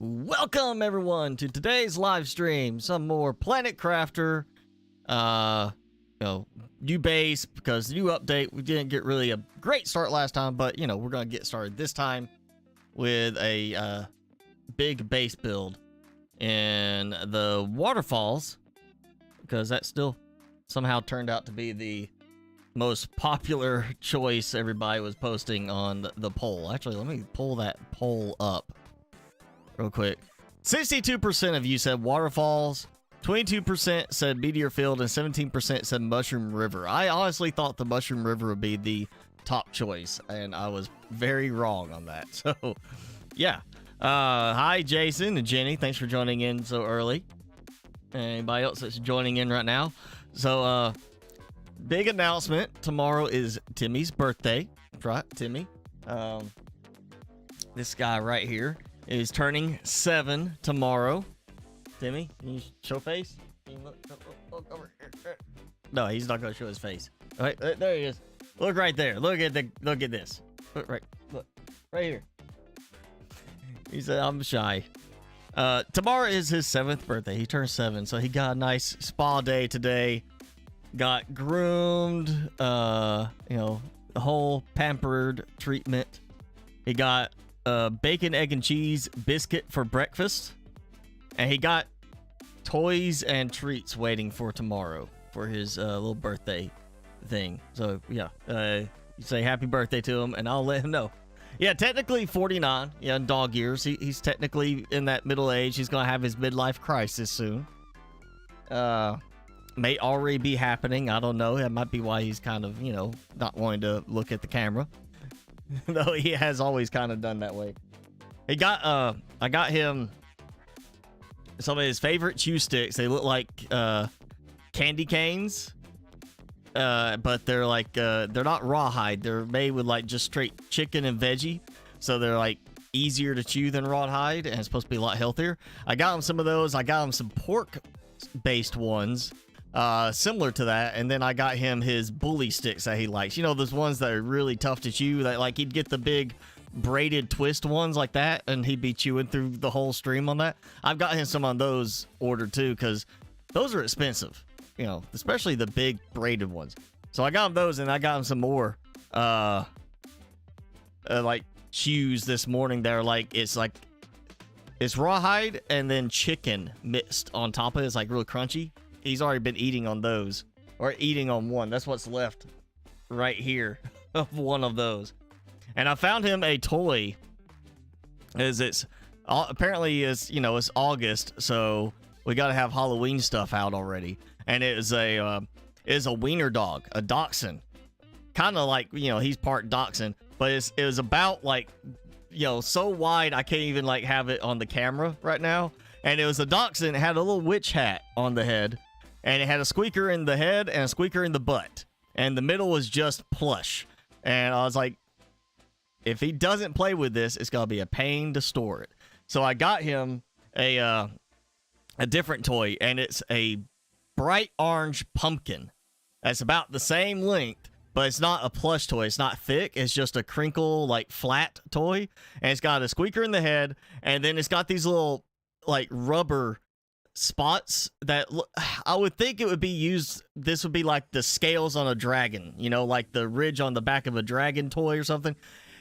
Welcome everyone to today's live stream. Some more Planet Crafter. New base because new update. We didn't get really a great start last time, but we're gonna get started this time with a big base build in the Waterfalls because that still somehow turned out to be the most popular choice everybody was posting on the poll. Actually, let me pull that poll up real quick. 62% of you said Waterfalls, 22% said Meteor Field, and 17% said Mushroom River. I honestly thought the Mushroom River would be the top choice, and I was very wrong on that. So, yeah. Hi, Jason and Jenny. Thanks for joining in so early. Anybody else that's joining in right now? So, big announcement. Tomorrow is Timmy's birthday. Right, Timmy. This guy right here is turning 7 tomorrow. Timmy, can you show face? Can you look over here. No, he's not gonna show his face. All right, there he is. Look right there. Look at this. Look right here. He said, "I'm shy." Tomorrow is his 7th birthday. He turned 7, so he got a nice spa day today. Got groomed. The whole pampered treatment. He got bacon, egg, and cheese biscuit for breakfast, and he got toys and treats waiting for tomorrow for his little birthday thing. So yeah, you say happy birthday to him and I'll let him know. Yeah, technically 49, dog years. He's technically in that middle age. He's gonna have his midlife crisis soon. May already be happening. I don't know. That might be why he's kind of not wanting to look at the camera. Though he has always kind of done that way. He got I got him some of his favorite chew sticks. They look like candy canes, but they're like they're not rawhide. They're made with like just straight chicken and veggie, so they're like easier to chew than rawhide, and it's supposed to be a lot healthier. I got him some of those. I got him some pork based ones similar to that, and then I got him his bully sticks that he likes. Those ones that are really tough to chew, that like he'd get the big braided twist ones like that, and he'd be chewing through the whole stream on that. I've got him some on those ordered too, because those are expensive, especially the big braided ones. So I got him those, and I got him some more like chews this morning that are like it's rawhide and then chicken mixed on top of it. It's like real crunchy. He's already been eating on those, or eating on one. That's what's left right here of one of those. And I found him a toy, as it's apparently it's August, so we got to have Halloween stuff out already. And it is a wiener dog, a dachshund, kind of like he's part dachshund, but it was about like so wide I can't even like have it on the camera right now. And it was a dachshund. It had a little witch hat on the head. And it had a squeaker in the head and a squeaker in the butt. And the middle was just plush. And I was like, if he doesn't play with this, it's going to be a pain to store it. So I got him a different toy. And it's a bright orange pumpkin. That's about the same length. But it's not a plush toy. It's not thick. It's just a crinkle, like flat toy. And it's got a squeaker in the head. And then it's got these little like rubber spots that I would think it would be used. This would be like the scales on a dragon, like the ridge on the back of a dragon toy or something.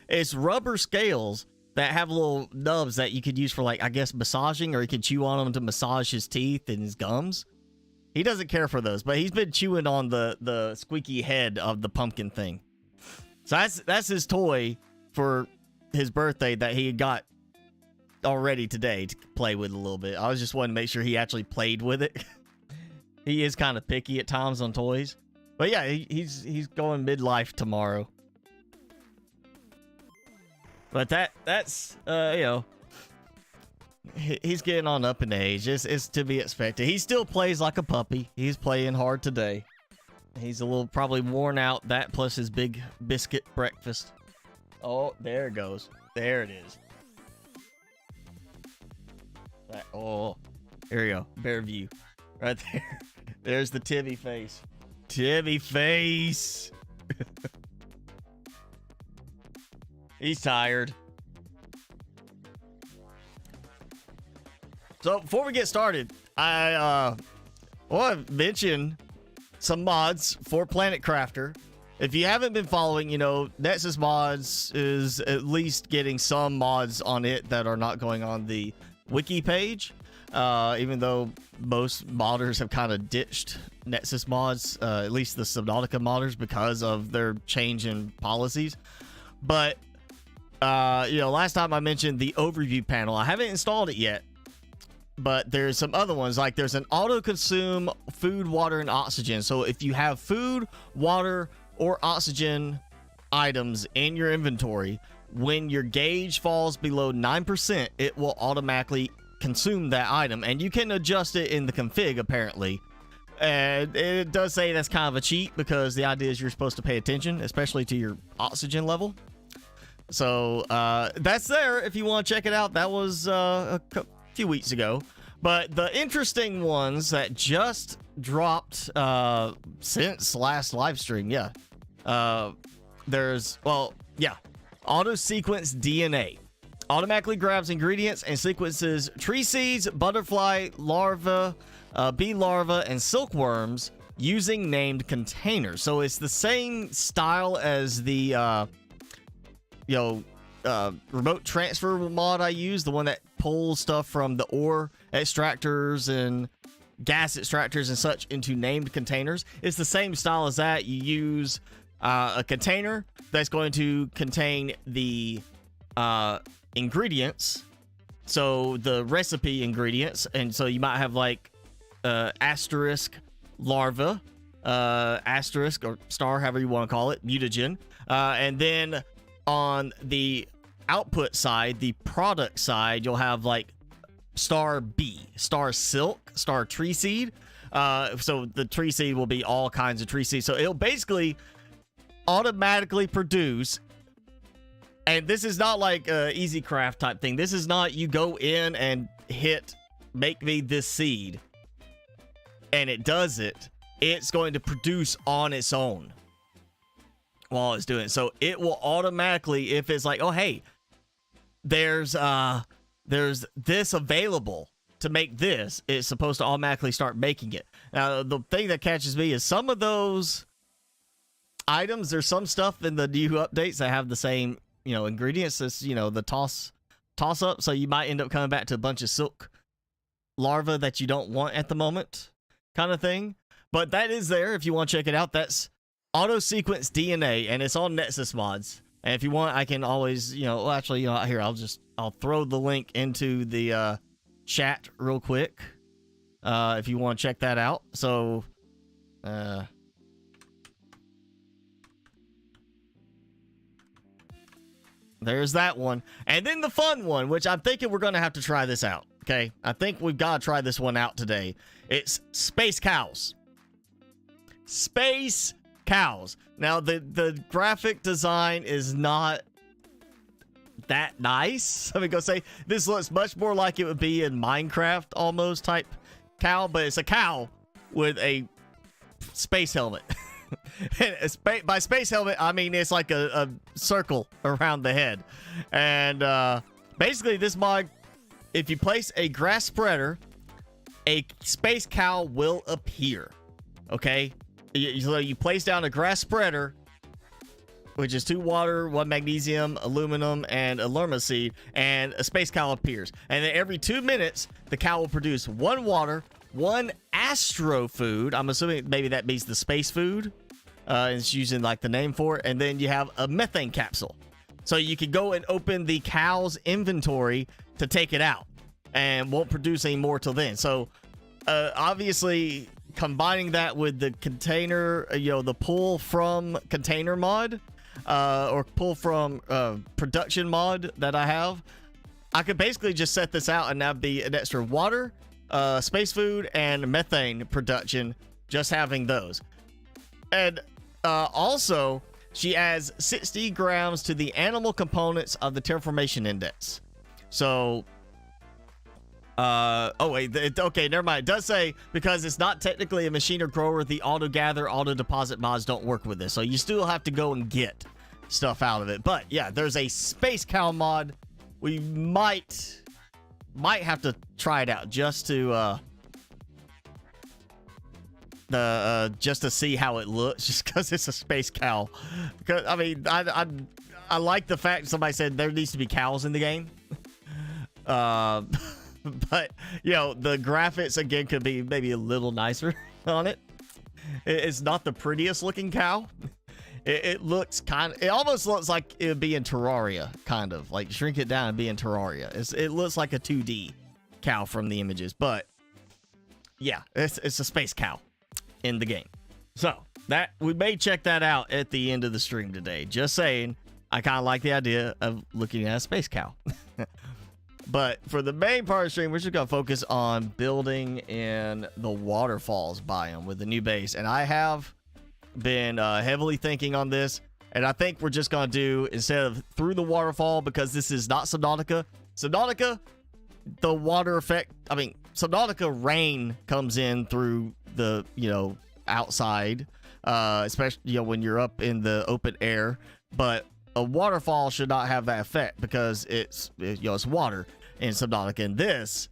It's rubber scales that have little nubs that you could use for like, I guess, massaging, or you could chew on them to massage his teeth and his gums. He doesn't care for those, but he's been chewing on the squeaky head of the pumpkin thing. So that's his toy for his birthday that he got already today to play with a little bit. I was just wanting to make sure he actually played with it. He is kind of picky at times on toys, but yeah, he's going midlife tomorrow. But that's he's getting on up in age. It's to be expected. He still plays like a puppy. He's playing hard today. He's a little probably worn out. That plus his big biscuit breakfast. Oh, there it goes. There it is. Oh, here we go. Bear view. Right there. There's the Timmy face. Timmy face. He's tired. So before we get started, I want to mention some mods for Planet Crafter. If you haven't been following, you know, Nexus Mods is at least getting some mods on it that are not going on the wiki page. Even though most modders have kind of ditched Nexus Mods, at least the Subnautica modders, because of their change in policies. But, you know, last time I mentioned the overview panel. I haven't installed it yet, but there's some other ones. Like there's an auto-consume food, water, and oxygen. So if you have food, water, or oxygen items in your inventory, when your gauge falls below 9%, it will automatically consume that item, and you can adjust it in the config apparently. And it does say that's kind of a cheat, because the idea is you're supposed to pay attention, especially to your oxygen level. So that's there if you want to check it out. That was a few weeks ago. But the interesting ones that just dropped since last live stream, there's, well, yeah, auto sequence DNA. Automatically grabs ingredients and sequences tree seeds, butterfly larvae, bee larvae, and silkworms using named containers. So it's the same style as the remote transfer mod I use, the one that pulls stuff from the ore extractors and gas extractors and such into named containers. It's the same style as that. You use a container that's going to contain the ingredients, so the recipe ingredients, and so you might have like asterisk larva, asterisk or star, however you want to call it, mutagen, and then on the output side, the product side, you'll have like star bee, star silk, star tree seed. So the tree seed will be all kinds of tree seeds, so it'll basically automatically produce. And this is not like a easy craft type thing. This is not you go in and hit make me this seed and it does it. It's going to produce on its own while it's doing it. So it will automatically, if it's like, oh hey, there's this available to make this, it's supposed to automatically start making it. Now the thing that catches me is some of those items, there's some stuff in the new updates that have the same, you know, ingredients as, you know, the toss up, so you might end up coming back to a bunch of silk larvae that you don't want at the moment, kind of thing. But that is there if you want to check it out. That's auto sequence DNA, and it's on Nexus Mods. And if you want, I can always, you know, well, actually, you know, here I'll throw the link into the chat real quick if you want to check that out. So there's that one. And then the fun one, which I'm thinking we're going to have to try this out. Okay. I think we've got to try this one out today. It's space cows. Space cows. Now, the graphic design is not that nice. I'm going to say this looks much more like it would be in Minecraft almost type cow, but it's a cow with a space helmet. By space helmet, I mean it's like a circle around the head. And basically this mod, if you place a grass spreader, a space cow will appear. Okay, so you place down a grass spreader, which is 2 water, 1 magnesium, aluminum, and a lerma seed, and a space cow appears. And then every 2 minutes the cow will produce 1 water, 1 astro food. I'm assuming maybe that means the space food. It's using like the name for it. And then you have a methane capsule. So you can go and open the cow's inventory to take it out and won't produce any more till then. So obviously combining that with the container, you know, the pull from container mod or pull from production mod that I have, I could basically just set this out and that'd be an extra water, space food, and methane production, just having those. And also, she adds 60 grams to the animal components of the terraformation index. So, oh wait, okay, never mind. It does say, because it's not technically a machine or grower, the auto gather, auto deposit mods don't work with this. So you still have to go and get stuff out of it. But yeah, there's a space cow mod. We might might have to try it out just to just to see how it looks, just because it's a space cow. Because I mean, I like the fact somebody said there needs to be cows in the game. But you know, the graphics again could be maybe a little nicer on it. It's not the prettiest looking cow. It looks it almost looks like it would be in Terraria, kind of like shrink it down and be in Terraria. It looks like a 2D cow from the images, but yeah, it's a space cow in the game. So that we may check that out at the end of the stream today. Just saying, I kind of like the idea of looking at a space cow. But for the main part of the stream, we're just gonna focus on building in the Waterfalls biome with the new base, and I have been heavily thinking on this, and I think we're just gonna do, instead of through the waterfall, because this is not Subnautica. Subnautica, the water effect, I mean, Subnautica rain comes in through the, you know, outside, especially, you know, when you're up in the open air, but a waterfall should not have that effect because it's water in Subnautica. In this,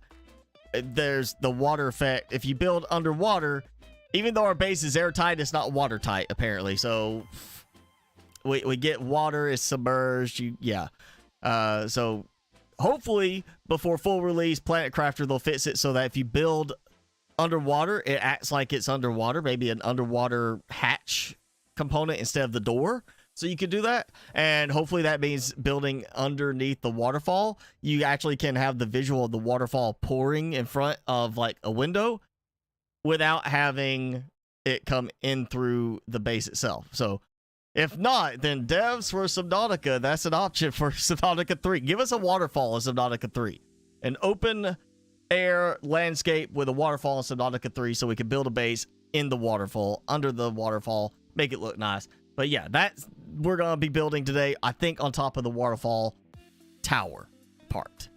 there's the water effect. If you build underwater, even though our base is airtight, it's not watertight apparently. So we get water is submerged. So hopefully before full release, Planet Crafter, they'll fix it so that if you build underwater, it acts like it's underwater. Maybe an underwater hatch component instead of the door. So you could do that, and hopefully that means building underneath the waterfall, you actually can have the visual of the waterfall pouring in front of like a window without having it come in through the base itself. So if not, then devs for Subnautica, that's an option for Subnautica 3. Give us a waterfall in Subnautica 3. An open air landscape with a waterfall in Subnautica 3 so we can build a base in the waterfall, under the waterfall, make it look nice. But yeah, that's we're gonna be building today, I think, on top of the waterfall tower part.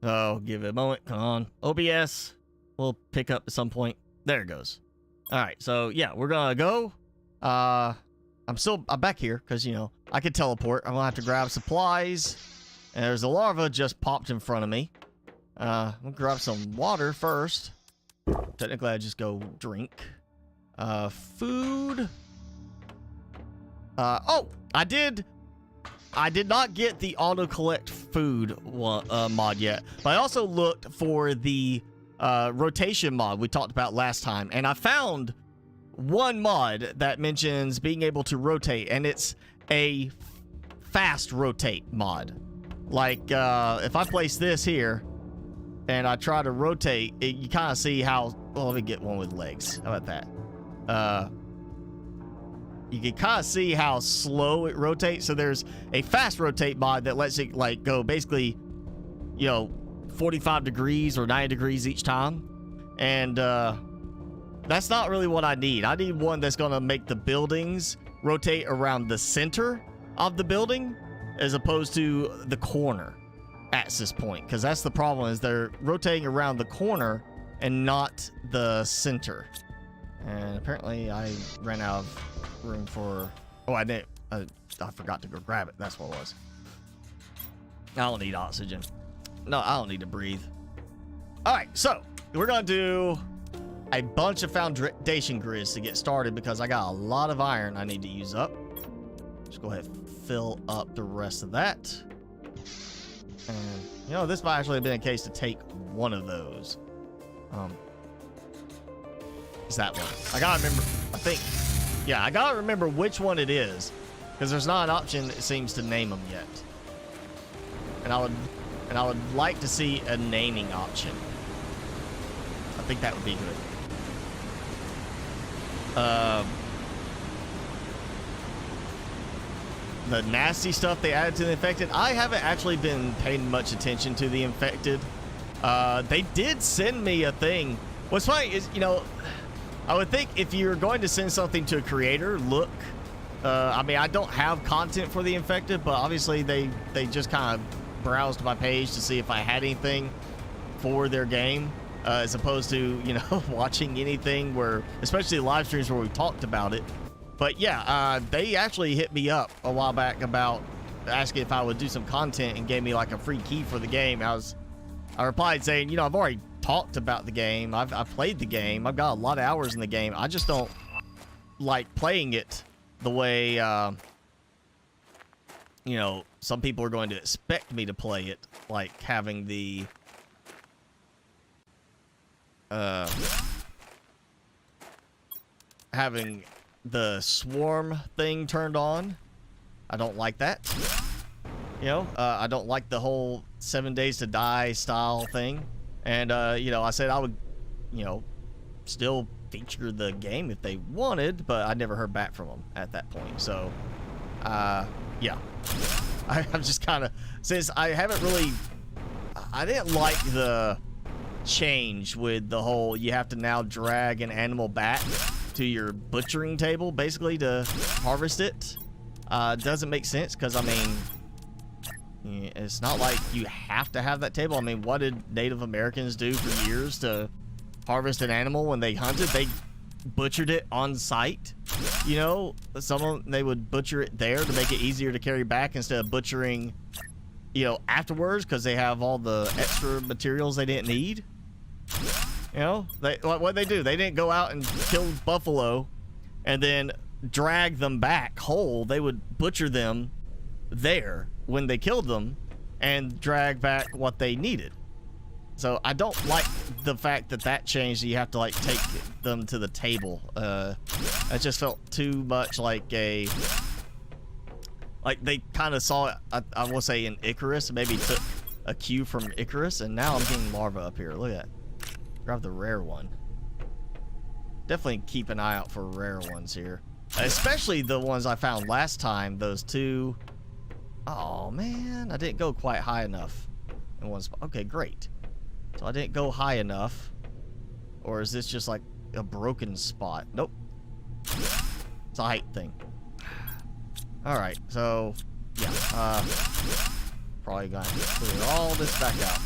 Oh, give it a moment. Come on, OBS. We'll pick up at some point. There it goes. All right, so yeah, we're gonna go. I'm back here because, you know, I can teleport. I'm gonna have to grab supplies, and there's a larva just popped in front of me. We'll grab some water first. Technically, I just go drink. Food. Oh, I did not get the auto collect food mod yet, but I also looked for the rotation mod we talked about last time, and I found one mod that mentions being able to rotate, and it's a fast rotate mod. Like if I place this here and I try to rotate it, you kind of see how, well, let me get one with legs. How about that? You can kind of see how slow it rotates. So there's a fast rotate mod that lets it like go basically, you know, 45 degrees or 90 degrees each time. And that's not really what I need. I need one that's going to make the buildings rotate around the center of the building as opposed to the corner axis point, because that's the problem, is they're rotating around the corner and not the center. And apparently I ran out of room for... Oh, I didn't. I forgot to go grab it. That's what it was. I don't need oxygen. No, I don't need to breathe. All right, so we're going to do a bunch of foundation grids to get started because I got a lot of iron I need to use up. Just go ahead and fill up the rest of that. And, you know, this might actually have been a case to take one of those. Is that one? I gotta remember. I think, yeah, I gotta remember which one it is, because there's not an option that seems to name them yet. And I would like to see a naming option. I think that would be good. The nasty stuff they added to the infected, I haven't actually been paying much attention to the infected. They did send me a thing. What's funny is, you know, I would think if you're going to send something to a creator, look. I mean, I don't have content for the infected, but obviously they just kind of browsed my page to see if I had anything for their game, as opposed to, you know, watching anything where, especially live streams where we talked about it. But yeah, they actually hit me up a while back about asking if I would do some content and gave me like a free key for the game. I replied saying, you know, I've already talked about the game. I've played the game. I've got a lot of hours in the game. I just don't like playing it the way, you know, some people are going to expect me to play it, like having the, having the swarm thing turned on. I don't like that. You know, I don't like the whole 7 days to die style thing. And, you know, I said I would, you know, still feature the game if they wanted, but I never heard back from them at that point. So, yeah. I'm just kind of, since I haven't really, I didn't like the change with the whole, you have to now drag an animal back to your butchering table, basically, to harvest it. Doesn't make sense, because, I mean, it's not like you have to have that table. I mean, what did Native Americans do for years to harvest an animal when they hunted? They butchered it on site. You know, some of them, they would butcher it there to make it easier to carry back instead of butchering, you know, afterwards, because they have all the extra materials they didn't need. You know, what they do, they didn't go out and kill buffalo and then drag them back whole. They would butcher them there when they killed them and drag back what they needed. So I don't like the fact that that changed. You have to like take them to the table. It just felt too much like a, like they kind of saw it, I will say, in Icarus, maybe took a cue from Icarus, and now I'm getting larva up here. Look at that. Grab the rare one. Definitely keep an eye out for rare ones here, especially the ones I found last time. Those two. Oh man, I didn't go quite high enough in one spot. Okay, great. So I didn't go high enough, or is this just like a broken spot? Nope. It's a height thing. All right, so yeah, probably gonna clear all this back out.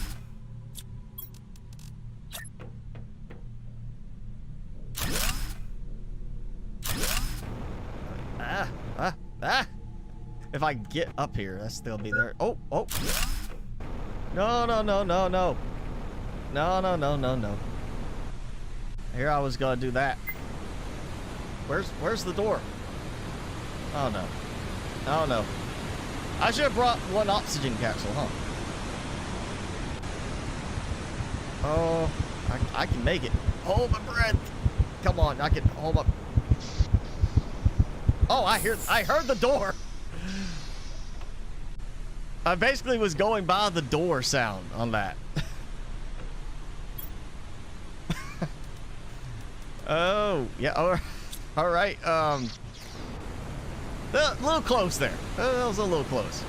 If I get up here, that's still be there. Oh. No. No. Here I was gonna do that. Where's the door? Oh no. Oh no. I should have brought one oxygen capsule, huh? Oh, I can make it. Hold my breath. Come on, I can hold up. Oh, I heard the door. I basically was going by the door sound on that. Oh, yeah. All right. A little close there. That was a little close.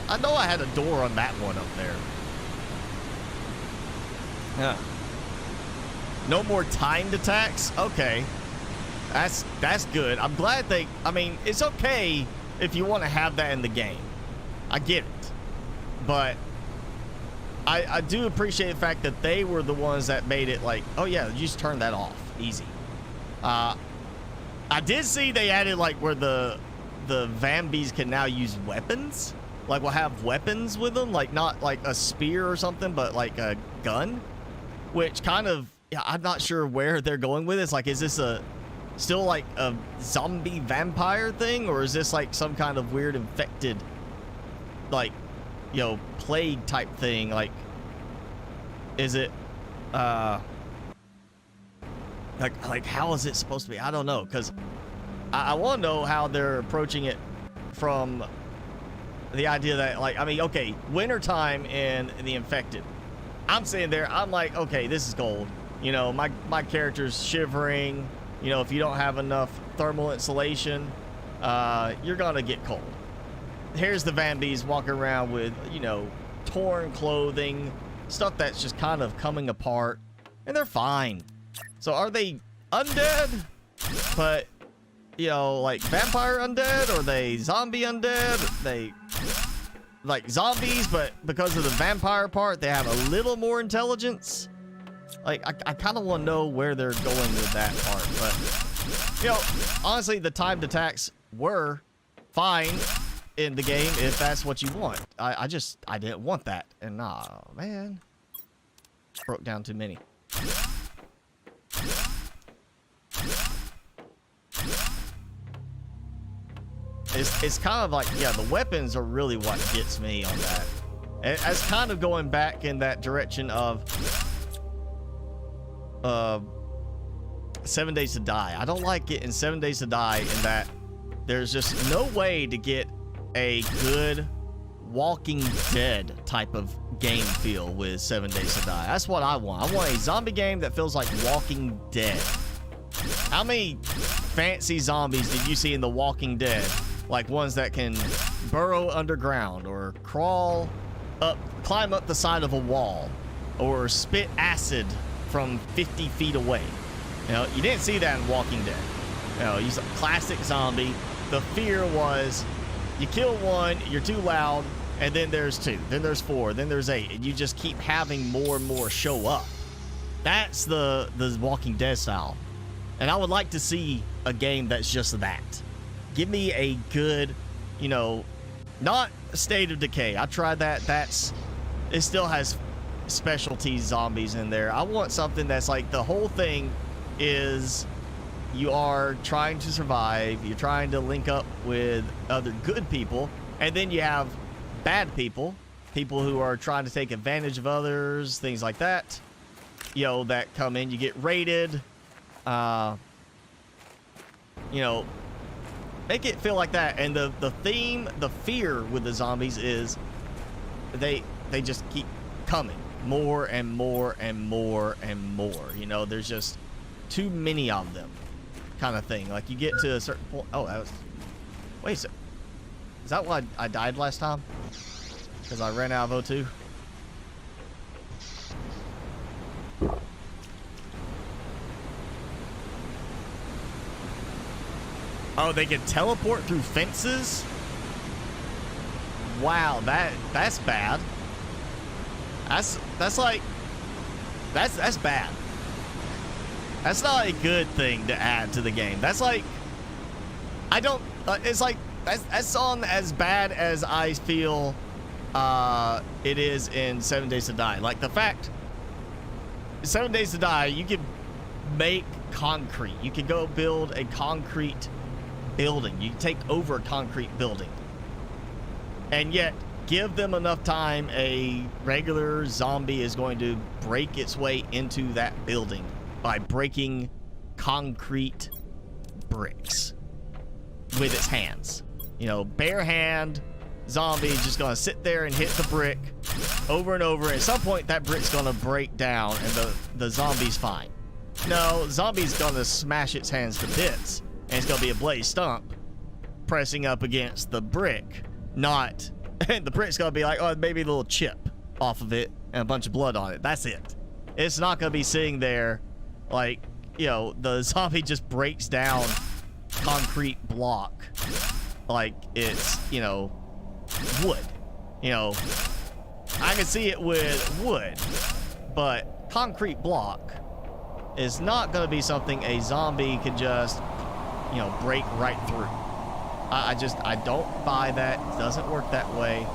I know I had a door on that one up there. Yeah. No more timed attacks? Okay. That's good. I'm glad they, I mean, it's okay if you want to have that in the game. I get it. But I do appreciate the fact that they were the ones that made it like, oh yeah, you just turn that off. Easy. I did see they added like where the Vambies can now use weapons. Like we'll have weapons with them, like not like a spear or something, but like a gun. Which kind of, yeah, I'm not sure where they're going with it. It's like, is this still like a zombie vampire thing, or is this like some kind of weird infected, like, you know, plague type thing? Like, is it like how is it supposed to be? I don't know, because I want to know how they're approaching it from the idea that, like, I mean, okay, wintertime and the infected, I'm sitting there, I'm like, okay, this is cold. You know, my character's shivering. You know, if you don't have enough thermal insulation, you're gonna get cold. Here's the Vambies walking around with, you know, torn clothing, stuff that's just kind of coming apart, and they're fine. So are they undead? But, you know, like vampire undead? Or are they zombie undead? Are they like zombies, but because of the vampire part, they have a little more intelligence? Like, I kind of want to know where they're going with that part. But, you know, honestly, the timed attacks were fine. in the game if that's what you want. I didn't want that. And nah, man. Broke down too many. It's kind of like, yeah, the weapons are really what gets me on that. It's kind of going back in that direction of 7 Days to Die. I don't like it in 7 Days to Die in that there's just no way to get a good Walking Dead type of game feel with 7 Days to Die. That's what I want. I want a zombie game that feels like Walking Dead. How many fancy zombies did you see in The Walking Dead? Like ones that can burrow underground or crawl up, climb up the side of a wall or spit acid from 50 feet away. You know, you didn't see that in Walking Dead. You know, he's a classic zombie. The fear was you kill one, you're too loud, and then there's 2, then there's 4, then there's 8, and you just keep having more and more show up. That's the Walking Dead style. And I would like to see a game that's just that. Give me a good, you know, not State of Decay. I tried that. It still has specialty zombies in there. I want something that's like the whole thing is you are trying to survive. You're trying to link up with other good people. And then you have bad people. People who are trying to take advantage of others. Things like that. You know, that come in. You get raided. You know, make it feel like that. And the theme, the fear with the zombies is they just keep coming. More and more and more and more. You know, there's just too many of them. Kind of thing. Like you get to a certain point. Oh, that was... Wait a second. Is that why I died last time? Because I ran out of O2? Oh, they can teleport through fences? Wow, that's bad. That's like... That's bad. That's not a good thing to add to the game. That's like... I don't... it's like... That's on as bad as I feel it is in 7 Days to Die. Like the fact... 7 Days to Die, you can make concrete. You can go build a concrete building. You can take over a concrete building. And yet, give them enough time, a regular zombie is going to break its way into that building by breaking concrete bricks with its hands. You know, bare hand zombie just gonna sit there and hit the brick over and over. At some point, that brick's gonna break down and the zombie's fine. No, zombie's gonna smash its hands to bits, and it's gonna be a bloody stump pressing up against the brick. Not, and the brick's gonna be like, oh, maybe a little chip off of it and a bunch of blood on it. That's it. It's not gonna be sitting there like, you know, the zombie just breaks down concrete block like it's, you know, wood. You know, I can see it with wood, but concrete block is not going to be something a zombie can just, you know, break right through. I don't buy that. It doesn't work that way.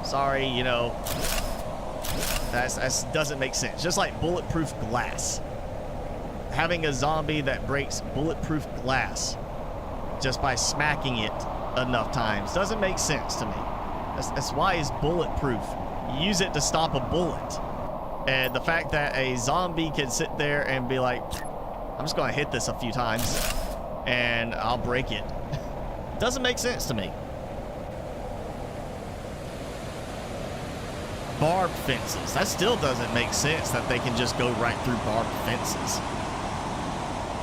Sorry, you know, that's doesn't make sense. Just like bulletproof glass. Having a zombie that breaks bulletproof glass just by smacking it enough times doesn't make sense to me. That's why it's bulletproof. You use it to stop a bullet. And the fact that a zombie can sit there and be like, I'm just going to hit this a few times and I'll break it, doesn't make sense to me. Barbed fences. That still doesn't make sense that they can just go right through barbed fences.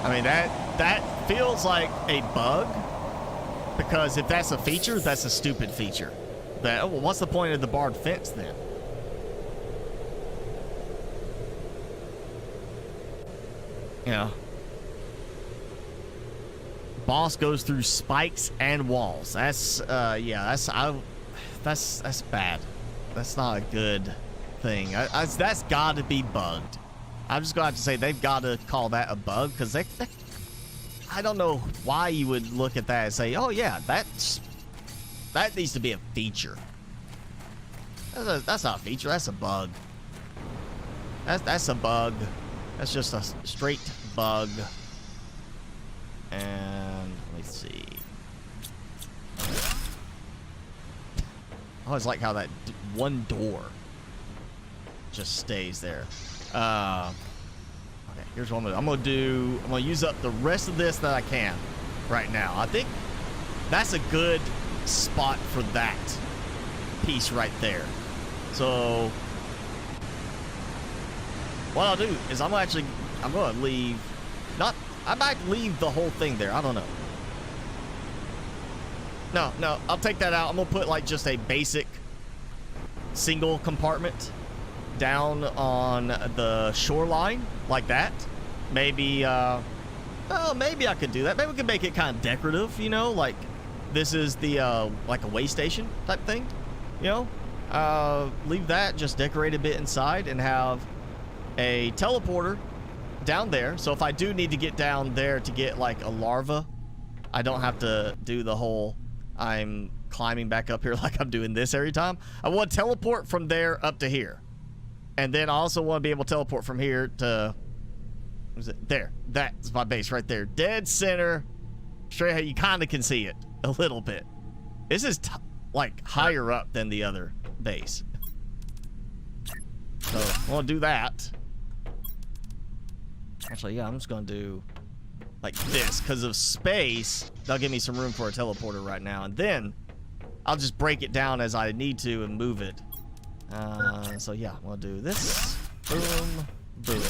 I mean, that feels like a bug, because if that's a feature, that's a stupid feature. That, well, what's the point of the barbed fence then? You know, boss goes through spikes and walls. That's yeah, that's bad. That's not a good thing. That's got to be bugged. I'm just going to have to say they've got to call that a bug, because I don't know why you would look at that and say, oh yeah, that needs to be a feature. That's not a feature, that's a bug. That's a bug. That's just a straight bug. And let me see. I always like how that one door just stays there. Okay, here's what I'm gonna do. I'm gonna use up the rest of this that I can right now. I think that's a good spot for that piece right there. So what I'll do is I'm gonna leave, I might leave the whole thing there. I don't know. No, I'll take that out. I'm gonna put like just a basic single compartment down on the shoreline like that. Maybe, well, maybe I could do that. Maybe we could make it kind of decorative, you know, like this is the, like a way station type thing, you know? Leave that, just decorate a bit inside and have a teleporter down there. So if I do need to get down there to get like a larva, I don't have to do the whole I'm climbing back up here like I'm doing this every time. I want to teleport from there up to here. And then I also want to be able to teleport from here to, what is it? There. That's my base right there. Dead center. Straight ahead. You kind of can see it a little bit. This is like higher up than the other base. So I want to do that. Actually, yeah, I'm just going to do like this because of space. That'll give me some room for a teleporter right now. And then I'll just break it down as I need to and move it. So yeah, we'll do this. Boom, boom.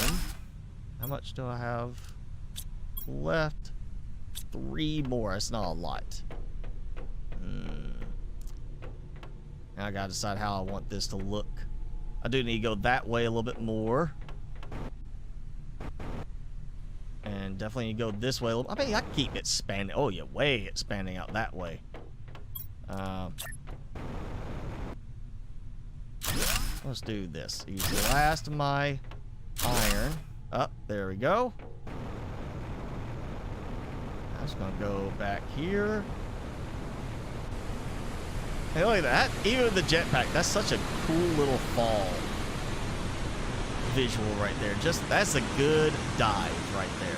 How much do I have left? 3 more. It's not a lot. Now I gotta decide how I want this to look. I do need to go that way a little bit more. And definitely need to go this way a little. I mean, I can keep it expanding. Oh yeah, way expanding out that way. Let's do this. Use the last of my iron. Up, there we go. I'm just gonna go back here. Hey, look at that. Even the jetpack, that's such a cool little fall visual right there. Just, that's a good dive right there.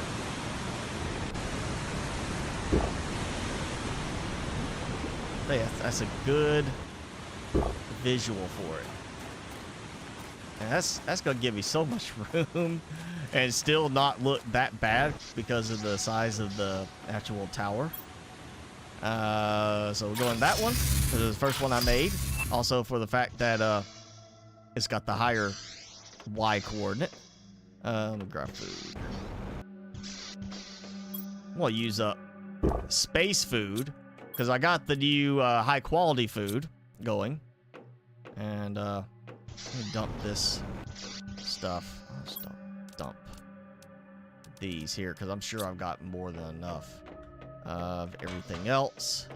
That's a good visual for it. And that's gonna give me so much room and still not look that bad because of the size of the actual tower. So we're going that one. This is the first one I made. Also for the fact that it's got the higher Y coordinate. Let me grab food. I'm gonna use up space food because I got the new high quality food going. And let me dump this stuff. I'll just dump these here because I'm sure I've got more than enough of everything else.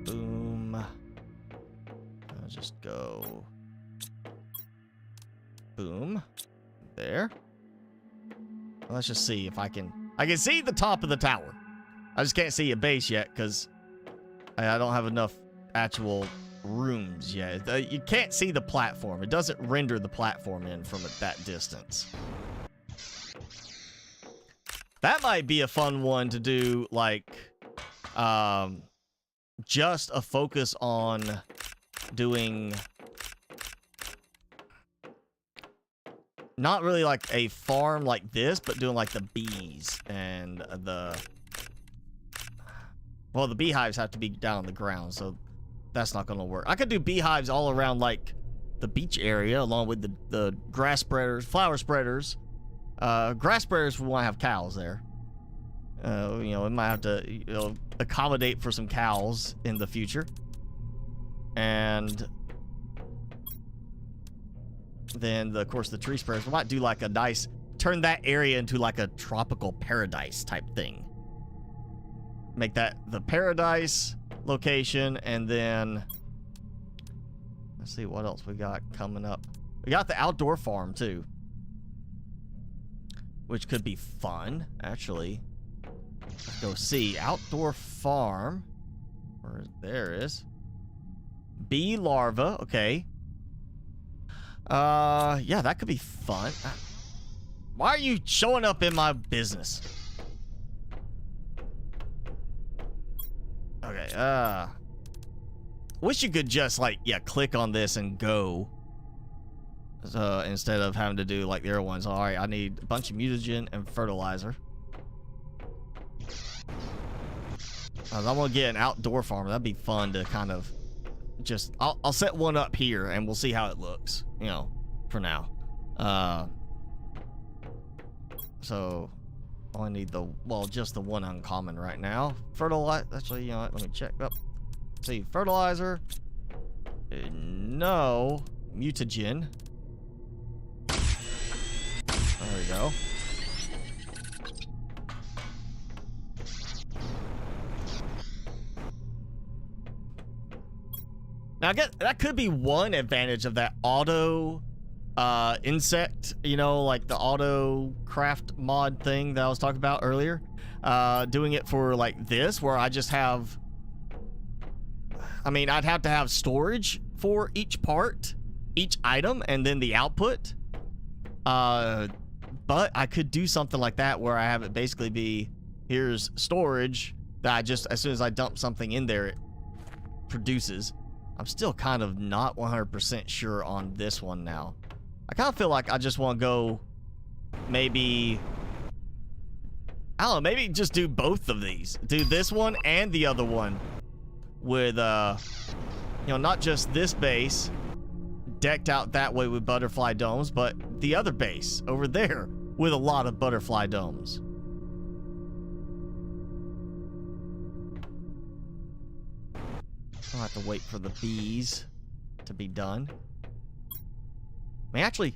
Boom. I'll just go boom. There. Well, let's just see if I can see the top of the tower. I just can't see a base yet because I don't have enough actual rooms yet. You can't see the platform. It doesn't render the platform in from that distance. That might be a fun one to do, like, just a focus on doing not really like a farm like this, but doing like the bees and the, well, the beehives have to be down on the ground, so that's not gonna work. I could do beehives all around like the beach area along with the grass spreaders, flower spreaders. Grass spreaders, we want to have cows there. You know, we might have to, accommodate for some cows in the future. And then, of course, the tree spreaders, we might do like a nice, turn that area into like a tropical paradise type thing. Make that the paradise location, and then let's see what else we got coming up. We got the outdoor farm too, which could be fun, actually. Let's go see. Outdoor farm. There is. Bee larva. Okay. Yeah, that could be fun. Why are you showing up in my business? Okay, wish you could just, like, yeah, click on this and go. Instead of having to do, like, the other ones. Alright, I need a bunch of mutagen and fertilizer. I'm gonna get an outdoor farm. That'd be fun to kind of just... I'll set one up here, and we'll see how it looks, you know, for now. So... I need the, well, just the one uncommon right now. Fertilizer, actually, you know what, let me check up. See, fertilizer. No. Mutagen. There we go. Now, I guess that could be one advantage of that auto insect, you know, like the auto craft mod thing that I was talking about earlier. Doing it for like this, where I just have, I mean, I'd have to have storage for each part, each item, and then the output. But I could do something like that where I have it basically be, here's storage that I just, as soon as I dump something in there, it produces. I'm still kind of not 100% sure on this one now. I kind of feel like I just want to go, maybe, I don't know, maybe just do both of these. Do this one and the other one with, you know, not just this base decked out that way with butterfly domes, but the other base over there with a lot of butterfly domes. I'll have to wait for the bees to be done. I mean, actually,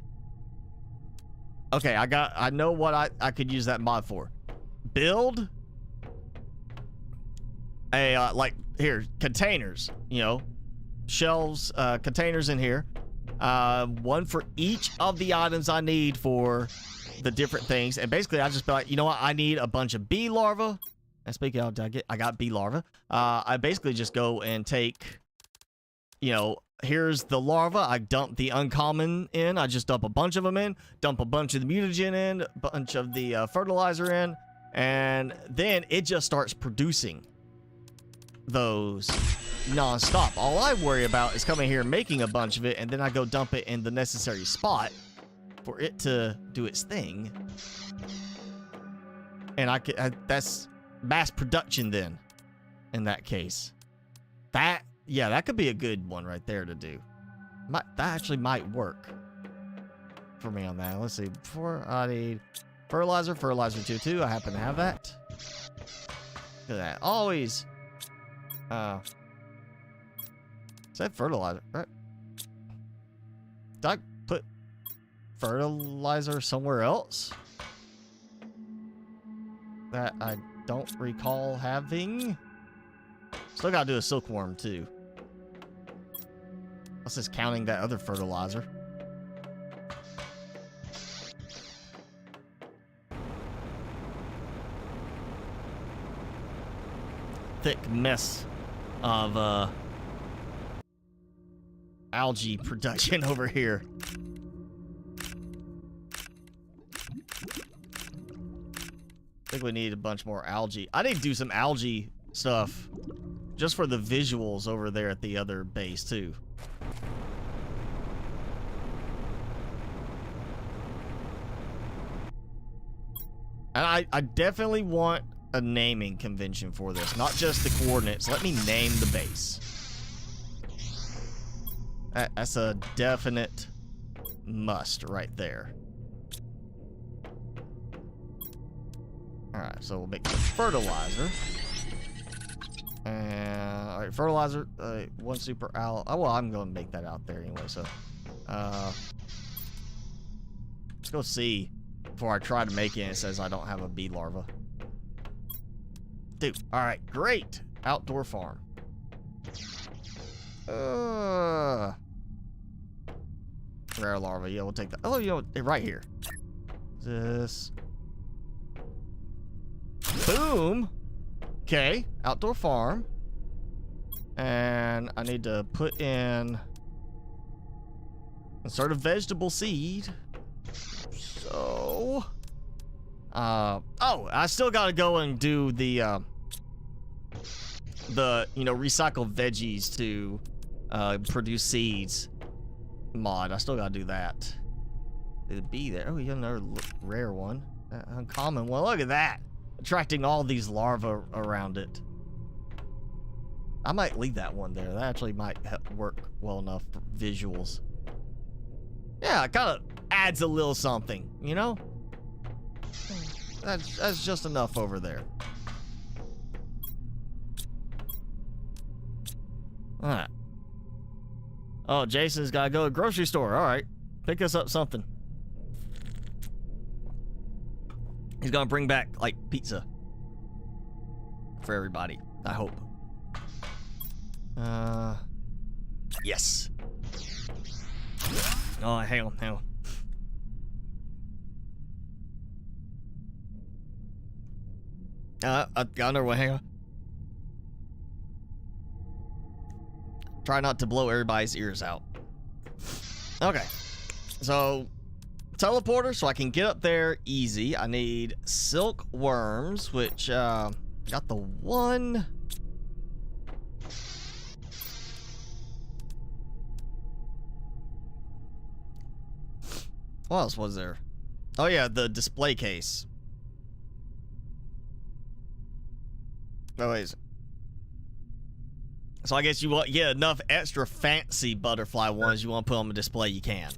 okay, I know what I could use that mod for. Build a, like, here, containers, you know, shelves, containers in here. One for each of the items I need for the different things. And basically, I just be like, you know what, I need a bunch of bee larvae. And speaking of, I got bee larvae. I basically just go and take, you know, here's the larva. I dump the uncommon in. I just dump a bunch of them in. Dump a bunch of the mutagen in. A bunch of the fertilizer in. And then it just starts producing those non-stop. All I worry about is coming here and making a bunch of it. And then I go dump it in the necessary spot for it to do its thing. And that's mass production then, in that case. Yeah, that could be a good one right there to do. That actually might work for me on that. Let's see. Before I need fertilizer 2. I happen to have that. Look at that. Always. Said fertilizer, right? Did I put fertilizer somewhere else that I don't recall having? Still gotta do a silkworm too. That's just counting that other fertilizer. Thick mess of algae production over here. I think we need a bunch more algae. I need to do some algae stuff just for the visuals over there at the other base too. And I definitely want a naming convention for this, not just the coordinates. Let me name the base. That's a definite must right there. Alright, so we'll make the fertilizer. And, alright, fertilizer, one super owl. Oh, well, I'm going to make that out there anyway, so. Let's go see before I try to make it and it says I don't have a bee larva. Dude, alright, great. Outdoor farm. Rare larva, yeah, we'll take that. Oh, you know, right here. This. Boom. Okay, outdoor farm. And I need to put in insert a vegetable seed. So, oh, I still gotta go and do the recycle veggies to produce seeds mod. I still gotta do that. There's a bee there. Oh, you got another rare one. Uncommon one. Look at that. Attracting all these larvae around it. I might leave that one there. That actually might work well enough for visuals. Yeah, it kind of adds a little something, you know? That's just enough over there. Alright. Oh, Jason's gotta go to the grocery store. Alright. Pick us up something. He's gonna bring back, like, pizza. For everybody. I hope. Yes. Oh, hang on. I got another one, hang on. Try not to blow everybody's ears out. Okay. So, teleporter, so I can get up there easy. I need silk worms, which, got the one. What else was there? Oh yeah, the display case. Oh wait. So I guess you want enough extra fancy butterfly ones you want to put on the display, you can.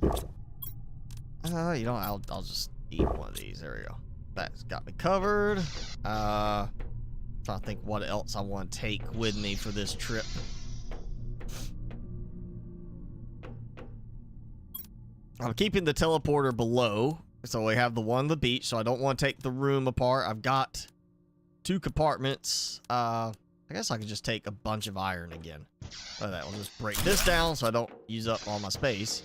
You know, I'll just eat one of these. There we go. That's got me covered. Trying to think what else I want to take with me for this trip. I'm keeping the teleporter below, so we have the one on the beach, so I don't want to take the room apart. I've got 2 compartments. I guess I could just take a bunch of iron again. Look at that. We'll just break this down so I don't use up all my space.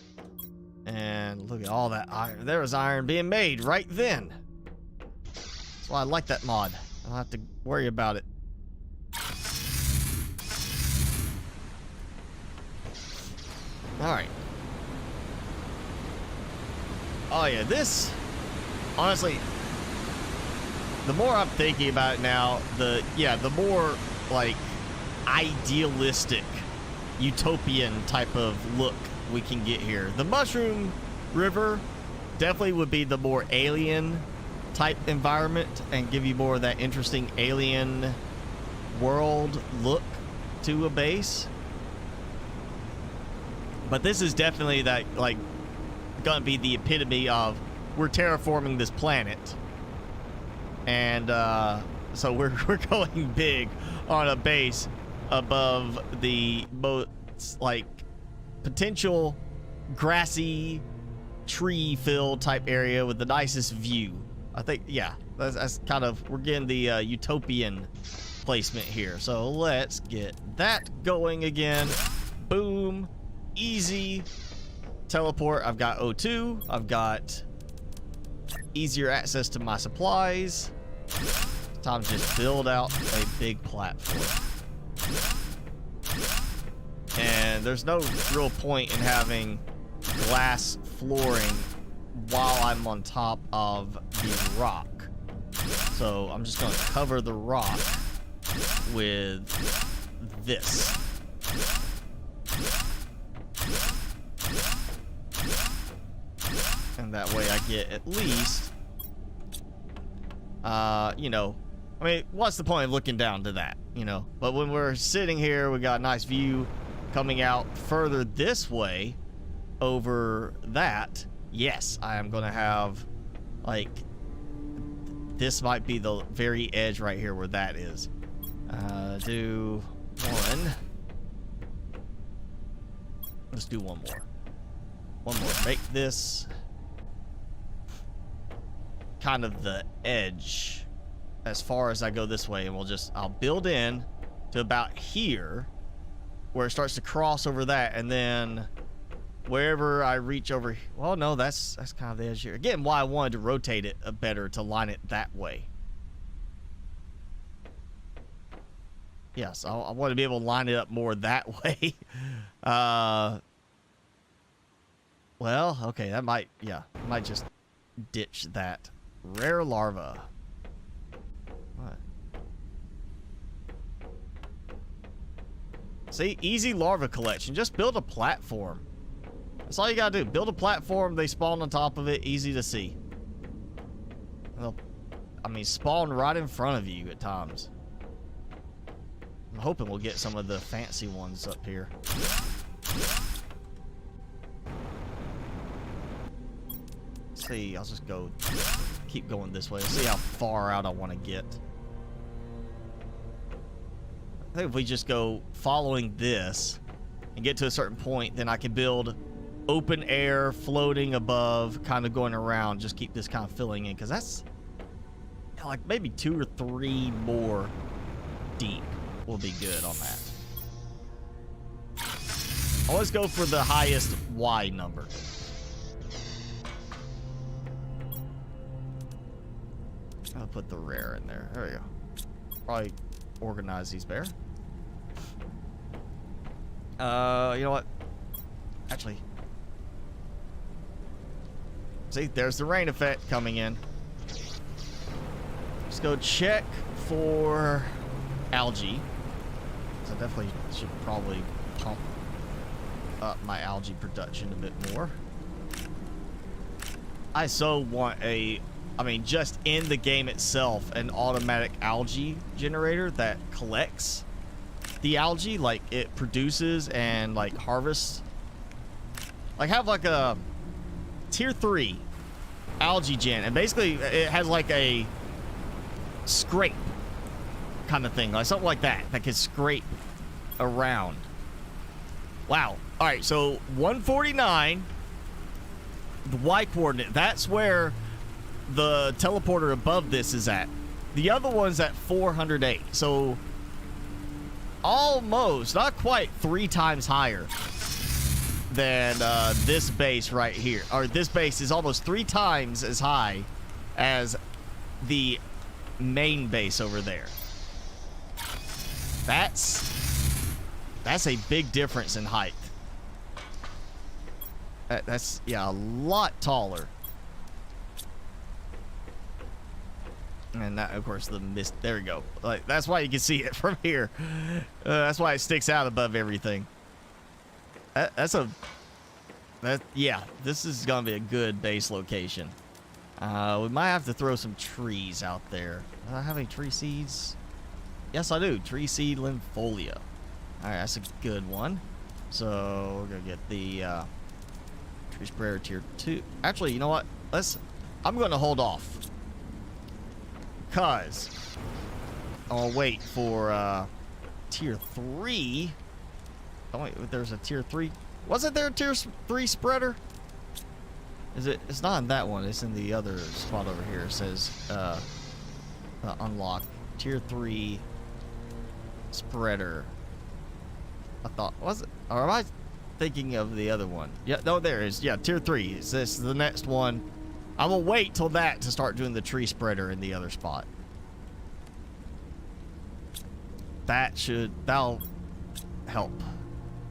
And look at all that iron. There was iron being made right then. That's why I like that mod. I don't have to worry about it. Alright. Oh yeah, this, honestly, the more I'm thinking about it now, the more, like, idealistic, utopian type of look we can get here. The Mushroom River definitely would be the more alien type environment and give you more of that interesting alien world look to a base. But this is definitely that, like, gonna be the epitome of we're terraforming this planet, and so we're going big on a base above the most, like, potential grassy tree filled type area with the nicest view. I think, yeah, that's kind of, we're getting the utopian placement here. So let's get that going again. Boom. Easy. Teleport. I've got O2. I've got easier access to my supplies. Time to just build out a big platform. And there's no real point in having glass flooring while I'm on top of the rock. So I'm just going to cover the rock with this. And that way I get at least, you know, I mean, what's the point of looking down to that, you know? But when we're sitting here, we got a nice view coming out further this way over that. Yes, I am going to have, like, this might be the very edge right here where that is. Do one. Let's do one more. One more. Make this kind of the edge as far as I go this way, and I'll build in to about here where it starts to cross over that, and then wherever I reach over. Well, no, that's kind of the edge here. Again, why I wanted to rotate it better to line it that way. Yes, I want to be able to line it up more that way. Well, okay, that might, yeah, might just ditch that. Rare larva. What? See, easy larva collection. Just build a platform. That's all you gotta do. Build a platform, they spawn on top of it, easy to see. Well, I mean, spawn right in front of you at times. I'm hoping we'll get some of the fancy ones up here. Let's see, I'll just go, keep going this way. See how far out I want to get. I think if we just go following this and get to a certain point, then I can build open air, floating above, kind of going around. Just keep this kind of filling in, because that's like maybe 2 or 3 more deep will be good on that. Always go for the highest Y number. I'll put the rare in there. There we go. Probably organize these better. You know what? Actually, see, there's the rain effect coming in. Let's go check for algae. So I definitely should probably pump up my algae production a bit more. I so want a, I mean, just in the game itself, an automatic algae generator that collects the algae, like it produces and like harvests. Like have like a tier 3 algae gen, and basically it has like a scrape kind of thing, like something like that can scrape around. Wow. All right, so 149, the Y coordinate, that's where the teleporter above this is at. The other one's at 408, so almost, not quite 3 times higher than this base right here. Or this base is almost 3 times as high as the main base over there. That's a big difference in height. That's, yeah, a lot taller. And that, of course, the mist. There we go. Like, that's why you can see it from here. That's why it sticks out above everything. Yeah, this is gonna be a good base location. We might have to throw some trees out there. Do I have any tree seeds? Yes, I do. Tree seed lympholia. All right, that's a good one. So we're gonna get the tree spreader tier 2. Actually, you know what? I'm gonna hold off, because I'll wait for tier 3. Oh wait, there's a tier 3. Wasn't there a tier 3 spreader? Is it? It's not in that one. It's in the other spot over here. It says unlock tier 3 spreader. I thought, was it? Or am I thinking of the other one? Yeah, no, there is. Yeah, tier 3. Is this the next one? I'm gonna wait till that to start doing the tree spreader in the other spot. That'll help.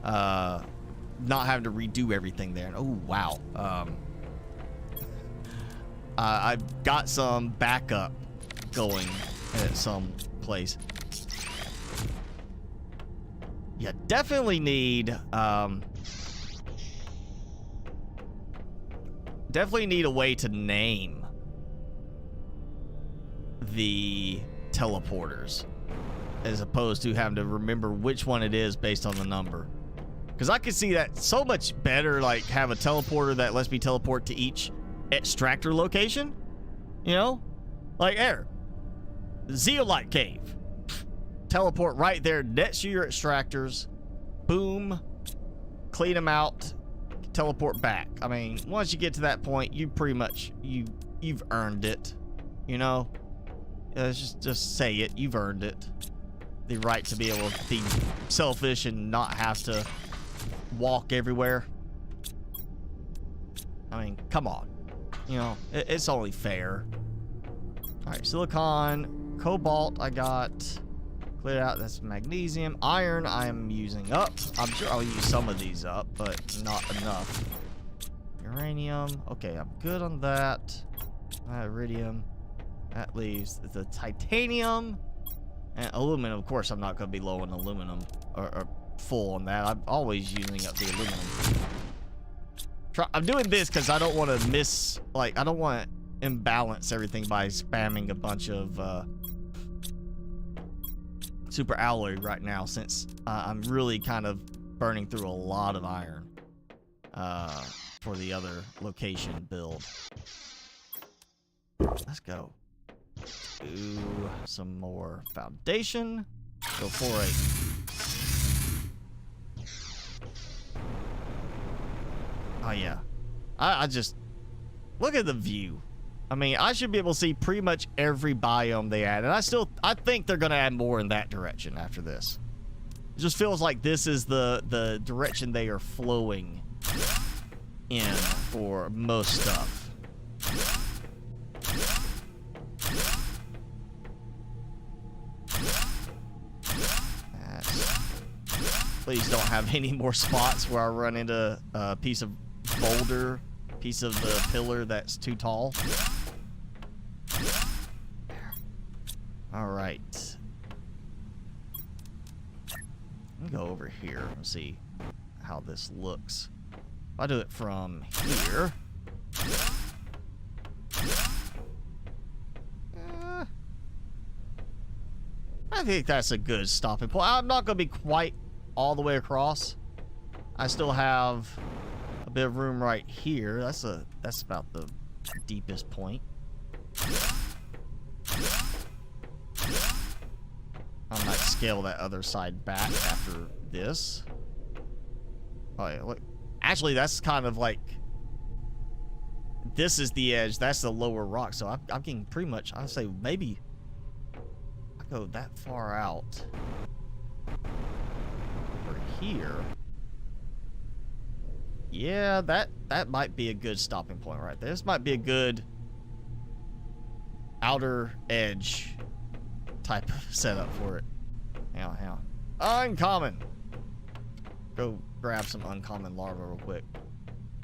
Not having to redo everything there. Oh wow. I've got some backup going at some place. Yeah, definitely need a way to name the teleporters, as opposed to having to remember which one it is based on the number. Because I could see that so much better, like have a teleporter that lets me teleport to each extractor location. You know? Like air. Zeolite Cave. Teleport right there next to your extractors. Boom. Clean them out. Teleport back. I mean, once you get to that point, you pretty much, you've earned it. You know? Just say it. You've earned it. The right to be able to be selfish and not have to walk everywhere. I mean, come on. You know, it's only fair. All right, silicon, cobalt I got. Clear out, that's magnesium. Iron I'm using up. I'm sure I'll use some of these up, but not enough. Uranium, okay, I'm good on that. Iridium, that leaves the titanium. And aluminum, of course, I'm not going to be low on aluminum or full on that. I'm always using up the aluminum. I'm doing this because I don't want to miss, like, I don't want to imbalance everything by spamming a bunch of super alloy right now, since I'm really kind of burning through a lot of iron for the other location build. Let's go. Do some more foundation. Go for it. Oh yeah, I just look at the view. I mean, I should be able to see pretty much every biome they add, and I think they're gonna add more in that direction after this. It just feels like this is the direction they are flowing in for most stuff. Please don't have any more spots where I run into a piece of boulder, piece of the pillar that's too tall. All right. Let me go over here and see how this looks. If I do it from here. I think that's a good stopping point. I'm not going to be quite all the way across. I still have a bit of room right here. That's about the deepest point. I might scale that other side back after this. Oh yeah, look. Actually, that's kind of like, this is the edge. That's the lower rock. So I'm getting pretty much, I'd say maybe I go that far out. Here, yeah, that might be a good stopping point right there. This might be a good outer edge type of setup for it. Hang on. Uncommon. Go grab some uncommon larva real quick.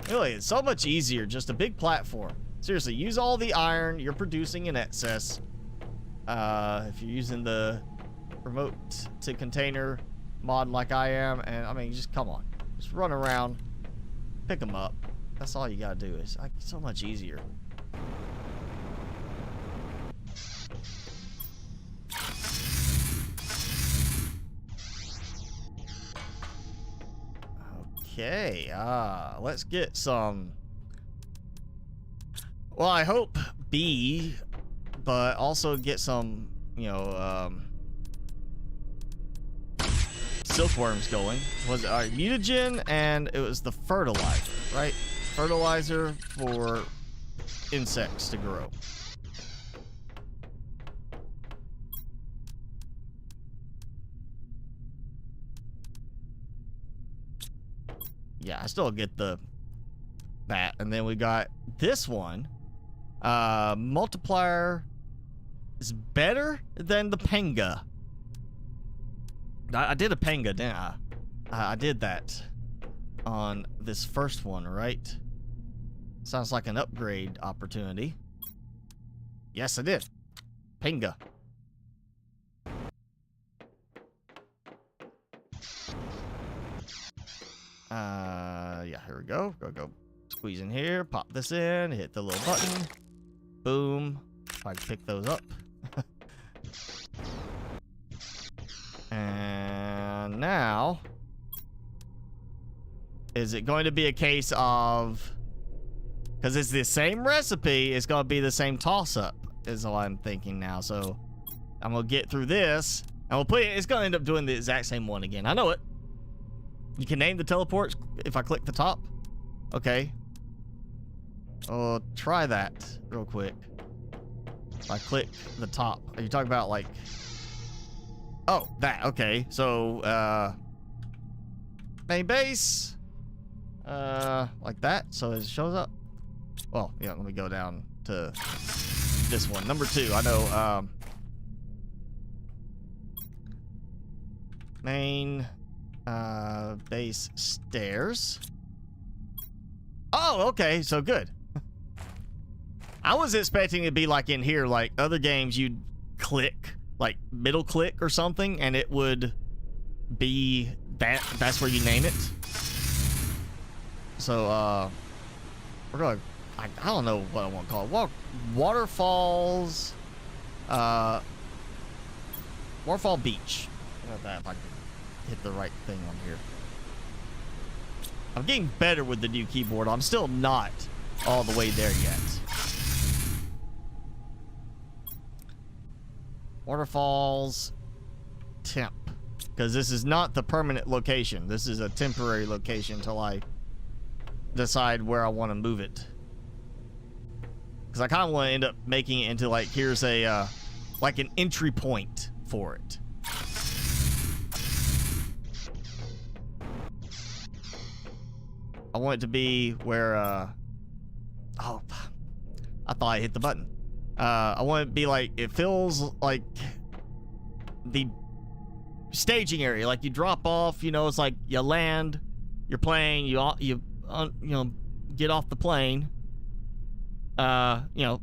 Really, it's so much easier. Just a big platform. Seriously, use all the iron you're producing in excess. If you're using the remote to container mod like I am, and I mean, just come on, just run around, pick them up. That's all you gotta do. It's like so much easier. Okay, let's get some, well, I hope B, but also get some, you know, silkworms going. Was it our mutagen, and it was the fertilizer, right? Fertilizer for insects to grow. Yeah, I still get that. And then we got this one. Multiplier is better than the Penga. I did a Penga, didn't I? I did that on this first one, right? Sounds like an upgrade opportunity. Yes, I did. Penga. Yeah, here we go. Go squeeze in here, pop this in, hit the little button. Boom. If I can pick those up. And now, is it going to be a case of, because it's the same recipe, it's going to be the same toss-up, is what I'm thinking now. So I'm going to get through this, and we'll put it, it's going to end up doing the exact same one again. I know it. You can name the teleports if I click the top. Okay. I'll try that real quick. If I click the top, are you talking about like, oh, that, okay. So, main base, like that, so it shows up. Well, yeah, let me go down to this one. Number 2, I know, main, base stairs. Oh, okay, so good. I was expecting it to be like in here, like other games you'd click, like middle click or something, and it would be that's where you name it. So, we're gonna, I don't know what I want to call it. Waterfalls, Waterfall Beach. Look at that, if I can hit the right thing on here. I'm getting better with the new keyboard. I'm still not all the way there yet. Waterfalls temp. Because this is not the permanent location. This is a temporary location until I decide where I want to move it. Because I kind of want to end up making it into like, here's a, like an entry point for it. I want it to be where, oh, I thought I hit the button. I want it to be like, it feels like the staging area. Like you drop off, you know, it's like you land, you're playing, you know, get off the plane. You know,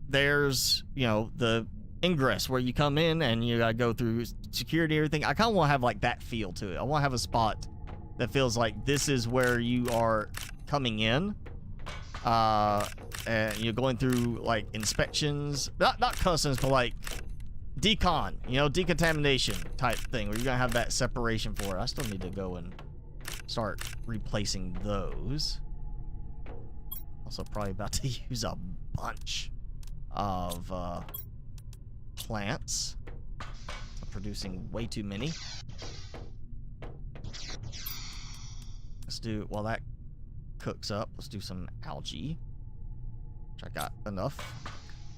there's, you know, the ingress where you come in and you gotta go through security and everything. I kind of want to have like that feel to it. I want to have a spot that feels like this is where you are coming in. And you're going through like inspections, not customs, but like decon, you know, decontamination type thing where you're gonna have that separation for it. I still need to go and start replacing those. Also probably about to use a bunch of plants. I'm producing way too many. Let's do, while that cooks up, let's do some algae, which I got enough.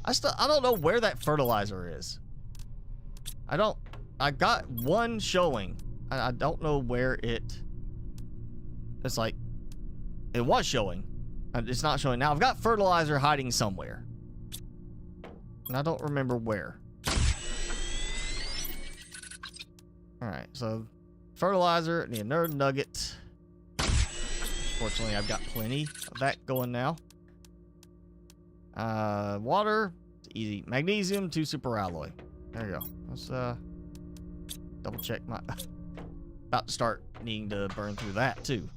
I don't know where that fertilizer is. I got one showing. I don't know where it's like, it was showing. It's not showing now. I've got fertilizer hiding somewhere, and I don't remember where. Alright, so fertilizer, need a nerd nugget. Fortunately, I've got plenty of that going now. Water, easy. Magnesium, 2 super alloy. There you go. Let's double check my. About to start needing to burn through that too.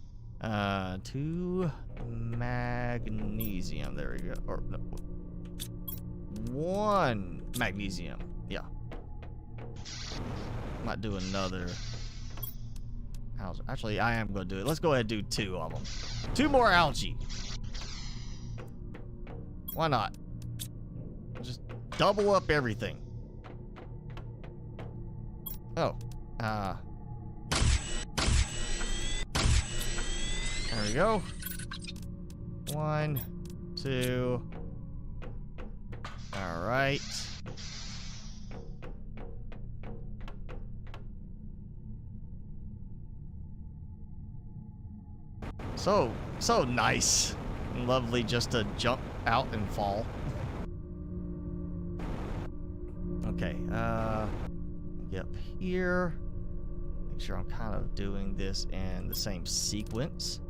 2 magnesium. There we go. Or no, 1 magnesium. Yeah. Might do another. Actually, I am going to do it. Let's go ahead and do 2 of them. 2 more algae. Why not? Just double up everything. Oh. There we go. 1, 2. All right. So nice and lovely just to jump out and fall. Okay, get up here. Make sure I'm kind of doing this in the same sequence.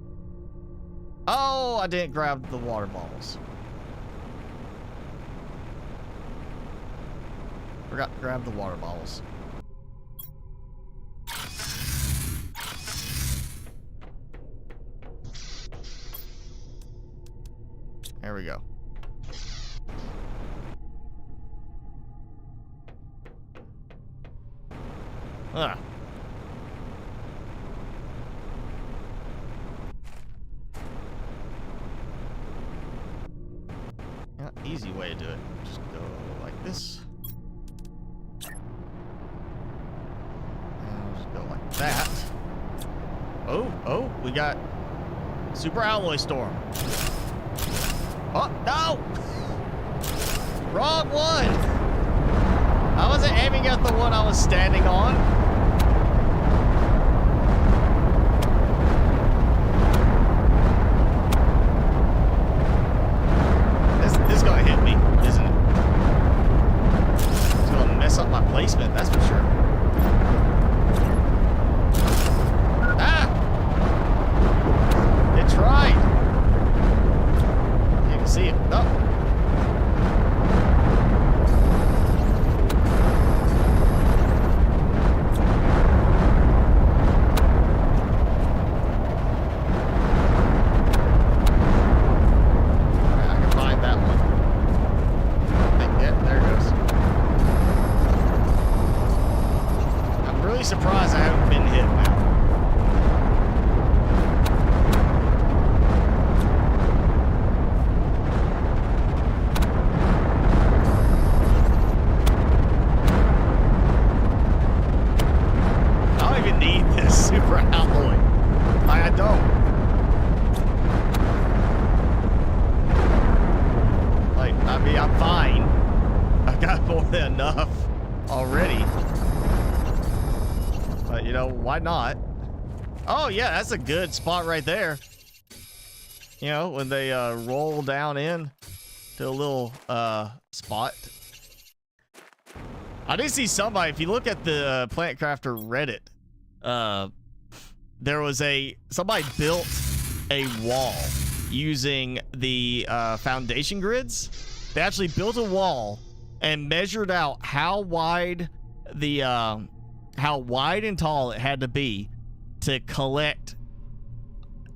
Oh, I didn't grab the water bottles. Forgot to grab the water bottles. There we go. Ah. Yeah, easy way to do it. Just go like this. And just go like that. Oh, we got Super Alloy Storm. Oh, no! Wrong one! I wasn't aiming at the one I was standing on. need this super alloy. I don't. Like, I mean, I'm fine. I've got more than enough already. But, you know, why not? Oh, yeah, that's a good spot right there. You know, when they roll down in to a little spot. I did see somebody, if you look at the Plant Crafter Reddit, there was somebody built a wall using the foundation grids. They actually built a wall and measured out how wide and tall it had to be to collect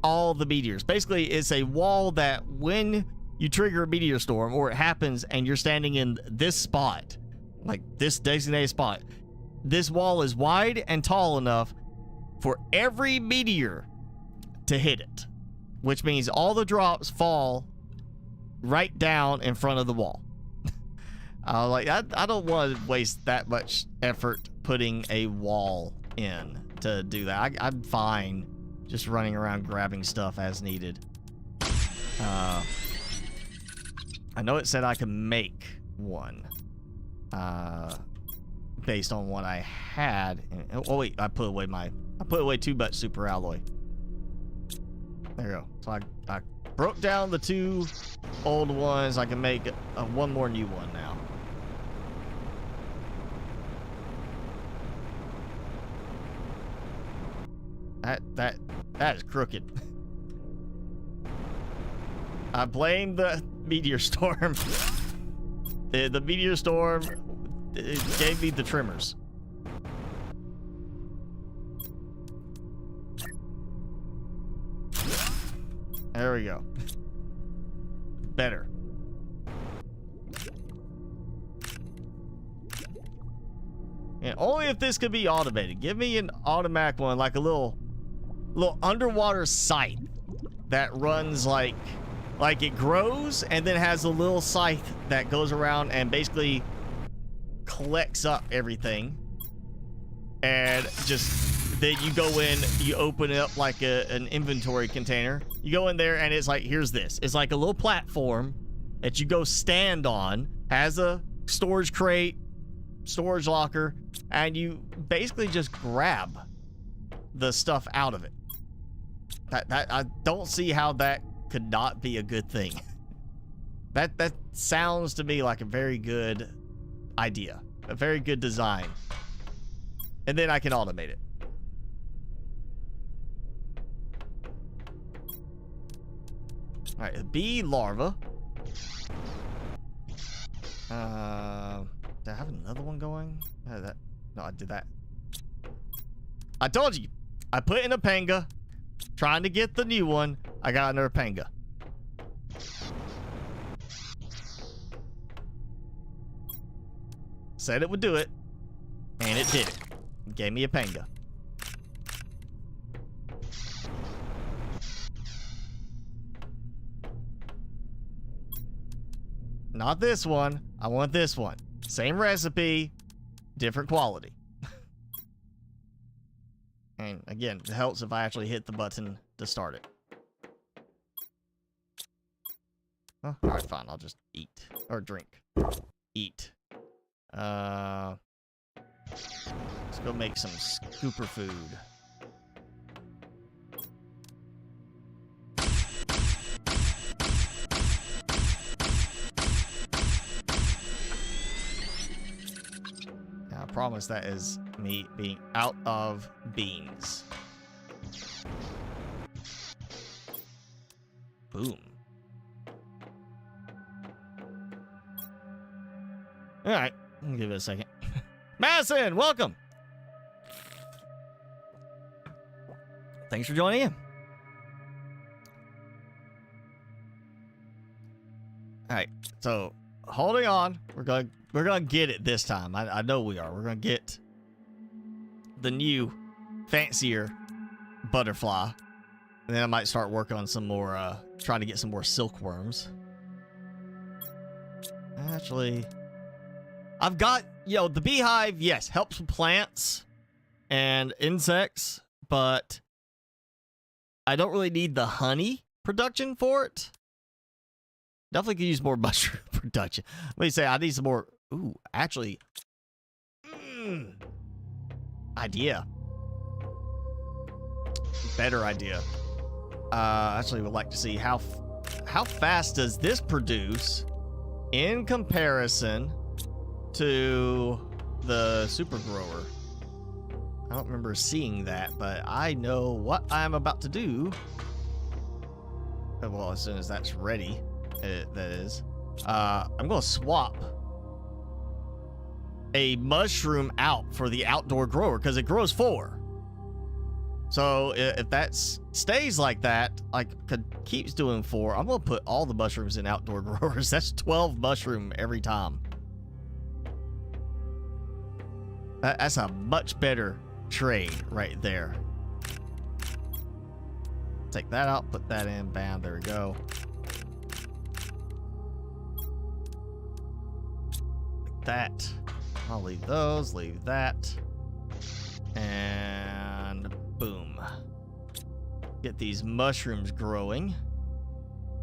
all the meteors. Basically, it's a wall that when you trigger a meteor storm or it happens and you're standing in this spot, like this designated spot, this wall is wide and tall enough for every meteor to hit it, which means all the drops fall right down in front of the wall. Like, I don't want to waste that much effort putting a wall in to do that. I'm fine just running around grabbing stuff as needed. I know it said I could make one based on what I had. Oh wait, I put away too much super alloy. There you go. So I broke down the 2 old ones. I can make one more new one now. That is crooked. I blame the meteor storm. The meteor storm gave me the trimmers. There we go. Better. And only if this could be automated. Give me an automatic one, like a little underwater scythe that runs like it grows and then has a little scythe that goes around and basically collects up everything. And just then you go in, you open it up like an inventory container. You go in there and it's like, here's this. It's like a little platform that you go stand on, has a storage crate, storage locker, and you basically just grab the stuff out of it. That I don't see how that could not be a good thing. That sounds to me like a very good idea, a very good design. And then I can automate it. All right, bee larva. Did I have another one going? No, I did that. I told you. I put in a panga. Trying to get the new one. I got another panga. Said it would do it. And it did it. It gave me a panga. Not this one. I want this one. Same recipe, different quality. And again, it helps if I actually hit the button to start it. Oh, alright, fine. I'll just eat. Or drink. Eat. Let's go make some scooper food. I promise that is me being out of beans. Boom. All right, I'll give it a second. Madison, welcome. Thanks for joining in. All right, so holding on, we're gonna get it this time. I know we are. We're gonna get the new, fancier butterfly, and then I might start working on some more, trying to get some more silkworms. Actually, I've got, the beehive, yes, helps with plants and insects, but I don't really need the honey production for it. Definitely could use more mushroom production. Let me say, I need some more. Ooh, actually, idea. Better idea. Actually, would like to see how fast does this produce in comparison to the super grower. I don't remember seeing that, but I know what I'm about to do. Well, as soon as that's ready, that is. I'm going to swap a mushroom out for the outdoor grower because it grows 4. So if that stays like that, like keeps doing 4, I'm going to put all the mushrooms in outdoor growers. That's 12 mushroom every time. That's a much better trade right there. Take that out, put that in, bam, there we go. Like that. I'll leave those, leave that. And boom. Get these mushrooms growing.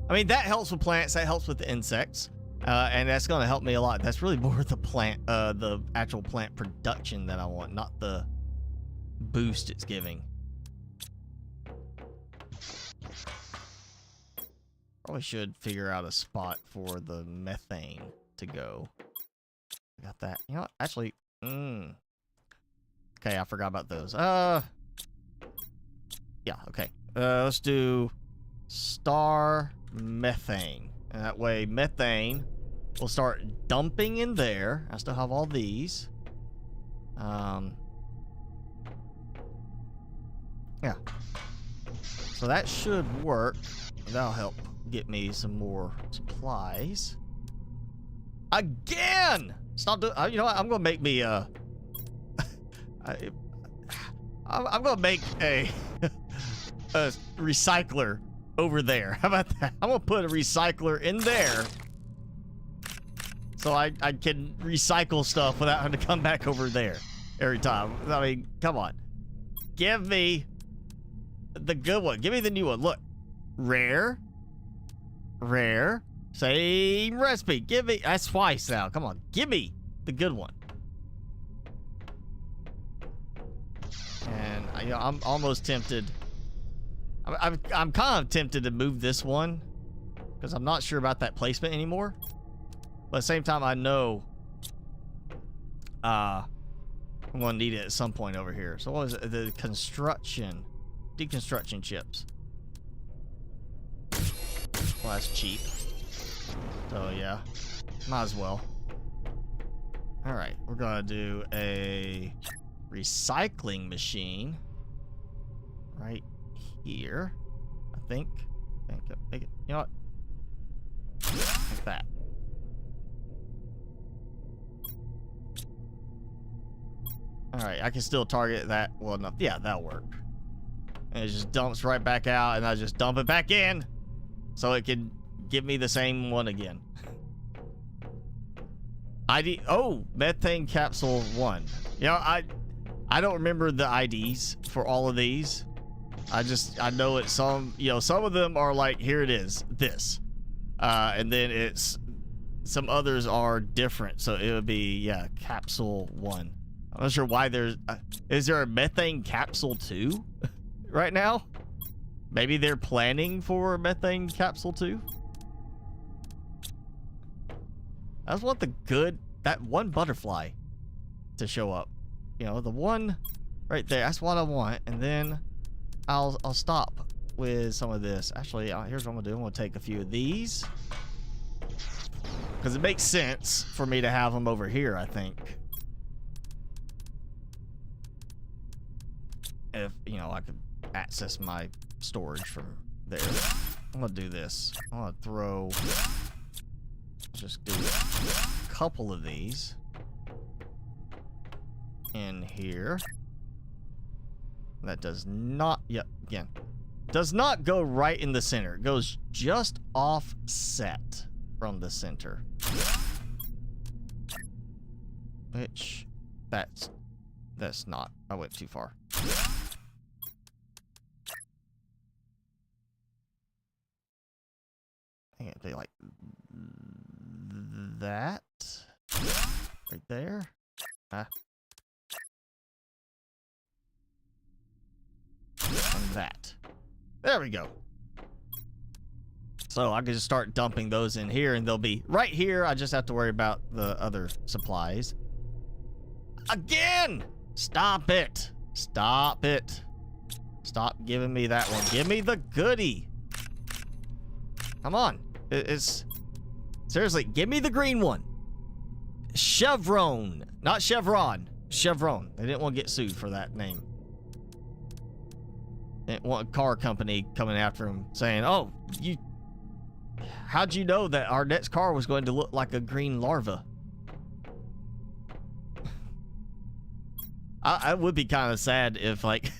I mean, that helps with plants, that helps with the insects. And that's going to help me a lot. That's really more the plant, the actual plant production that I want, not the boost it's giving. Probably should figure out a spot for the methane to go. I got that. You know what? Actually, okay, I forgot about those. Yeah, okay. Let's do star methane. And that way, methane will start dumping in there. I still have all these. Yeah. So that should work. That'll help get me some more supplies. Again! Stop doing. You know what? I'm gonna make me I'm gonna make a recycler over there. How about that? I'm gonna put a recycler in there so I can recycle stuff without having to come back over there every time. I mean, come on. Give me the good one. Give me the new one. Look. Rare. Rare. Same recipe. Give me. That's twice now. Come on. Give me the good one. And you know, I'm almost tempted. I'm kind of tempted to move this one because I'm not sure about that placement anymore. But at the same time, I know I'm going to need it at some point over here. So what was it? The deconstruction chips. Well, that's cheap. So yeah, might as well. All right, we're gonna do a recycling machine right here. I think. Make it. You know what? Like that. All right, I can still target that. Well, no, yeah, that'll work. And it just dumps right back out, and I just dump it back in, so it can give me the same one again. ID. Oh, methane capsule 1. You know, I don't remember the IDs for all of these. I know it's some. You know, some of them are like, here it is, this, and then it's some others are different. So it would be, yeah, capsule 1. I'm not sure why there's. Is there a methane capsule 2 right now? Maybe they're planning for a methane capsule 2. I just want that one butterfly to show up. You know, the one right there. That's what I want. And then I'll stop with some of this. Actually, here's what I'm gonna do. I'm gonna take a few of these because it makes sense for me to have them over here, I think. If, you know, I could access my storage from there. I'm gonna do this. I'm gonna throw. Just do a couple of these in here. That does not. Yep. Again, does not go right in the center. It goes just offset from the center. Which that's That's not. I went too far. I think it'd be like that right there. And that. There we go. So I can just start dumping those in here and they'll be right here. I just have to worry about the other supplies. Again! Stop it. Stop it. Stop giving me that one. Give me the goodie. Come on. It's seriously, give me the green one. Chevron. Not Chevron. Chevron. They didn't want to get sued for that name. They didn't want a car company coming after him saying, oh, how'd you know that our next car was going to look like a green larva? I would be kind of sad if like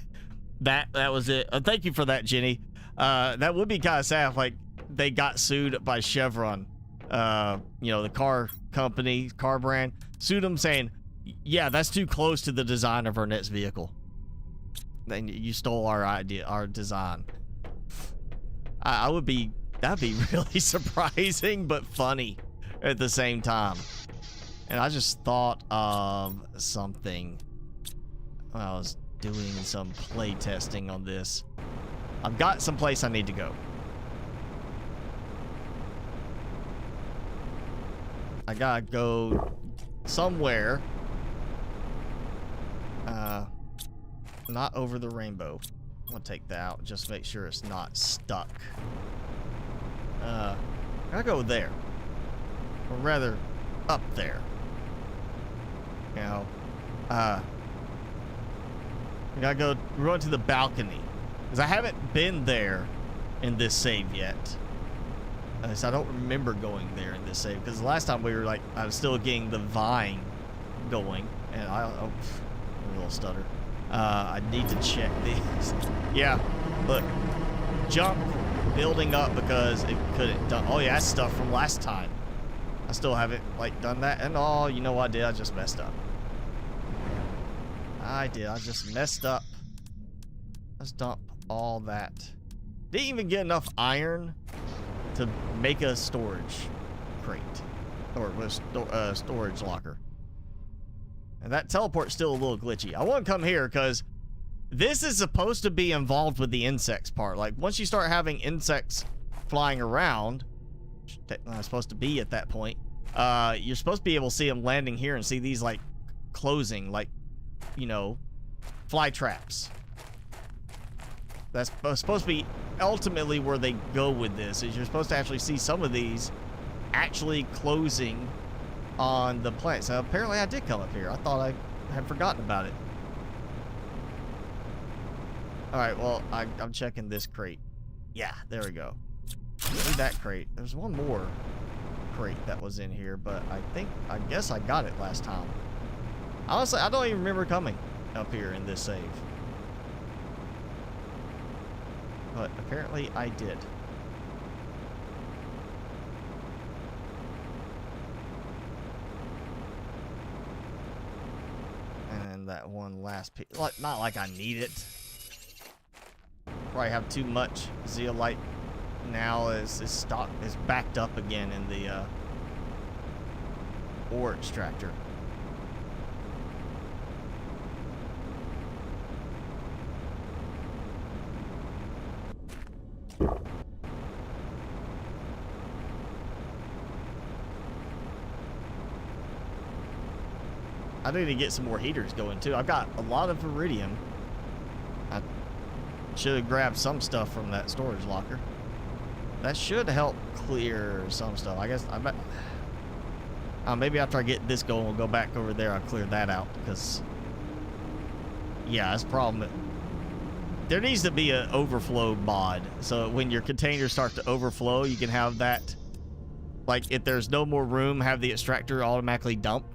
that was it. Thank you for that, Jenny. That would be kind of sad if like they got sued by Chevron. You know, the car company, car brand, sued them saying, yeah, that's too close to the design of our next vehicle. Then you stole our idea, our design. That'd be really surprising, but funny at the same time. And I just thought of something when I was doing some play testing on this. I've got some place I need to go. I gotta go somewhere. Not over the rainbow. I'm gonna take that out, just make sure it's not stuck. I gotta go there. Or rather, up there. You know, I gotta go, we're going to the balcony. Because I haven't been there in this save yet. So I don't remember going there in this save. Because the last time we were like, I was still getting the vine going. And a little stutter. I need to check these. Yeah, look. Jump building up because it couldn't done. Oh yeah, that's stuff from last time. I still haven't like done that. And oh, you know what I did? I just messed up. I just messed up. Let's dump all that. Didn't even get enough iron to make a storage crate. Or a storage locker. And that teleport's still a little glitchy. I want to come here because this is supposed to be involved with the insects part. Like, once you start having insects flying around, not supposed to be at that point, you're supposed to be able to see them landing here and see these, like, closing, like, you know, fly traps. That's supposed to be ultimately where they go with this, is you're supposed to actually see some of these actually closing on the plant. So apparently I did come up here. I thought I had forgotten about it. Alright, well, I'm checking this crate. Yeah, there we go. Need that crate. There's one more crate that was in here, but I guess I got it last time. Honestly, I don't even remember coming up here in this save. But apparently I did. And that one last piece, not like I need it. Probably have too much zeolite now as stock is backed up again in the ore extractor. I need to get some more heaters going too. I've got a lot of iridium. I should have grabbed some stuff from that storage locker. That should help clear some stuff. I guess I bet. Maybe after I get this going, we'll go back over there. I'll clear that out because, yeah, that's a problem. There needs to be an overflow mod, so when your containers start to overflow, you can have that. Like, if there's no more room, have the extractor automatically dump.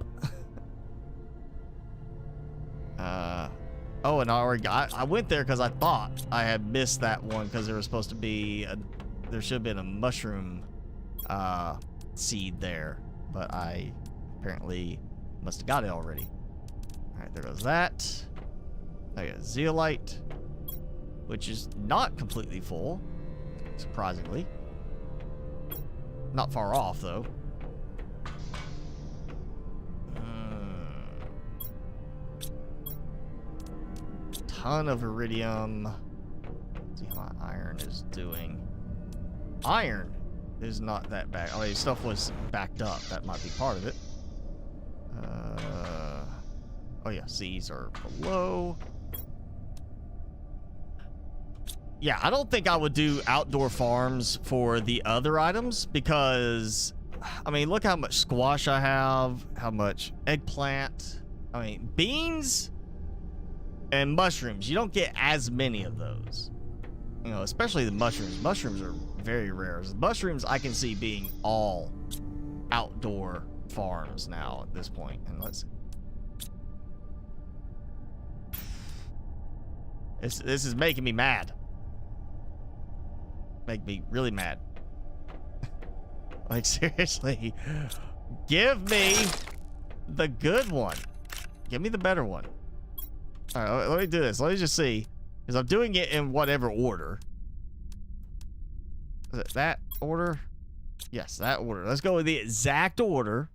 Oh, and I went there because I thought I had missed that one because there was supposed to be there should have been a mushroom seed there, but I apparently must have got it already. Alright, there goes that. I got zeolite, which is not completely full, surprisingly. Not far off, though. Ton of iridium. Let's see how my iron is doing. Iron is not that bad. Oh, stuff was backed up. That might be part of it. Oh yeah, C's are below. Yeah, I don't think I would do outdoor farms for the other items because, I mean, look how much squash I have, how much eggplant. I mean, beans and mushrooms. You don't get as many of those. You know, especially the mushrooms. Mushrooms are very rare. Mushrooms I can see being all outdoor farms now at this point. And let's see. This is making me mad. Make me really mad. Like, seriously. Give me the good one. Give me the better one. Alright, let me do this. Let me just see. Because I'm doing it in whatever order. Is it that order? Yes, that order. Let's go with the exact order.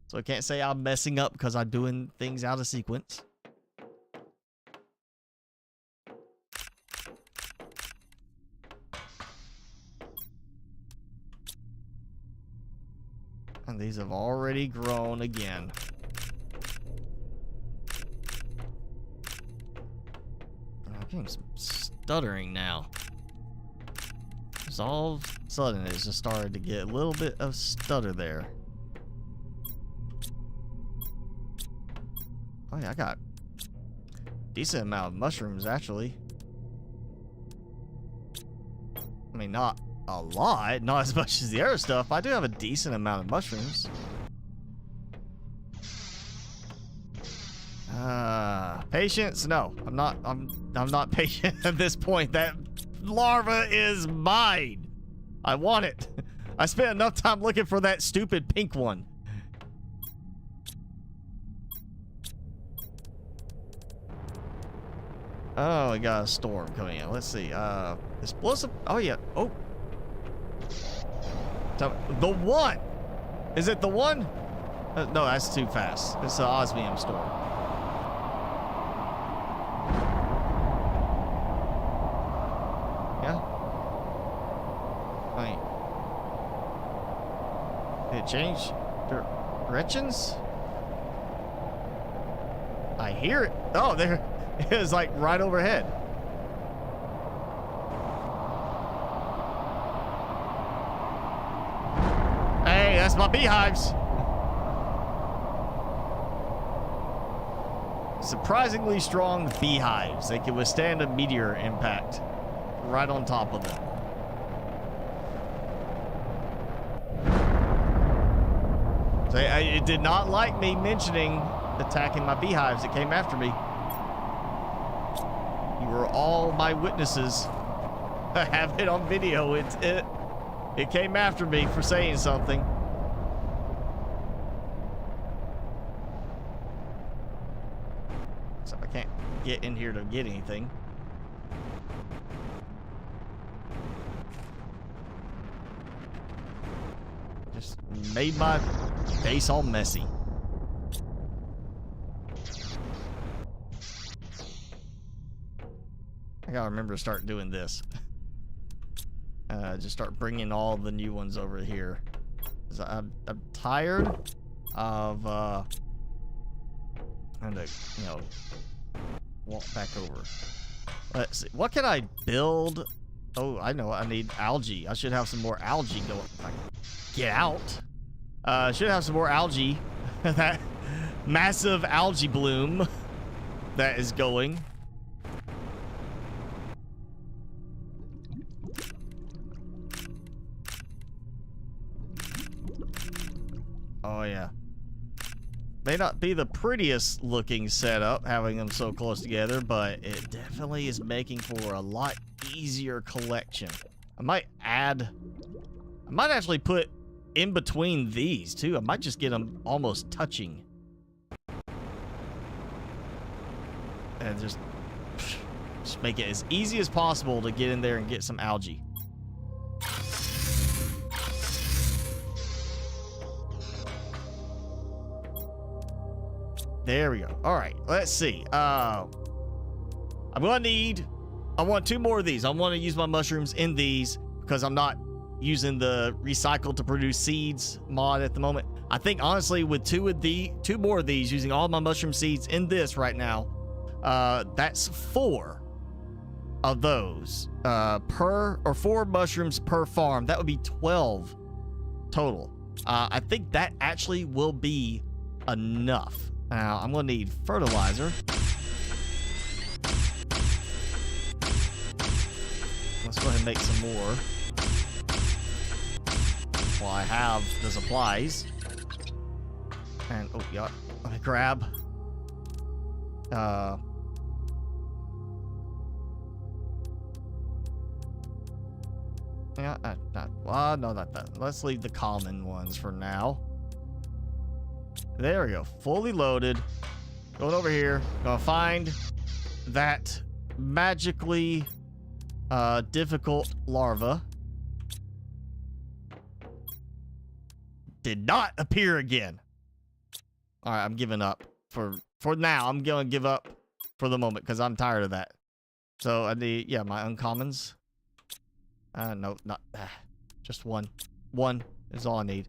So I can't say I'm messing up because I'm doing things out of sequence. And these have already grown again. I'm getting some stuttering now. It's all of a sudden it's just started to get a little bit of stutter there. Oh yeah, I got a decent amount of mushrooms actually. I mean, not a lot, not as much as the other stuff. I do have a decent amount of mushrooms. Patience? No, I'm not patient at this point. That larva is mine. I want it. I spent enough time looking for that stupid pink one. Oh, we got a storm coming in. Let's see. Explosive. Oh yeah. Oh. The one. Is it the one? No, that's too fast. It's an osmium storm. Yeah. I mean, did it change directions? I hear it. Oh, there it is, like right overhead. Hey, that's my beehives. Surprisingly strong beehives. They can withstand a meteor impact right on top of them. So it did not like me mentioning attacking my beehives. It came after me. You were all my witnesses. I have it on video. It came after me for saying something. So I can't get in here to get anything. Just made my base all messy. I gotta remember to start doing this. Just start bringing all the new ones over here. I'm tired of trying to, you know, walk back over. Let's see. What can I build? Oh, I know. I need algae. I should have some more algae going. If I can get out. Should have some more algae. That massive algae bloom that is going. Oh yeah. May not be the prettiest looking setup having them so close together, but it definitely is making for a lot easier collection. I might actually put in between these too. I might just get them almost touching. and just make it as easy as possible to get in there and get some algae. There we go. All right, let's see. I want 2 more of these. I want to use my mushrooms in these because I'm not using the recycle to produce seeds mod at the moment. I think honestly with 2 more of these, using all my mushroom seeds in this right now, that's 4 of those 4 mushrooms per farm. That would be 12 total. I think that actually will be enough. Now I'm gonna need fertilizer. Let's go ahead and make some more while I have the supplies. And oh yeah, let me grab yeah, no, not that. Let's leave the common ones for now. There we go, fully loaded. Going over here, gonna find that magically difficult larva. Did not appear again. All right, I'm giving up for now. I'm gonna give up for the moment because I'm tired of that. So I need, yeah, my uncommons. No, not just one. One is all I need.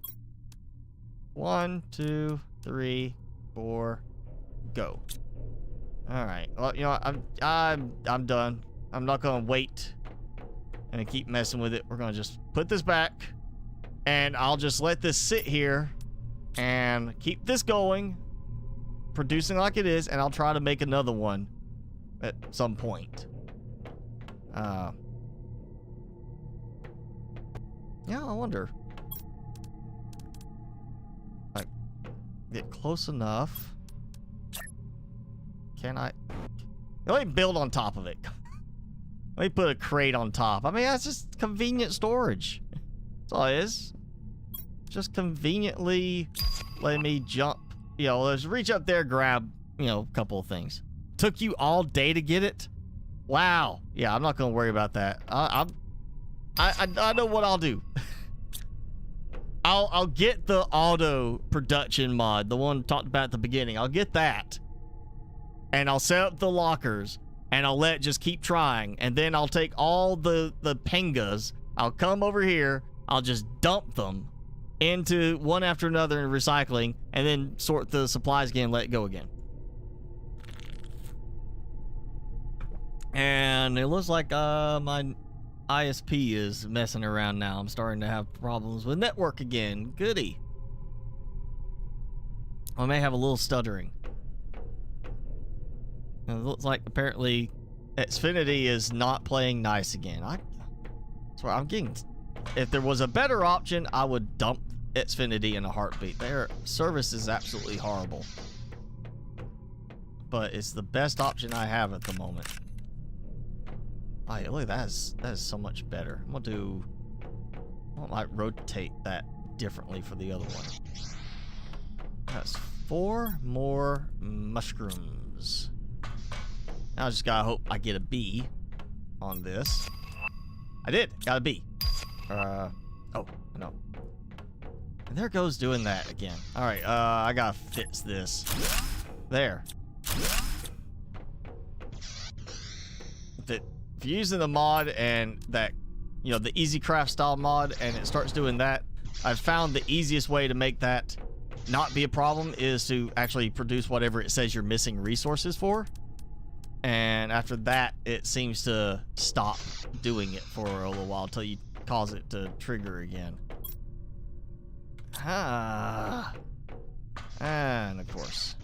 1, 2, 3, 4, go. All right. Well, you know what? I'm done. I'm not gonna wait and keep messing with it. We're gonna just put this back, and I'll just let this sit here and keep this going, producing like it is, and I'll try to make another one at some point. Yeah, I wonder. Like, get close enough. Can I? Let me build on top of it. Let me put a crate on top. I mean, that's just convenient storage. That's all it is. Just conveniently letting me jump. You know, let's reach up there, grab, you know, a couple of things. Took you all day to get it? Wow. Yeah, I'm not gonna worry about that. I know what I'll do. I'll get the auto production mod, the one talked about at the beginning. I'll get that, and I'll set up the lockers, and I'll let it just keep trying, and then I'll take all the pengas. I'll come over here. I'll just dump them into one after another in recycling, and then sort the supplies again, and let it go again. And it looks like my ISP is messing around now. I'm starting to have problems with network again. Goody. I may have a little stuttering. And it looks like apparently Xfinity is not playing nice again. I'm getting. If there was a better option, I would dump Xfinity in a heartbeat. Their service is absolutely horrible, but it's the best option I have at the moment. Oh, yeah, look, that is so much better. I'm gonna I might rotate that differently for the other one. That's 4 more mushrooms. Now I just gotta hope I get a B on this. I did, got a B. Oh no. And there goes doing that again. All right, I gotta fix this. There. If you're using the mod and that, you know, the Easy Craft style mod, and it starts doing that, I've found the easiest way to make that not be a problem is to actually produce whatever it says you're missing resources for. And after that, it seems to stop doing it for a little while until you cause it to trigger again. And of course.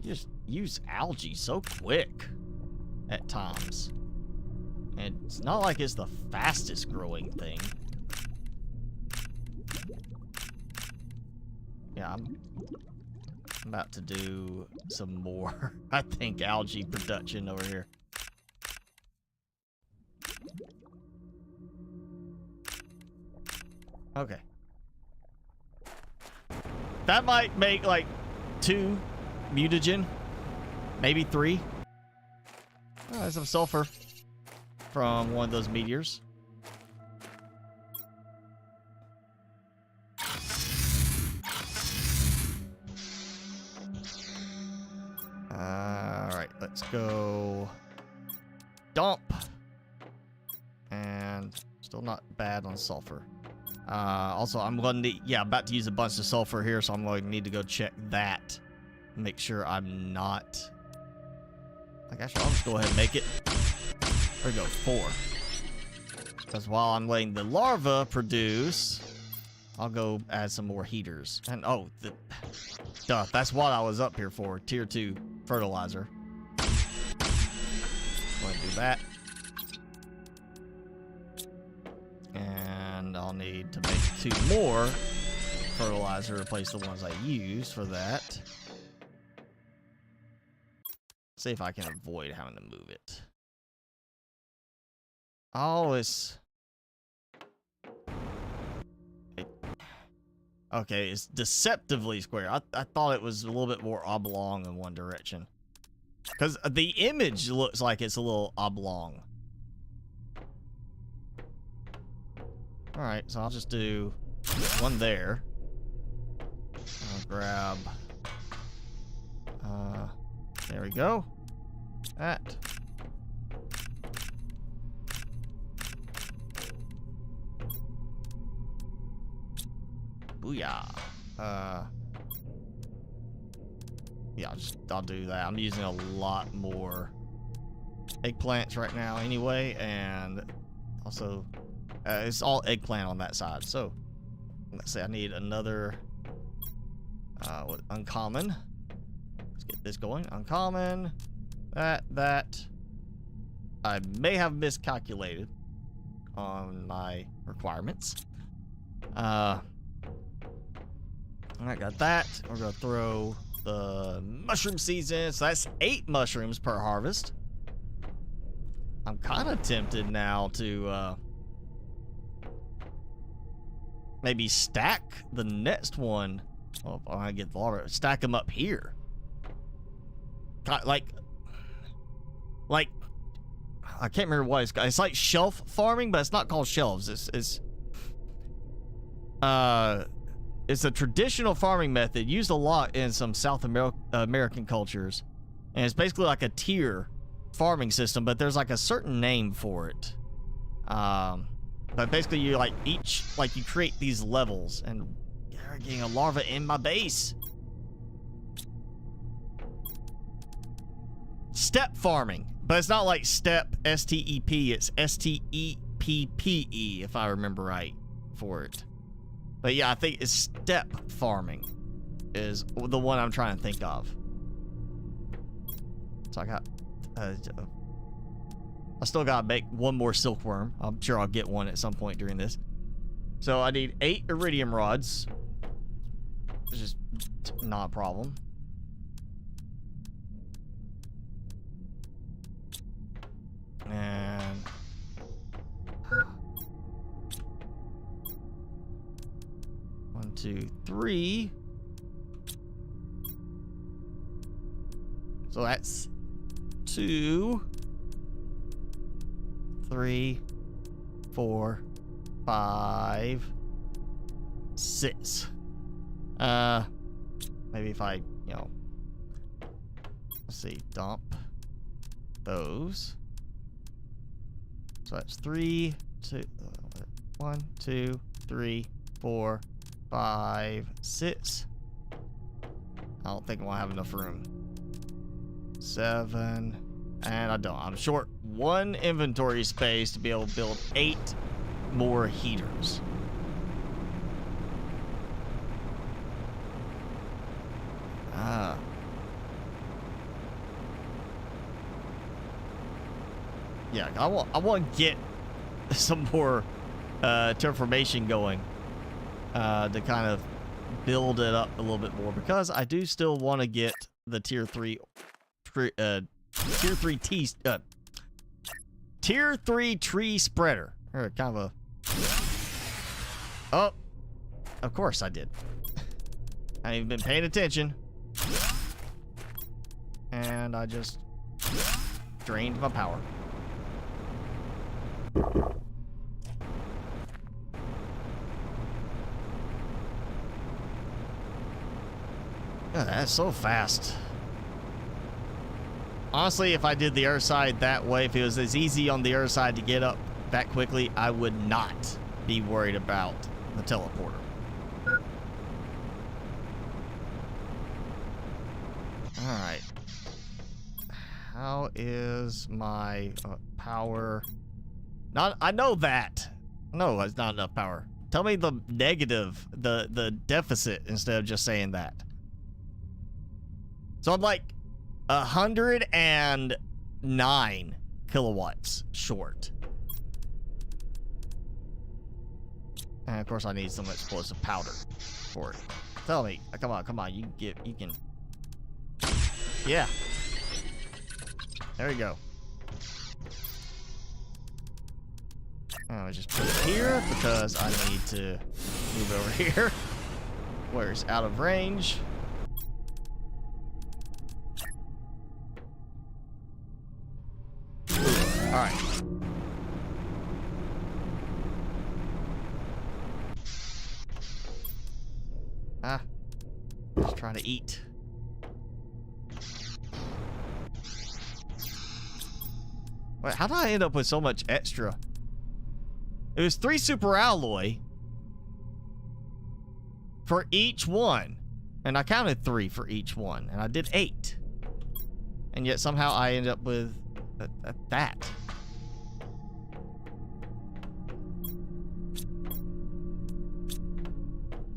You just use algae so quick at times. And it's not like it's the fastest growing thing. Yeah, I'm about to do some more, I think, algae production over here. Okay. That might make like 2 mutagen, maybe 3. Oh, there's some sulfur from one of those meteors. Alright, let's go dump. And still not bad on sulfur. Also, I'm going to, about to use a bunch of sulfur here, so I'm going to need to go check that. Make sure I'm not. Like, actually, I'll just go ahead and make it. There we go, 4. Because while I'm letting the larva produce, I'll go add some more heaters. And oh, duh, that's what I was up here for. Tier 2 fertilizer. Go ahead and do that. And I'll need to make 2 more fertilizer to replace the ones I used for that. See if I can avoid having to move it. Oh, okay, it's deceptively square. I thought it was a little bit more oblong in one direction. Because the image looks like it's a little oblong. Alright, so I'll just do one there. I'll grab... there we go. That. Booyah. Yeah, I'll do that. I'm using a lot more eggplants right now anyway, and also it's all eggplant on that side. So let's say I need another uncommon. Let's get this going. Uncommon. That. I may have miscalculated on my requirements. Alright, got that. We're gonna throw the mushroom season. So that's 8 mushrooms per harvest. I'm kind of tempted now to maybe stack the next one. Well, if I get the larva, stack them up here. Like I can't remember what it's called. It's like shelf farming, but it's not called shelves. It's a traditional farming method used a lot in some South American cultures, and it's basically like a tier farming system, but there's like a certain name for it. But basically you you create these levels, and you're getting a larva in my base. Step farming, but it's not like step S-T-E-P, it's S-T-E-P-P-E if I remember right for it. But yeah, I think it's step farming is the one I'm trying to think of. So I got I still gotta make one more silkworm. I'm sure I'll get one at some point during this. So I need 8 iridium rods, which is not a problem. And 1, 2, 3. So that's 2, 3, 4, 5, 6. Maybe if I, let's see, dump those. So that's 3, 2, 1, 2, 3, 4, 5, 6. I don't think we'll have enough room. 7, and I don't. I'm short 1 inventory space to be able to build 8 more heaters. Yeah, I want to get some more terraformation going to kind of build it up a little bit more, because I do still want to get the tier 3 tree spreader. Or kind of a Of course I did. I ain't even been paying attention. And I just drained my power. Oh, that's so fast. Honestly, if I did the other side that way, if it was as easy on the other side to get up that quickly, I would not be worried about the teleporter. Alright. How is my power? I know that. No, it's not enough power. Tell me the negative, the deficit, instead of just saying that. So I'm like 109 kilowatts short. And of course I need some explosive powder for it. Tell me, come on, you can. Yeah. There you go. I just put it here because I need to move over here where it's out of range. All right. Just trying to eat. Wait, how did I end up with so much extra? It was 3 super alloy for each one. And I counted 3 for each one. And I did 8. And yet somehow I ended up with that.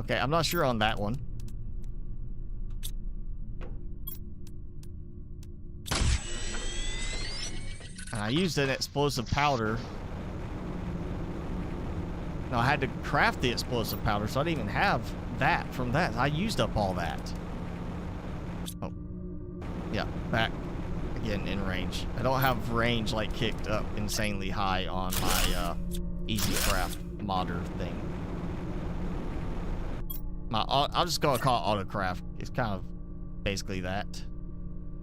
Okay, I'm not sure on that one. And I used an explosive powder. No, I had to craft the explosive powder, so I didn't even have that from that. I used up all that. Oh. Yeah, back again in range. I don't have range like kicked up insanely high on my easy craft modder thing. I'm just gonna call it autocraft. It's kind of basically that.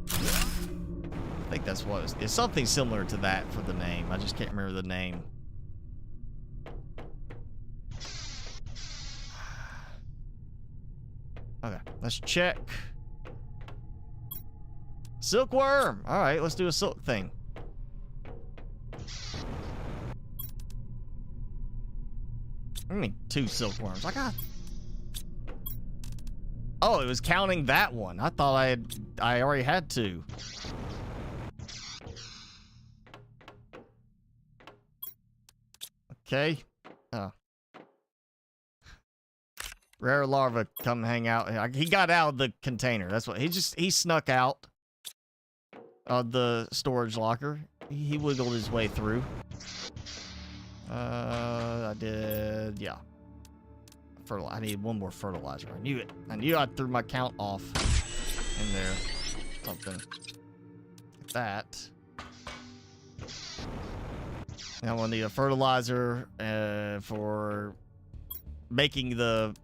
I think that's what it's something similar to that for the name. I just can't remember the name. Okay, let's check. Silkworm! Alright, let's do a silk thing. I need 2 silkworms. I got... Oh, it was counting that one. I thought I already had 2. Okay. Oh. Rare larva, come hang out. He got out of the container. That's what he snuck out of the storage locker. He wiggled his way through. I did, yeah. I need 1 more fertilizer. I knew it. I knew I threw my count off in there. Something like that. Now we'll need a fertilizer for making the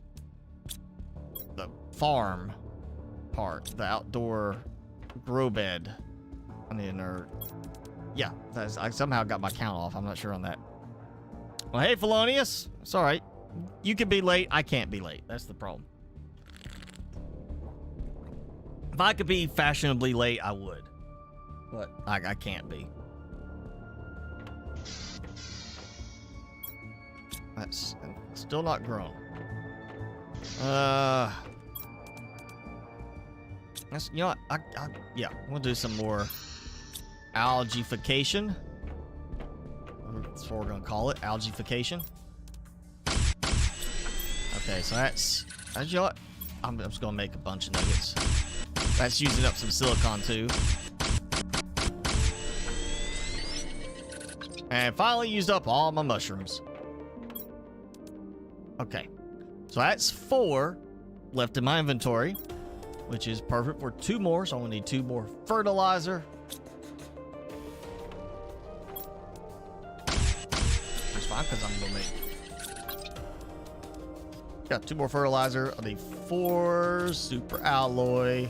farm part, the outdoor grow bed. I need another. Yeah, I somehow got my count off. I'm not sure on that. Well, hey, Felonious. It's all right. You can be late. I can't be late. That's the problem. If I could be fashionably late, I would. But I can't be. That's still not grown. That's, you know what? Yeah, we'll do some more algification. That's what we're gonna call it, algification. Okay, so that's you know what? I'm just gonna make a bunch of nuggets. That's using up some silicon too. And finally used up all my mushrooms. Okay, so that's 4 left in my inventory, which is perfect for 2 more. So I'm gonna need 2 more fertilizer. That's fine, because I'm gonna make Got 2 more fertilizer. I need 4 super alloy.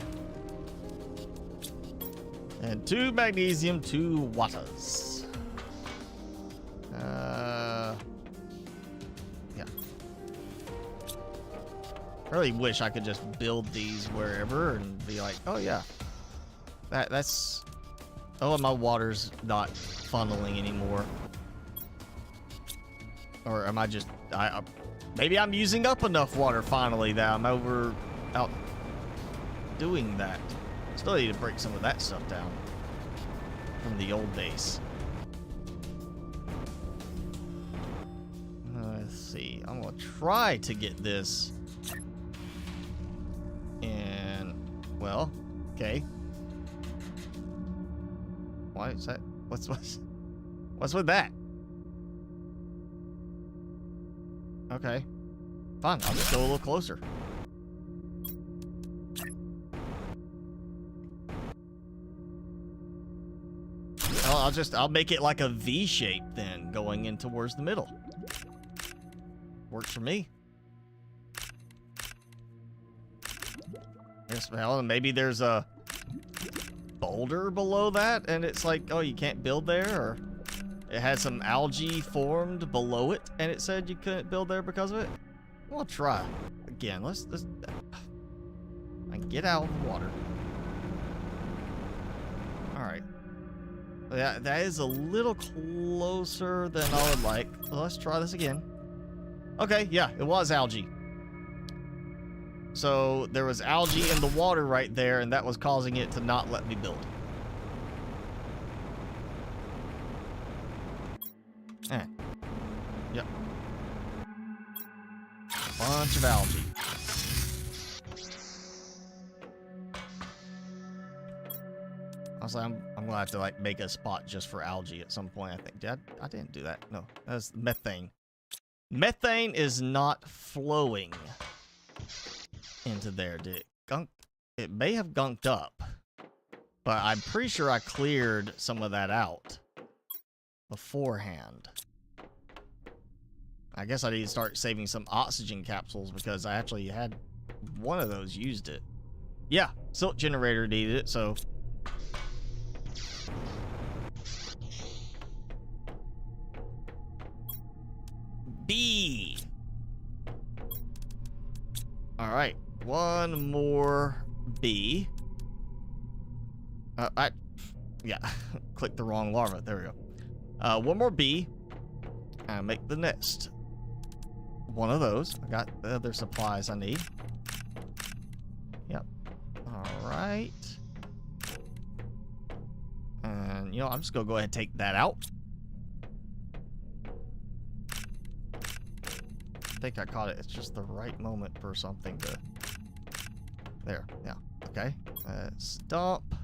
And 2 magnesium, 2 waters. Yeah. I really wish I could just build these wherever and be like, oh yeah. That's... Oh, and my water's not funneling anymore. Or am I just... maybe I'm using up enough water finally that I'm out doing that. Still need to break some of that stuff down from the old base. Let's see. I'm gonna try to get this. And well, okay. Why is that? What's with that? Okay. Fine, I'll just go a little closer. Well, I'll make it like a V shape then, going in towards the middle. Works for me. Yes, well, maybe there's a boulder below that, and it's like, oh, you can't build there, or it had some algae formed below it, and it said you couldn't build there because of it. We'll try again. Let's get out of the water. All right. That is a little closer than I would like. Let's try this again. Okay, yeah, it was algae. So there was algae in the water right there, and that was causing it to not let me build. Yep. Bunch of algae. Honestly, I'm gonna have to like make a spot just for algae at some point. I think. I didn't do that. No, that's methane. Methane is not flowing into there. Did it gunk? It may have gunked up, but I'm pretty sure I cleared some of that out beforehand. I guess I need to start saving some oxygen capsules because I actually had one of those used it. Yeah, silt generator needed it, so. B. All right, one more B. Yeah, clicked the wrong larva. There we go. One more B. And make the next one of those. I got the other supplies I need. Yep. All right. And, you know, I'm just going to go ahead and take that out. I think I caught it. It's just the right moment for something to... There. Yeah. Okay. Let's dump.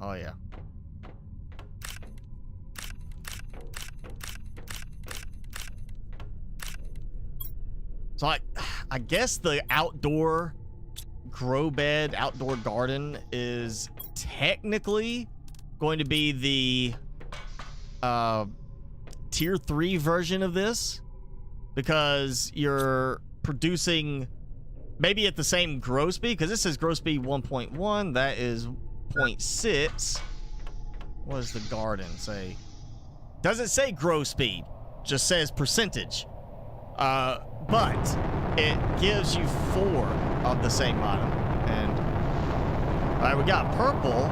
Oh, yeah. So I guess the outdoor grow bed, outdoor garden is technically going to be the tier 3 version of this, because you're producing maybe at the same grow speed, because this says grow speed 1.1, that is 0.6. What does the garden say? Doesn't say grow speed, just says percentage. But it gives you 4 of the same item. And all right, we got purple,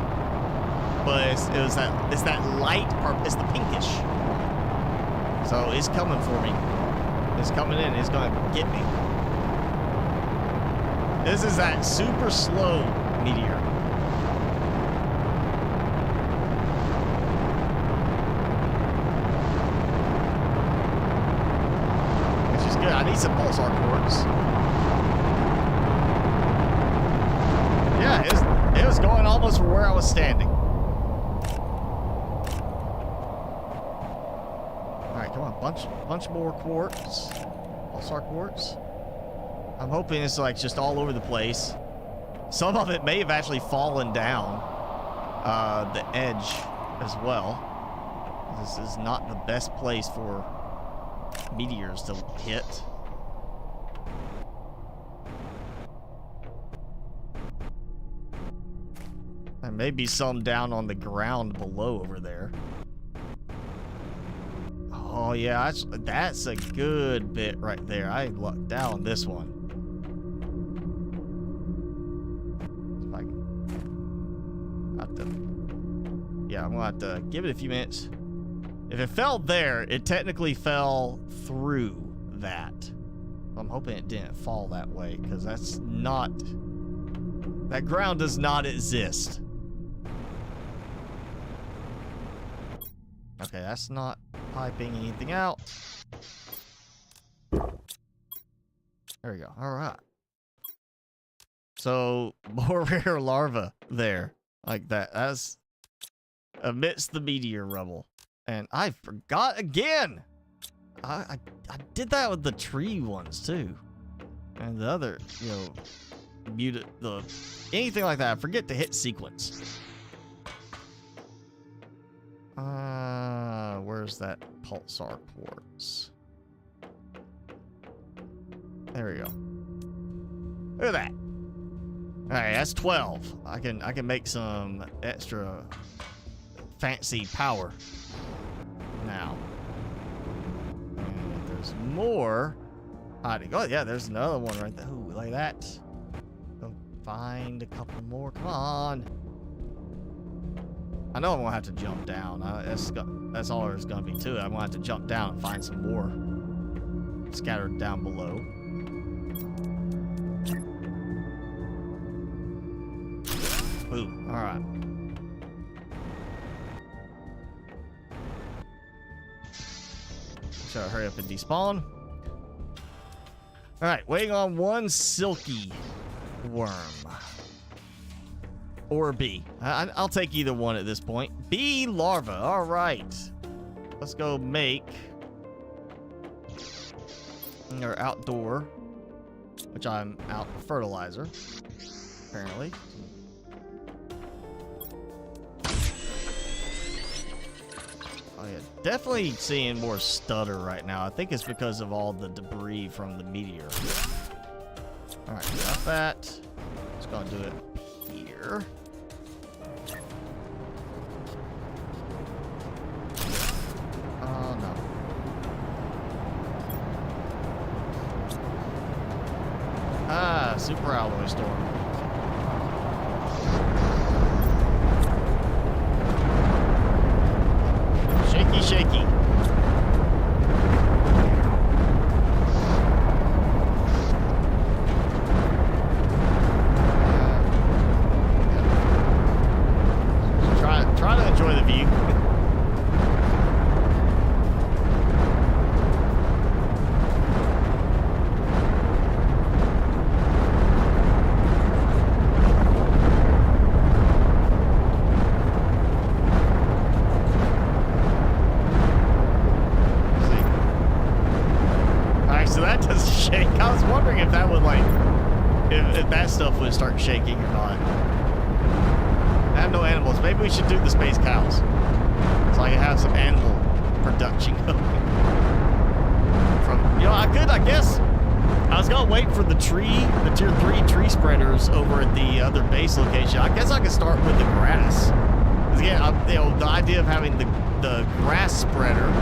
but it's that light purple. It's the pinkish. So it's coming for me. It's coming in. It's gonna get me. This is that super slow meteor. I need some pulsar quartz. Yeah, it was going almost from where I was standing. All right, come on, bunch more quartz, pulsar quartz. I'm hoping it's like just all over the place. Some of it may have actually fallen down the edge as well. This is not the best place for meteors to hit. And maybe some down on the ground below over there. Oh yeah, that's a good bit right there. I lucked out on this one. If I can, yeah, I'm gonna have to give it a few minutes. If it fell there, it technically fell through that. I'm hoping it didn't fall that way, because that's not... That ground does not exist. Okay, that's not piping anything out. There we go. Alright. So, more rare larva there. Like that. That's amidst the meteor rubble. And I forgot again! I did that with the tree ones too. And the other, you know, anything like that. I forget to hit sequence. Where's that pulsar ports? There we go. Look at that. Alright, that's 12. I can make some extra fancy power now. And if there's more hiding. Oh yeah, there's another one right there. Ooh, like that. Go find a couple more. Come on. I know I'm gonna have to jump down. That's all there's gonna be to it. I'm gonna have to jump down and find some more scattered down below. Ooh, all right. Should I hurry up and despawn? All right, waiting on one silky worm. Or bee. I'll take either one at this point. Bee larva. All right. Let's go make our outdoor, which I'm out fertilizer, apparently. Oh yeah, definitely seeing more stutter right now. I think it's because of all the debris from the meteor. All right, got that. Just gonna do it here. Oh no. Ah, super alloy storm. Shaky, shaky. Try to enjoy the view. I was wondering if that would if that stuff would start shaking or not. I have no animals. Maybe we should do the space cows, so I can have some animal production going. I guess I was gonna wait for the tier 3 tree spreaders over at the other base location. I guess I could start with the grass. Because again, the idea of having the grass spreader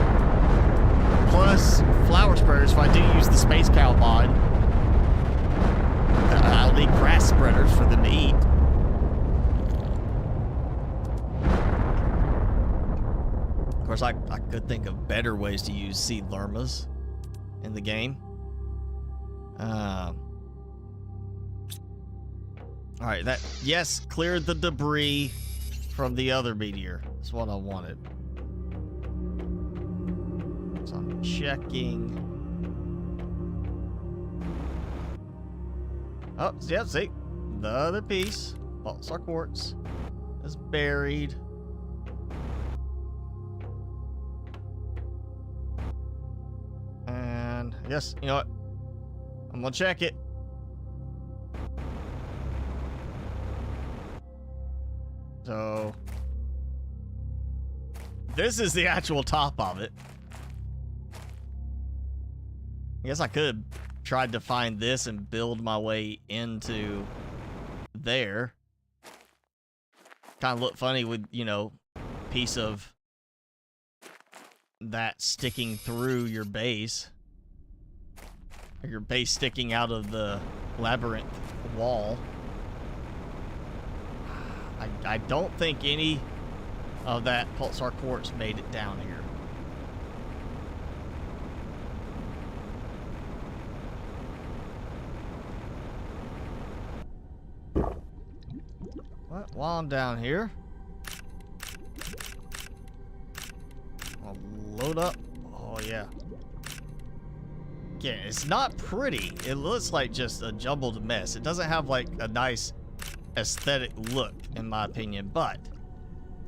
plus flower spreaders, if I do use the space cow mod, I'll need grass spreaders for them to eat. Of course, I could think of better ways to use seed lermas in the game. Alright, yes, cleared the debris from the other meteor. That's what I wanted. So I'm checking. Oh, yeah, see? The other piece, pulsar quartz, is buried. And I guess, you know what? I'm gonna check it. So, this is the actual top of it. I guess I could try to find this and build my way into there. kind of look funny with, you know, piece of that sticking through your base. Or your base sticking out of the labyrinth wall. I don't think any of that pulsar quartz made it down here. What? While I'm down here, I'll load up. Oh yeah. Again, it's not pretty. It looks like just a jumbled mess. It doesn't have like a nice aesthetic look, in my opinion, but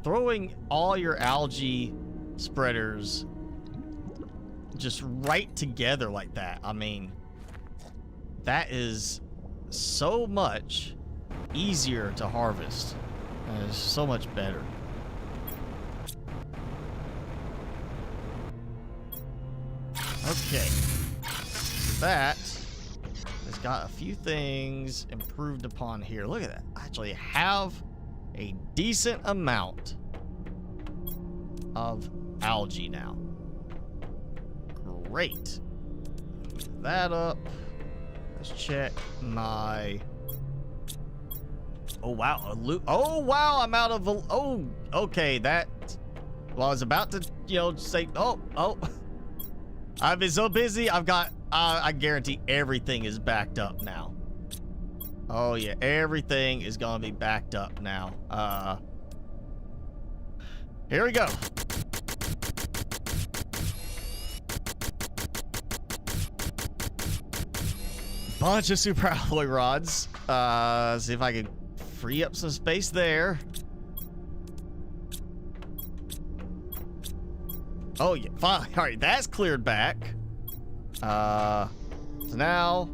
throwing all your algae spreaders just right together like that, I mean, that is so much easier to harvest. It's so much better. Okay, so that has got a few things improved upon here. Look at that. I actually have a decent amount of algae now. Great. Move that up. Let's check my... Oh, wow. Oh, wow. I'm out of... Oh, okay. That... Well, I was about to, you know, say... Oh. I've been so busy. I've got... I guarantee everything is backed up now. Oh, yeah. Everything is going to be backed up now. Here we go. Bunch of super alloy rods. See if I can free up some space there. Oh, yeah. Fine. All right. That's cleared back. So now...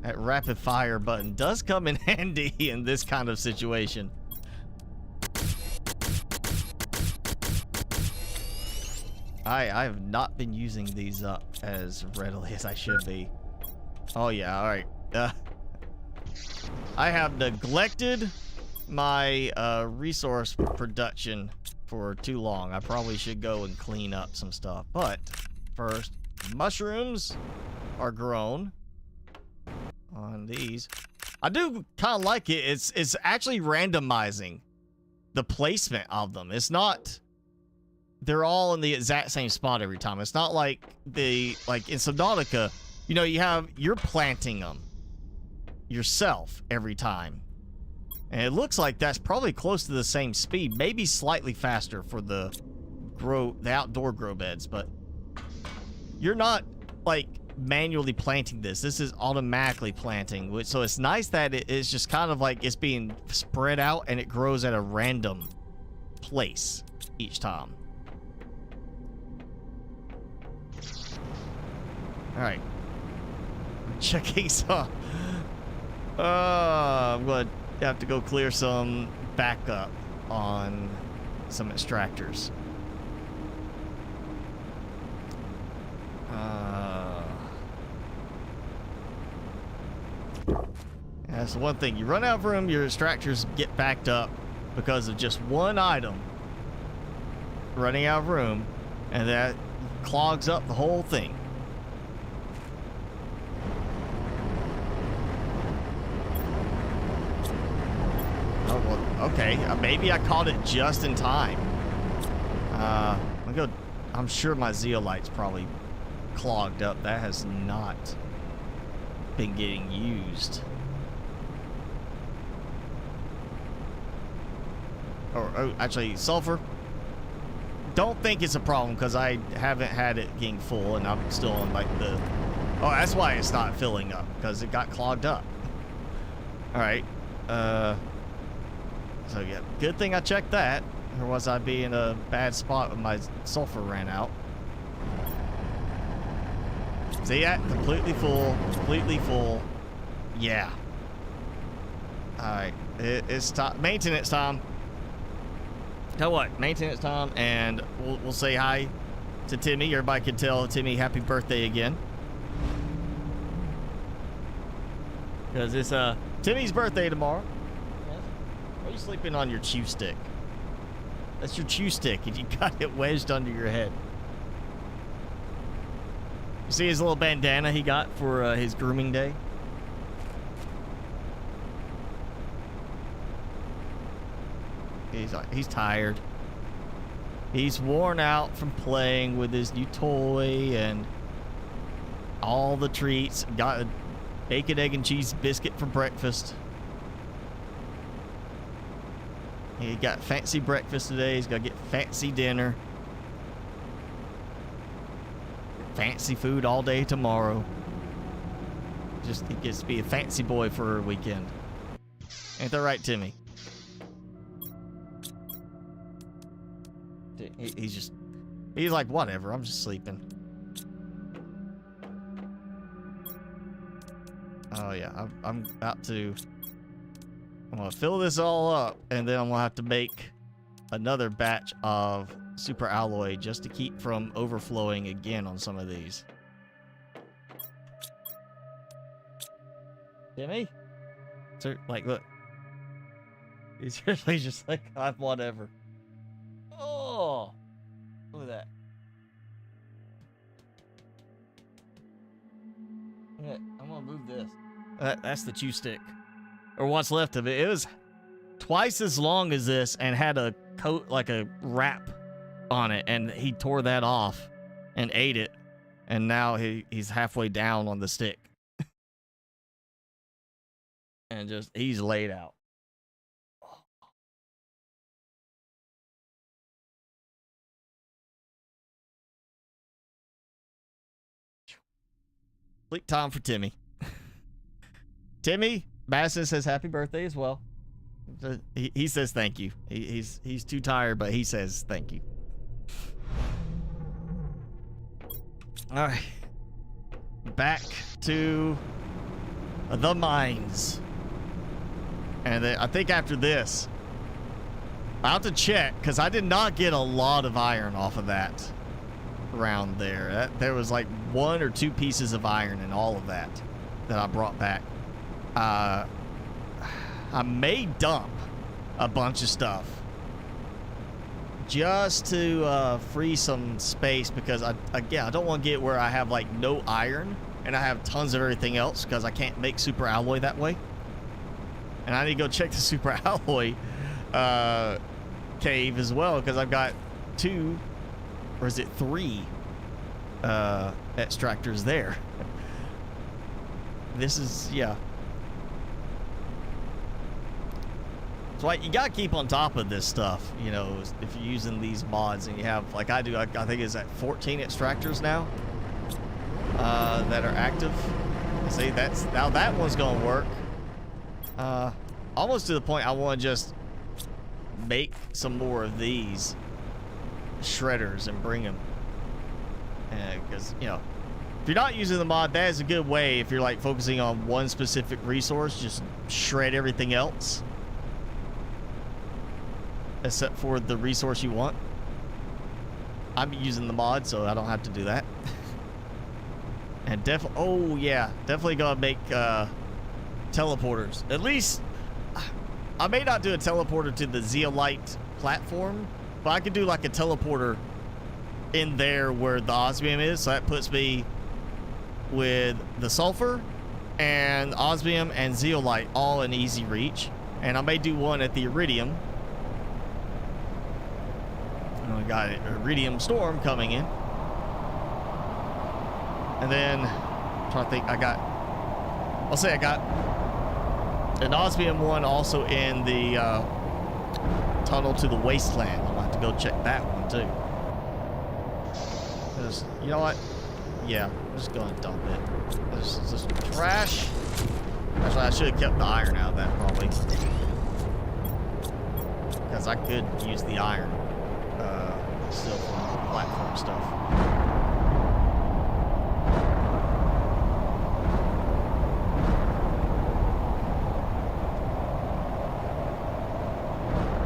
that rapid fire button does come in handy in this kind of situation. I have not been using these up as readily as I should be. Oh yeah, all right. I have neglected my resource production for too long. I probably should go and clean up some stuff. But first, mushrooms are grown on these. I do kind of like it. It's actually randomizing the placement of them. It's not... They're all in the exact same spot every time. It's not like in Subnautica, you know, you're planting them yourself every time. And it looks like that's probably close to the same speed, maybe slightly faster for the outdoor grow beds, but you're not like manually planting this. This is automatically planting, so it's nice that it's just kind of like it's being spread out and it grows at a random place each time. All right, I'm checking some. I'm going to have to go clear some backup on some extractors. That's the one thing. You run out of room, your extractors get backed up because of just one item running out of room, and that clogs up the whole thing. Oh, well, okay. Maybe I caught it just in time. I'm sure my zeolite's probably clogged up. That has not been getting used. Oh, actually, sulfur. Don't think it's a problem because I haven't had it getting full and I'm still on like the... Oh, that's why it's not filling up, because it got clogged up. All right. So yeah, good thing I checked that. Otherwise I'd be in a bad spot when my sulfur ran out. See that? Completely full. Completely full. Yeah. Alright. It's time. Maintenance time. Tell what? Maintenance time, and we'll say hi to Timmy. Everybody can tell Timmy happy birthday again. Because it's Timmy's birthday tomorrow. Yes. Why are you sleeping on your chew stick? That's your chew stick, and you got it wedged under your head. You see his little bandana he got for his grooming day? He's tired. He's worn out from playing with his new toy and all the treats. Got a bacon, egg, and cheese biscuit for breakfast. He got fancy breakfast today. He's got to get fancy dinner. Fancy food all day tomorrow. Just he gets to be a fancy boy for a weekend. Ain't that right, Timmy? He's like, whatever, I'm just sleeping. Oh yeah, I'm gonna fill this all up, and then I'm gonna have to make another batch of super alloy just to keep from overflowing again on some of these. Timmy? So, like, look. He's really just like, I'm whatever. Oh, look at that. Yeah, I'm gonna move this. That's the chew stick, or what's left of it. It was twice as long as this and had a coat, like a wrap on it, and he tore that off and ate it, and now he's halfway down on the stick. And just, he's laid out. Sleep time for Timmy. Timmy, Madison says happy birthday as well. He says thank you. He's too tired, but he says thank you. All right. Back to the mines. And then I think after this, I'll have to check, because I did not get a lot of iron off of that round there. There was like 1 or 2 pieces of iron in all of that I brought back. I may dump a bunch of stuff just to free some space, because I don't want to get where I have like no iron and I have tons of everything else, because I can't make super alloy that way. And I need to go check the super alloy cave as well, because I've got 2, or is it 3 extractors there. This is, yeah. So you gotta keep on top of this stuff, you know, if you're using these mods, and you have, like I do, I think it's at 14 extractors now that are active. See, now that one's gonna work. Almost to the point I want to just make some more of these shredders and bring them, because you know, if you're not using the mod, that is a good way. If you're like focusing on one specific resource, just shred everything else except for the resource you want. I'm using the mod, so I don't have to do that. And oh yeah, definitely gonna make teleporters. At least I may not do a teleporter to the zeolite platform, but I could do like a teleporter in there where the osmium is, so that puts me with the sulfur and osmium and zeolite all in easy reach. And I may do one at the iridium. And we got an iridium storm coming in. And then I'm trying to think, I got an osmium one also in the tunnel to the wasteland. I'll have to go check that one too. You know what? Yeah, I'm just gonna dump it. This is just trash. Actually, I should have kept the iron out of that probably, because I could use the iron still for the platform stuff.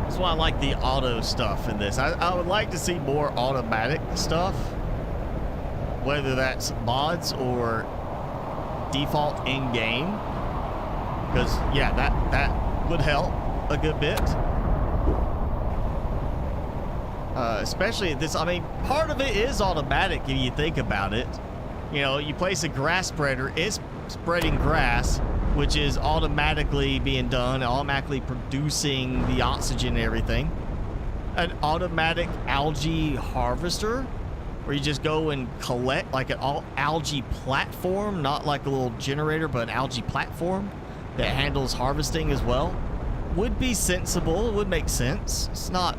That's why I like the auto stuff in this. I would like to see more automatic stuff, whether that's mods or default in-game. Because, yeah, that would help a good bit. Especially this, I mean, part of it is automatic if you think about it. You know, you place a grass spreader, it's spreading grass, which is automatically being done, automatically producing the oxygen and everything. An automatic algae harvester, where you just go and collect like an algae platform, not like a little generator, but an algae platform that handles harvesting as well, would be sensible. It would make sense. It's not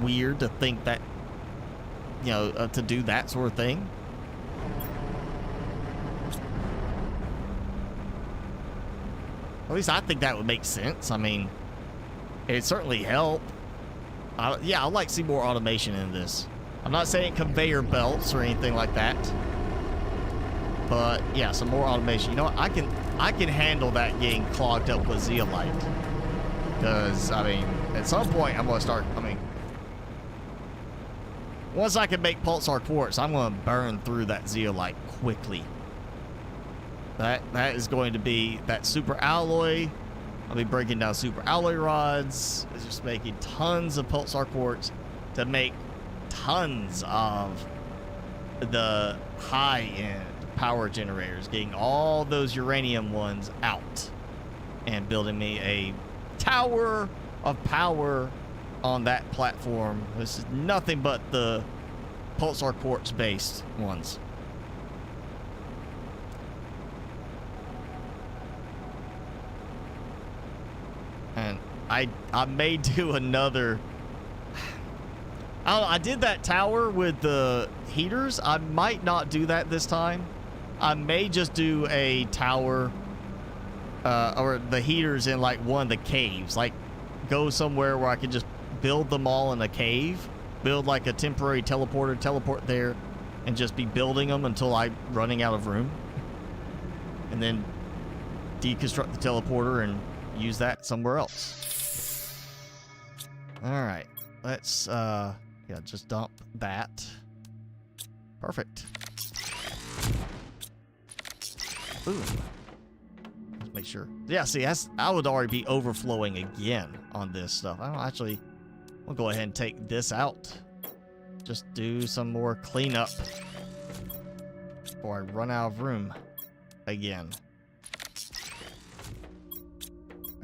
weird to think that, you know, to do that sort of thing. At least I think that would make sense. I mean, it'd certainly help. Yeah, I'd like to see more automation in this. I'm not saying conveyor belts or anything like that, but yeah, some more automation. You know what? I can handle that getting clogged up with zeolite, because I mean, at some point I'm gonna start. I mean, once I can make pulsar quartz, I'm gonna burn through that zeolite quickly. That is going to be that super alloy. I'll be breaking down super alloy rods. It's just making tons of pulsar quartz to make tons of the high-end power generators, getting all those uranium ones out and building me a tower of power on that platform. This is nothing but the pulsar quartz based ones. And I may do another. I did that tower with the heaters. I might not do that this time. I may just do a tower or the heaters in like one of the caves. Like go somewhere where I can just build them all in a cave. Build like a temporary teleporter, teleport there, and just be building them until I'm running out of room. And then deconstruct the teleporter and use that somewhere else. All right, let's yeah, just dump that. Perfect. Ooh. Let's make sure. Yeah, see, I would already be overflowing again on this stuff. I don't actually. We'll go ahead and take this out. Just do some more cleanup before I run out of room again.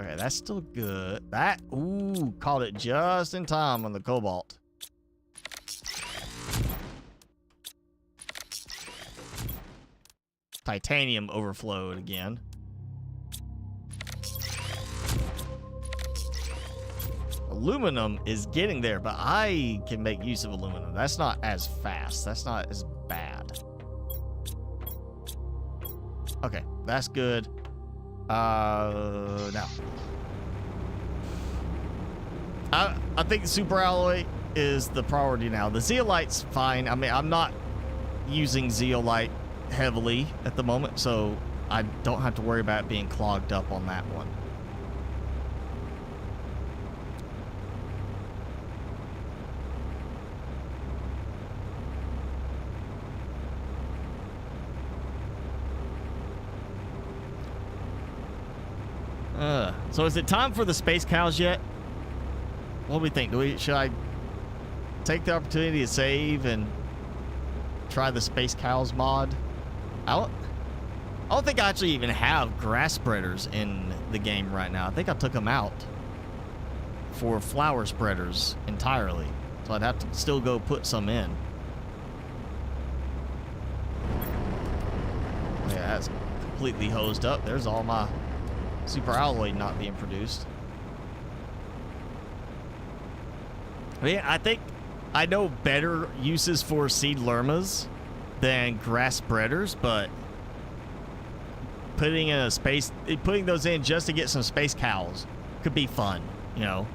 Okay, that's still good. That, ooh, caught it just in time on the cobalt. Titanium overflowed again. Aluminum is getting there, but I can make use of aluminum. That's not as fast. That's not as bad. Okay, that's good. Now. I think the super alloy is the priority now. The zeolite's fine. I mean, I'm not using zeolite heavily at the moment, so I don't have to worry about being clogged up on that one. So is it time for the space cows yet? What do we think? Should I take the opportunity to save and try the space cows mod? I don't think I actually even have grass spreaders in the game right now. I think I took them out for flower spreaders entirely. So I'd have to still go put some in. Yeah, that's completely hosed up. There's all my super alloy not being produced. Yeah, I think I know better uses for seed lermas than grass spreaders, but putting those in just to get some space cows could be fun, you know.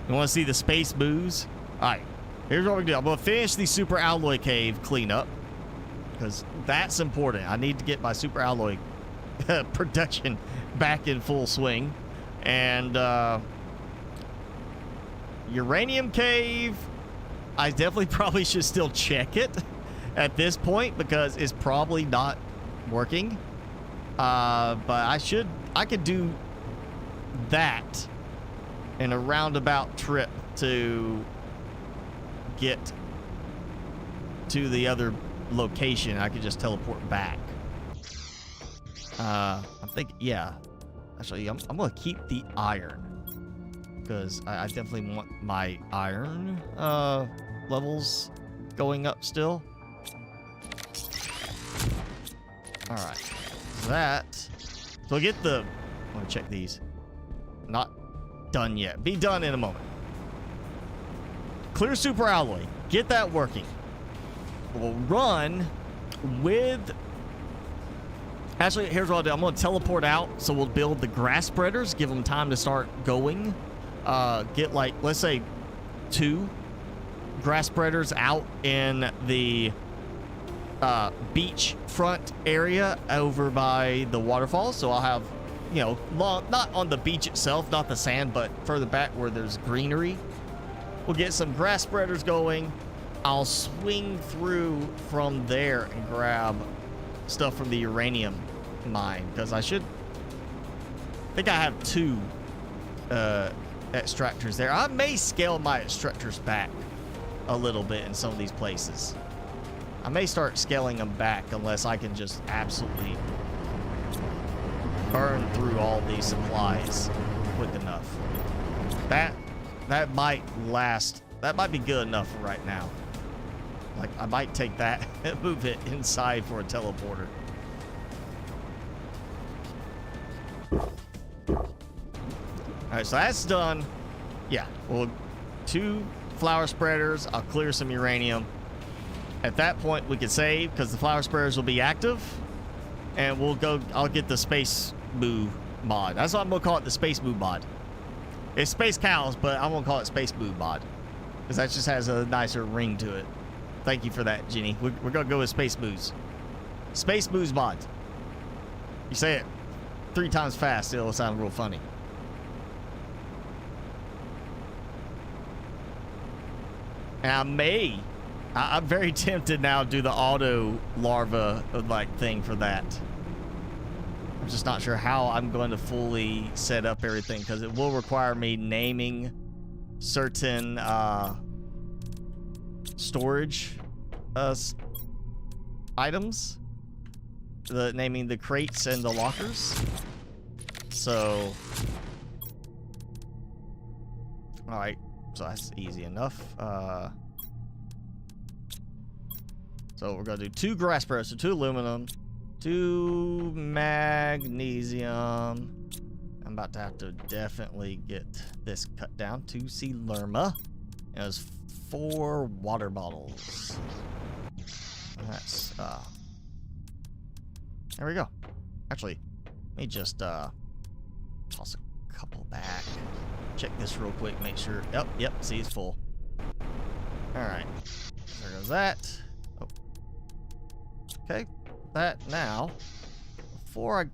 You want to see the space moves? All right, here's what we do. I'm gonna finish the super alloy cave cleanup because that's important. I need to get my super alloy production back in full swing. And uranium cave, I definitely probably should still check it at this point because it's probably not working. But I could do that in a roundabout trip to get to the other location. I could just teleport back. I'm thinking, yeah. Actually, I'm gonna keep the iron because I definitely want my iron levels going up still. All right, so get the. I'm gonna check these. Not done yet. Be done in a moment. Clear super alloy. Get that working. We'll run with. Actually, here's what I'll do. I'm going to teleport out, so we'll build the grass spreaders, give them time to start going. Get, like, let's say 2 grass spreaders out in the beach front area over by the waterfalls. So I'll have, you know, not on the beach itself, not the sand, but further back where there's greenery. We'll get some grass spreaders going. I'll swing through from there and grab stuff from the uranium mine because I think I have 2 extractors there. I may scale my extractors back a little bit in some of these places. I may start scaling them back unless I can just absolutely burn through all these supplies quick enough. That might last. That might be good enough for right now. Like, I might take that and move it inside for a teleporter. Alright, so that's done. Yeah, well, 2 flower spreaders. I'll clear some uranium. At that point, we can save because the flower spreaders will be active. And we'll go. I'll get the Space Moo mod. That's what I'm going to call it, the Space Moo mod. It's Space Cows, but I'm going to call it Space Moo mod. Because that just has a nicer ring to it. Thank you for that, Jenny. We're going to go with Space Moos. Space Moos mod. You say it 3 times fast, it'll sound real funny. And I'm very tempted now to do the auto larva like thing for that. I'm just not sure how I'm going to fully set up everything because it will require me naming certain storage items, naming the crates and the lockers. So all right, so that's easy enough. So we're gonna do 2 grass spreaders, so 2 aluminum, 2 magnesium. I'm about to have to definitely get this cut down to Lerma. It was 4 water bottles. That's there we go. Actually, let me just toss a couple back. Check this real quick, make sure. Yep, see, it's full. Alright. There goes that. Oh. Okay. That now. Before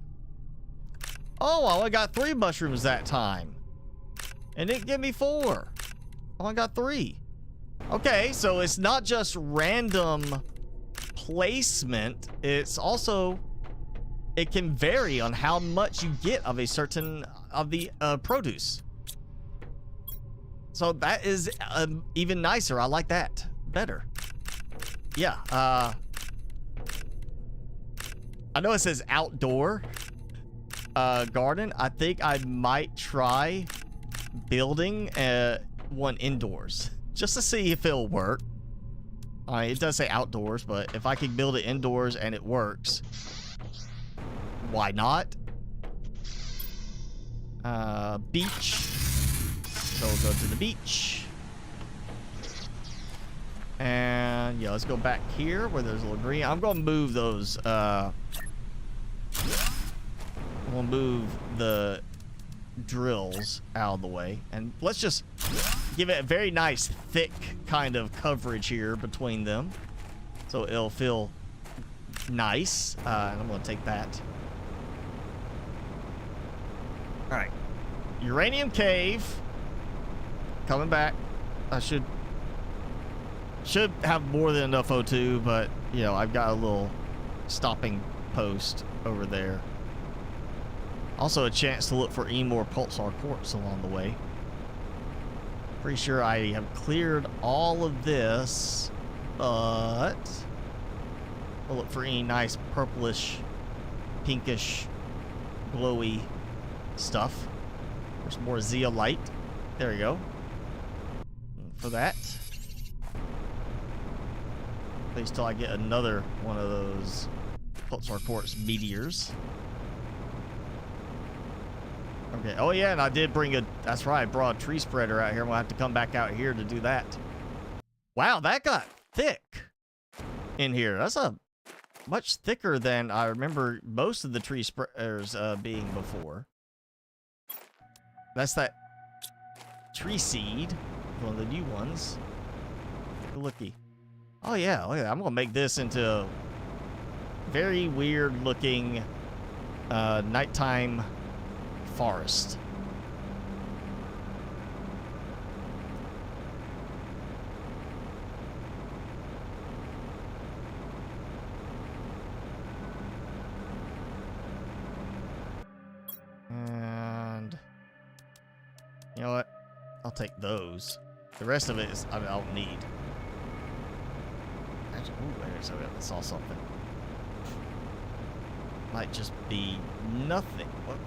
Oh, I only got 3 mushrooms that time. And it didn't give me 4. I only got 3. Okay, so it's not just random placement. It's also, it can vary on how much you get of a certain, of the produce. So that is even nicer. I like that better. Yeah, I know it says outdoor garden. I think I might try building one indoors just to see if it'll work. It does say outdoors, but if I can build it indoors and it works, why not? Beach. So we'll go to the beach. And yeah, let's go back here where there's a little green. I'm going to move those. I'm going to move the drills out of the way. And let's just give it a very nice, thick kind of coverage here between them. So it'll feel nice. And I'm going to take that. All right. Uranium cave. Coming back. I should have more than enough O2, but, you know, I've got a little stopping post over there. Also a chance to look for any more pulsar quartz along the way. Pretty sure I have cleared all of this, but we'll look for any nice purplish, pinkish, glowy stuff. There's more zeolite. There we go. For that. At least till I get another one of those pulsar quartz meteors. Okay. Oh yeah, and I did bring a. That's right. I brought a tree spreader out here. I'm gonna have to come back out here to do that. Wow, that got thick in here. That's a much thicker than I remember most of the tree spreaders being before. That's that tree seed, one of the new ones. Take a looky. Oh yeah, look at that. I'm gonna make this into a very weird looking nighttime forest. And you know what? I'll take those. The rest of it is I don't need. Actually, ooh, wait a second. I saw something. Might just be nothing. What?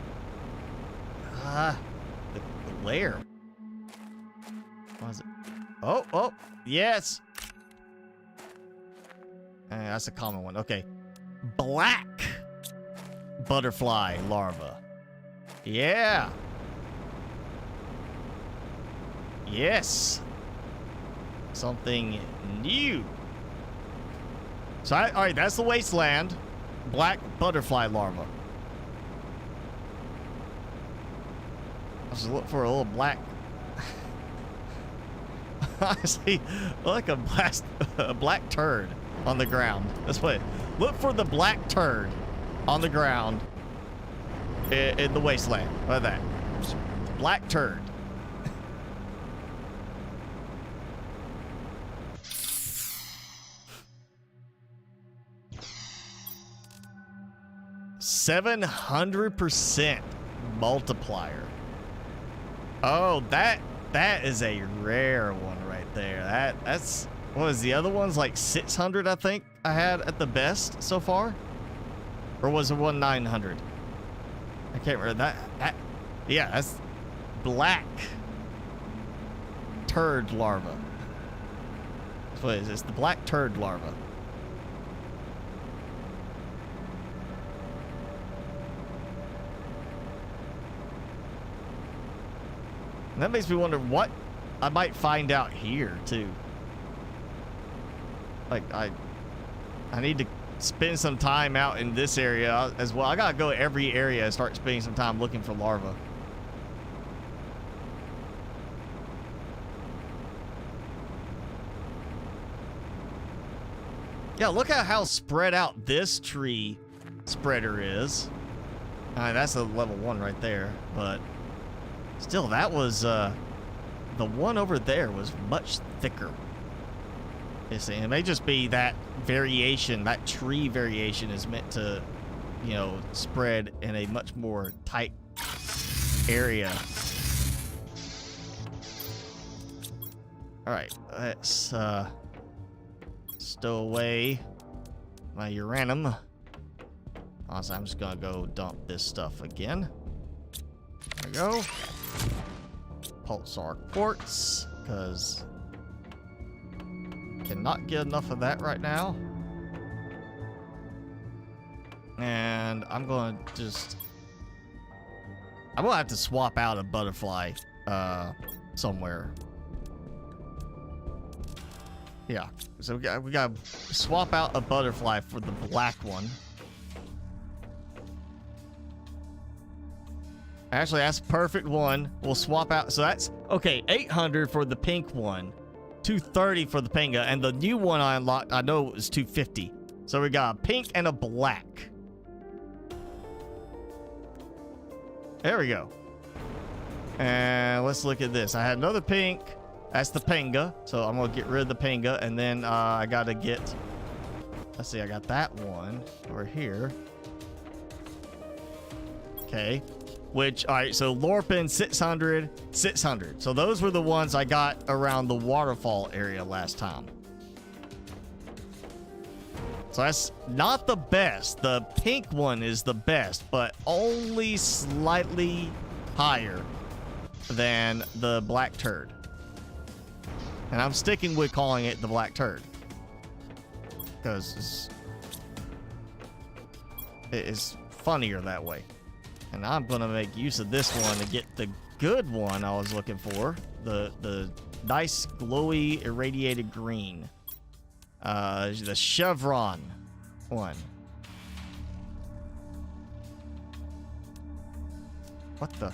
The lair. What is it? Oh, oh, yes. That's a common one. Okay. Black butterfly larva. Yeah. Yes. Something new. So, all right, that's the wasteland. Black butterfly larva. Let's look for a little black. Honestly, like a black turd on the ground. That's what. Look for the black turd on the ground in the wasteland. Look at that. Black turd. %700 multiplier. Oh, that is a rare one right there. That's what was the other ones, like 600 I think I had at the best so far, or was it 900? I can't remember that. Yeah, that's black turd larva. That's what it is. It's the black turd larva. And that makes me wonder what I might find out here too. Like I need to spend some time out in this area as well. I gotta go every area and start spending some time looking for larvae. Yeah, look at how spread out this tree spreader is. That's a level 1 right there, but still, that was, the one over there was much thicker. It may just be that variation, that tree variation is meant to, you know, spread in a much more tight area. All right, let's, stow away my uranium. Also, I'm just gonna go dump this stuff again. There we go. Pulsar quartz, because cannot get enough of that right now. And I'm gonna have to swap out a butterfly somewhere. Yeah, so we got to swap out a butterfly for the black one. Actually, that's a perfect one. We'll swap out. So that's, okay, 800 for the pink one, 230 for the pinga, and the new one I unlocked, I know it was 250. So we got a pink and a black. There we go. And let's look at this. I had another pink. That's the pinga. So I'm going to get rid of the pinga. And then I got to get, let's see, I got that one over here. Okay. which, all right, so Lorpin 600, 600. So those were the ones I got around the waterfall area last time. So that's not the best. The pink one is the best, but only slightly higher than the black turd. And I'm sticking with calling it the black turd, because it's funnier that way. And I'm gonna make use of this one to get the good one I was looking for. The nice glowy irradiated green. The chevron one. What the?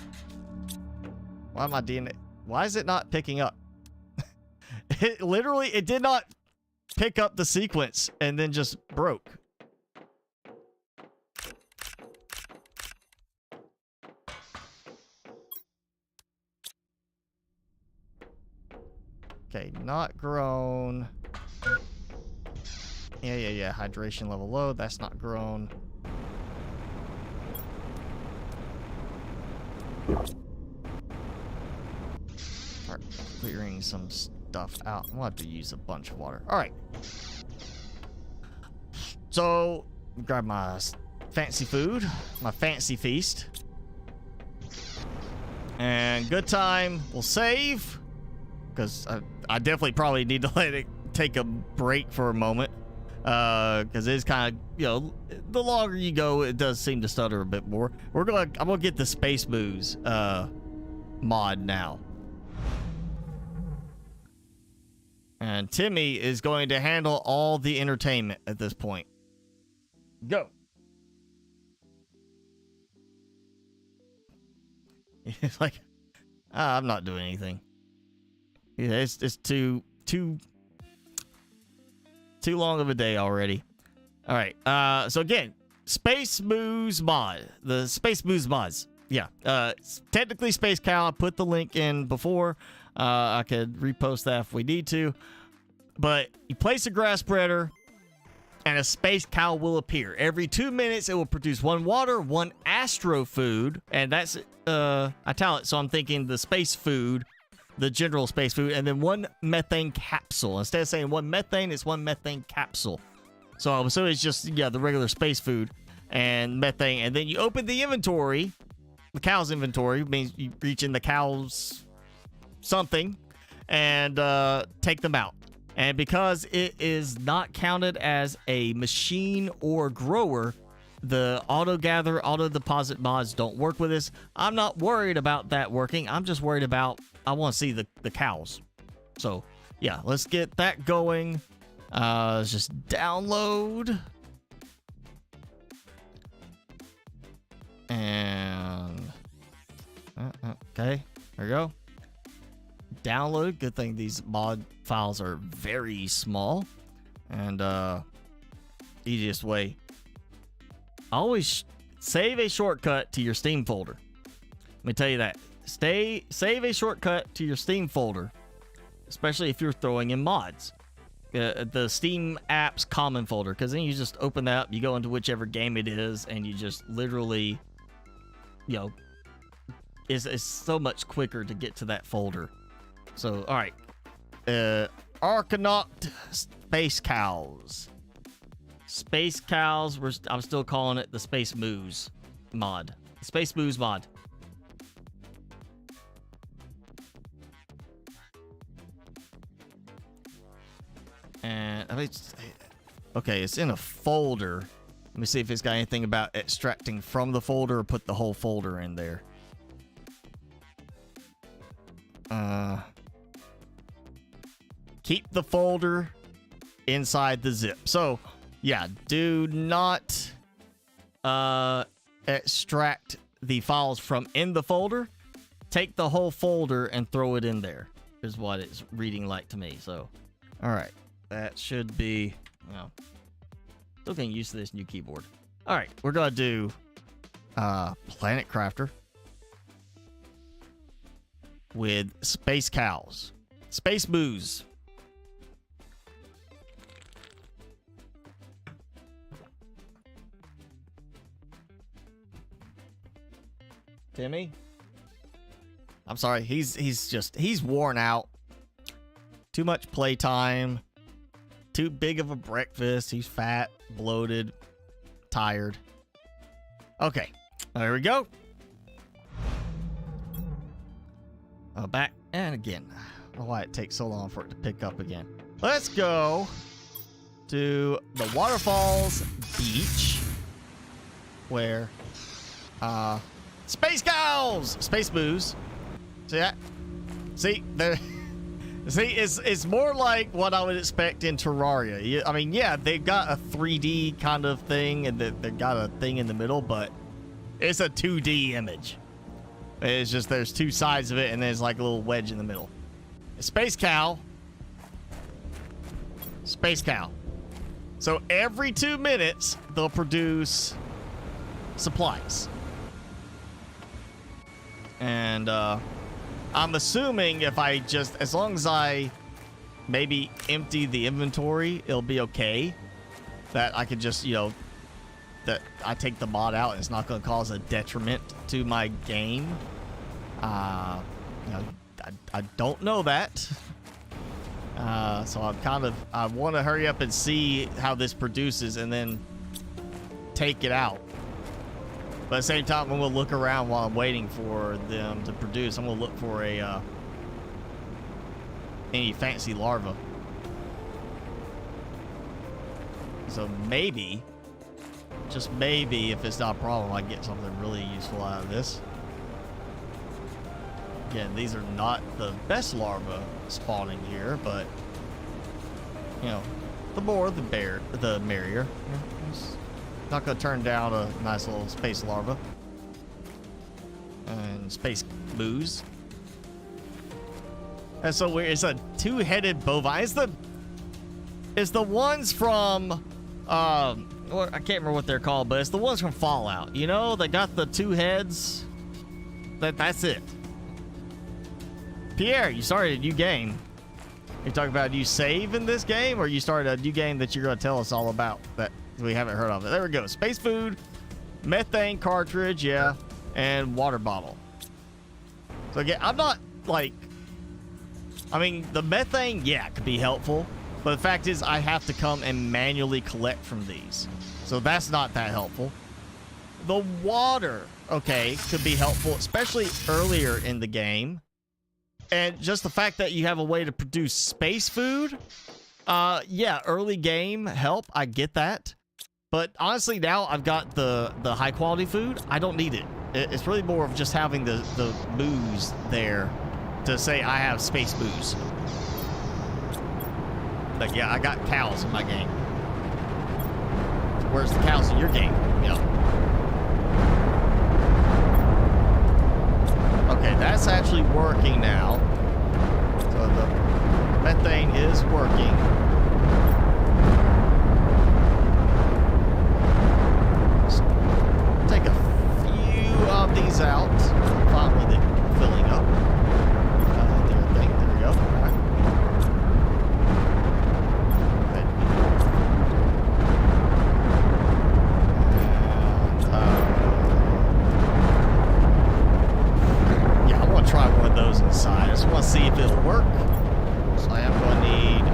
Why am I doing it? Why is it not picking up? It literally, it did not pick up the sequence and then just broke. Okay, not grown. Yeah. Hydration level low. That's not grown. Start clearing some stuff out. I'm gonna have to use a bunch of water. All right. So, grab my fancy food, my fancy feast. And good time. We'll save. Because I definitely probably need to let it take a break for a moment. Because it's kind of, you know, the longer you go, it does seem to stutter a bit more. I'm gonna get the Space Booze mod now. And Timmy is going to handle all the entertainment at this point. Go. It's like, I'm not doing anything. Yeah, it's too long of a day already. All right. So again, Space Booze mod. The Space Booze mods. Yeah. Technically Space Cow. I put the link in before. I could repost that if we need to. But you place a grass spreader, and a Space Cow will appear. Every 2 minutes, it will produce 1 water, 1 astro food, and that's italic. So I'm thinking the space food, the general space food, and then 1 methane capsule. Instead of saying 1 methane, it's 1 methane capsule. So it's just, yeah, the regular space food and methane. And then you open the inventory, the cow's inventory, means you reach in the cow's something and take them out. And because it is not counted as a machine or grower, the auto gather, auto deposit mods don't work with this. I'm not worried about that working. I'm just worried about, I want to see the cows. So yeah, let's get that going. Let's just download. And okay, there we go. Download. Good thing these mod files are very small. And easiest way, always save a shortcut to your Steam folder. Let me tell you that. Save a shortcut to your Steam folder, especially if you're throwing in mods. The Steam apps common folder, because then you just open that up, you go into whichever game it is, and you just literally, you know, it's so much quicker to get to that folder. So, all right. Arcanaut Space Cows. Space Cows, I'm still calling it the Space Moose mod. Space Moose mod. And, okay, it's in a folder. Let me see if it's got anything about extracting from the folder or put the whole folder in there. Keep the folder inside the zip. So, yeah, do not extract the files from in the folder. Take the whole folder and throw it in there, is what it's reading like to me. So, all right. That should be, well, still getting used to this new keyboard. All right, we're going to do Planet Crafter with Space Cows. Space Booze. TImmy? I'm sorry, he's worn out. Too much playtime. Too big of a breakfast. He's fat, bloated, tired. Okay, there we go. Back and again. I don't know why it takes so long for it to pick up again. Let's go to the Waterfalls beach where space cows, space boos. See that? See there. See, it's more like what I would expect in Terraria. I mean, yeah, they've got a 3D kind of thing, and they've got a thing in the middle, but it's a 2D image. It's just there's two sides of it, and there's like a little wedge in the middle. A space cow. Space cow. So every 2 minutes, they'll produce supplies. And I'm assuming if I just, as long as I maybe empty the inventory, it'll be okay. That I could just, you know, that I take the mod out and it's not going to cause a detriment to my game. You know, I don't know that. So I'm kind of, I want to hurry up and see how this produces and then take it out. But at the same time, I'm going to look around while I'm waiting for them to produce. I'm going to look for a any fancy larva. So maybe, just maybe, if it's not a problem, I get something really useful out of this. Again, these are not the best larvae spawning here, but you know, the more the merrier. It's not gonna turn down a nice little space larva and space boos. And so weird. It's a two-headed bovine. It's the ones from I can't remember what they're called, but it's the ones from Fallout. You know, they got the two heads. That's it. Pierre, you started a new game. You talking about you save in this game, or you started a new game that you're going to tell us all about that we haven't heard of? There we go. Space food, methane cartridge, yeah, and water bottle. So again, I'm not like, I mean, the methane, yeah, could be helpful, but the fact is I have to come and manually collect from these. So that's not that helpful. The water, okay, could be helpful, especially earlier in the game. And just the fact that you have a way to produce space food, yeah, early game help, I get that. But honestly, now I've got the high quality food, I don't need it. It's really more of just having the booze there to say I have space booze. Like, yeah, I got cows in my game. Where's the cows in your game? You know. Okay, that's actually working now. So the methane is working. Just take a few of these out. Finally, they're filling up. There we go. All right. Try one of those inside. I just want to see if it'll work. So I am going to need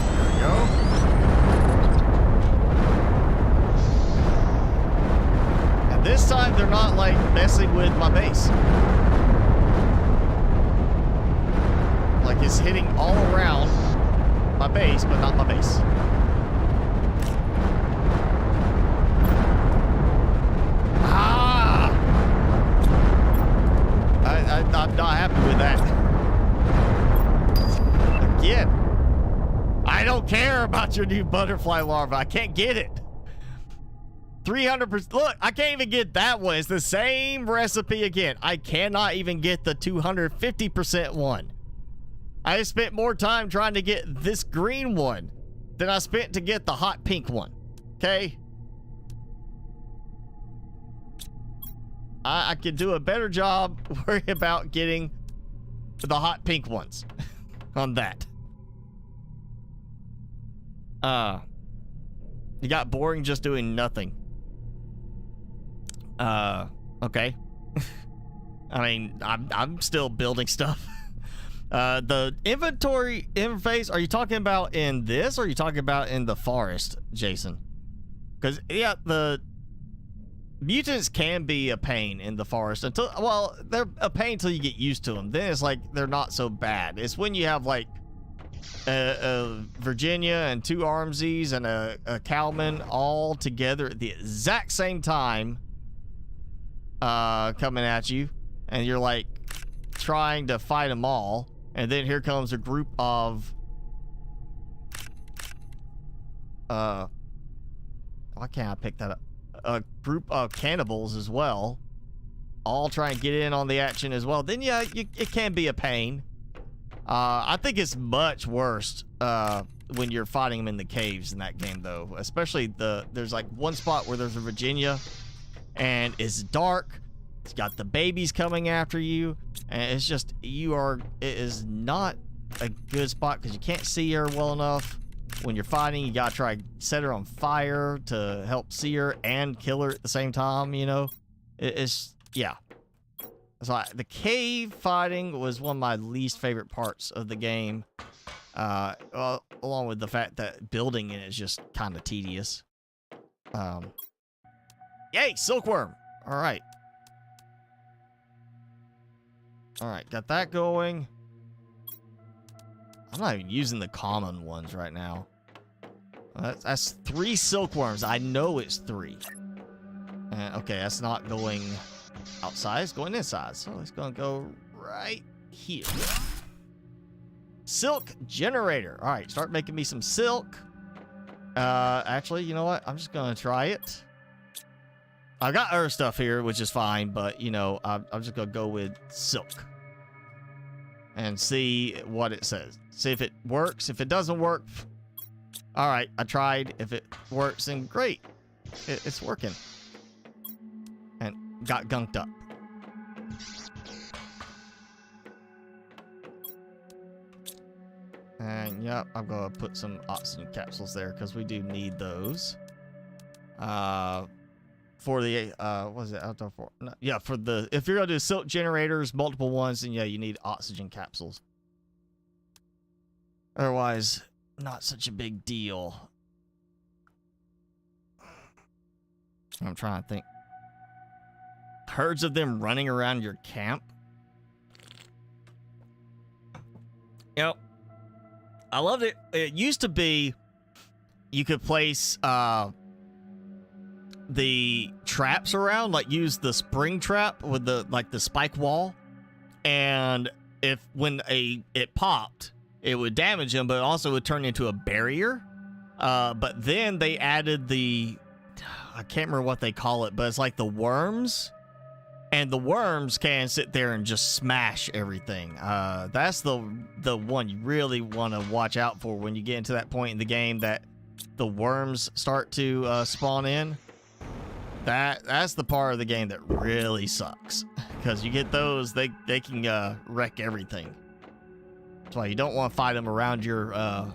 there we go. And this time they're not like messing with my base. Like it's hitting all around my base, but not my base. I'm not happy with that. Again, I don't care about your new butterfly larva. I can't get it. 300%. Look, I can't even get that one. It's the same recipe again. I cannot even get the 250% one. I spent more time trying to get this green one than I spent to get the hot pink one. Okay? I could do a better job worrying about getting the hot pink ones on that. You got boring just doing nothing. Okay. I mean, I'm still building stuff. The inventory interface, are you talking about in this, or are you talking about in the forest, Jason? Because, yeah, the mutants can be a pain in the forest until, well, they're a pain until you get used to them. Then it's like they're not so bad. It's when you have like Virginia and 2 Armsies and a Cowman all together at the exact same time coming at you, and you're like trying to fight them all, and then here comes a group of why can't I pick that up? A group of cannibals as well, all try and get in on the action as well. Then yeah, it can be a pain. I think it's much worse when you're fighting them in the caves in that game, though. Especially there's like one spot where there's a Virginia, and it's dark. It's got the babies coming after you, and it's just it is not a good spot because you can't see her well enough. When you're fighting, you gotta try set her on fire to help see her and kill her at the same time, you know? It's, yeah. So the cave fighting was one of my least favorite parts of the game. Along with the fact that building it is just kind of tedious. Yay, silkworm! Alright. Alright, got that going. I'm not even using the common ones right now. That's 3 silkworms. I know it's 3. Okay, that's not going outside. It's going inside. So it's going to go right here. Silk generator. All right, start making me some silk. Actually, you know what? I'm just going to try it. I got other stuff here, which is fine, but, you know, I'm just going to go with silk. And see what it says. See if it works. If it doesn't work, all right, I tried. If it works, then great. It's working. And got gunked up. And yep, I'm gonna put some oxygen capsules there because we do need those. For the what is it, outdoor for? No, yeah, for the, if you're gonna do silk generators, multiple ones, then yeah, you need oxygen capsules. Otherwise, not such a big deal. I'm trying to think. Herds of them running around your camp. You know, I loved it. It used to be you could place the traps around, like use the spring trap with the the spike wall, and if when it popped, it would damage them, but it also would turn into a barrier. But then they added I can't remember what they call it, but it's like the worms, and the worms can sit there and just smash everything. That's the one you really want to watch out for when you get into that point in the game that the worms start to spawn in. That's the part of the game that really sucks, because you get those, they can wreck everything. That's why you don't want to fight them around your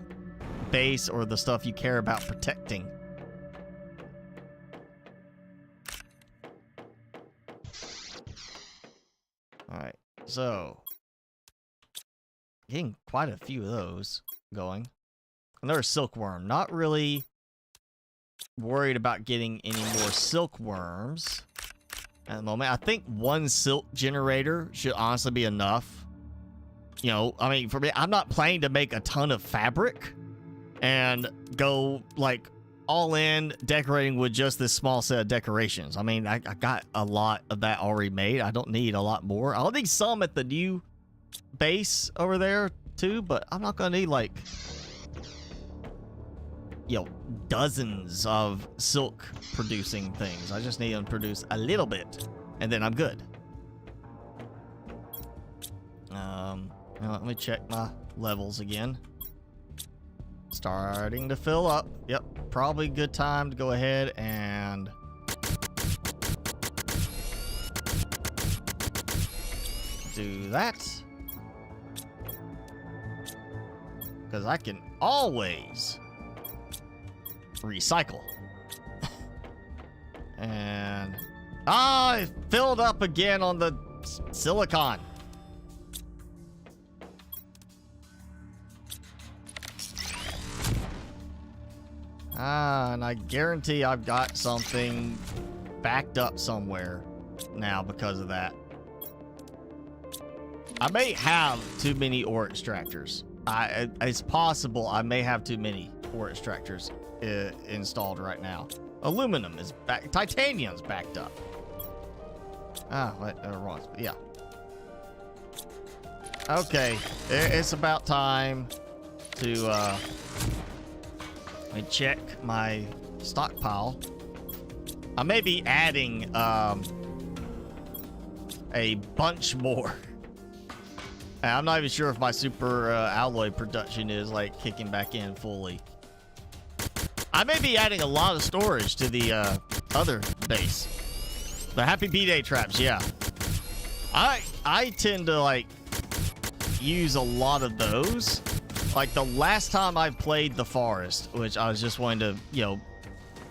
base or the stuff you care about protecting. Alright, so getting quite a few of those going. Another silkworm. Not really worried about getting any more silkworms at the moment. I think 1 silk generator should honestly be enough. You know, I mean, for me, I'm not planning to make a ton of fabric and go like all in decorating with just this small set of decorations. I mean, I got a lot of that already made. I don't need a lot more. I'll need some at the new base over there too, but I'm not gonna need like, you know, dozens of silk producing things. I just need them to produce a little bit, and then I'm good. Now let me check my levels again. Starting to fill up. Yep, probably good time to go ahead and do that, because I can always recycle. And it filled up again on the silicon. And I guarantee I've got something backed up somewhere now because of that. I may have too many ore extractors. It's possible I may have too many ore extractors installed right now. Aluminum is back. Titanium's backed up. Wrong. Yeah. Okay, it's about time to let me check my stockpile. I may be adding a bunch more. I'm not even sure if my super alloy production is like kicking back in fully. I may be adding a lot of storage to the other base. The happy bday traps, yeah. I tend to like use a lot of those. Like the last time I played the forest, which I was just wanting to, you know,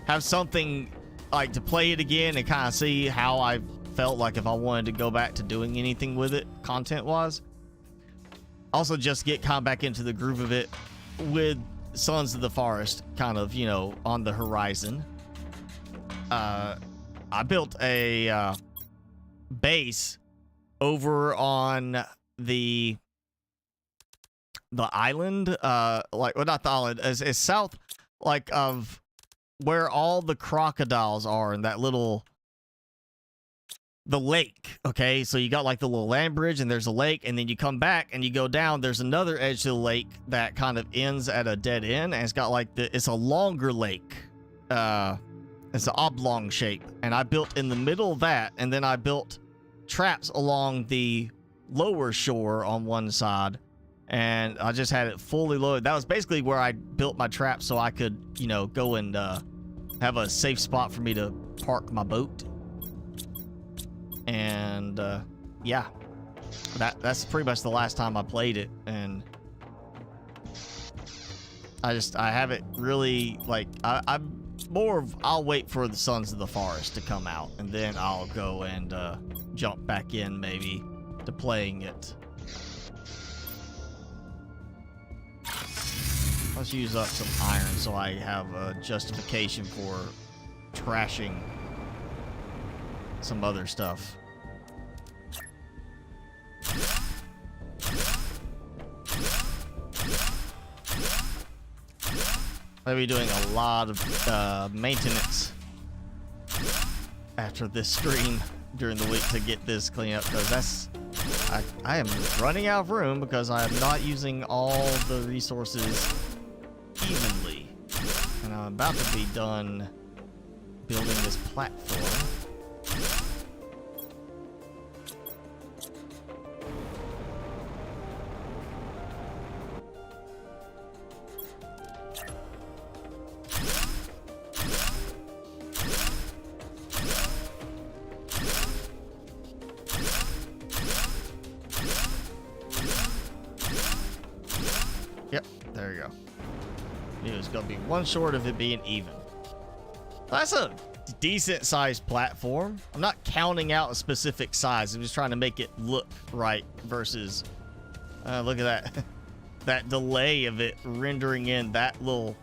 have something like to play it again and kind of see how I felt like if I wanted to go back to doing anything with it content wise. Also just get kind of back into the groove of it with Sons of the Forest kind of, you know, on the horizon. I built a base over on the island, like, well, not the island, it's south, like, of where all the crocodiles are in that little, the lake, okay? So you got, like, the little land bridge, and there's a lake, and then you come back, and you go down, there's another edge to the lake that kind of ends at a dead end, and it's got, like, it's a longer lake, it's an oblong shape, and I built in the middle of that, and then I built traps along the lower shore on one side, and I just had it fully loaded. That was basically where I built my traps so I could, you know, go and have a safe spot for me to park my boat. And yeah, that's pretty much the last time I played it, and I haven't really, like, I'm more of, I'll wait for the Sons of the Forest to come out, and then I'll go and jump back in maybe to playing it. Let's use up some iron so I have a justification for trashing some other stuff. I'll be doing a lot of maintenance after this stream during the week to get this cleaned up, because I am running out of room because I am not using all the resources evenly, and I'm about to be done building this platform. Yep, there you go. It was gonna be one short of it being even. That's a decent sized platform. I'm not counting out a specific size. I'm just trying to make it look right versus look at that that delay of it rendering in that little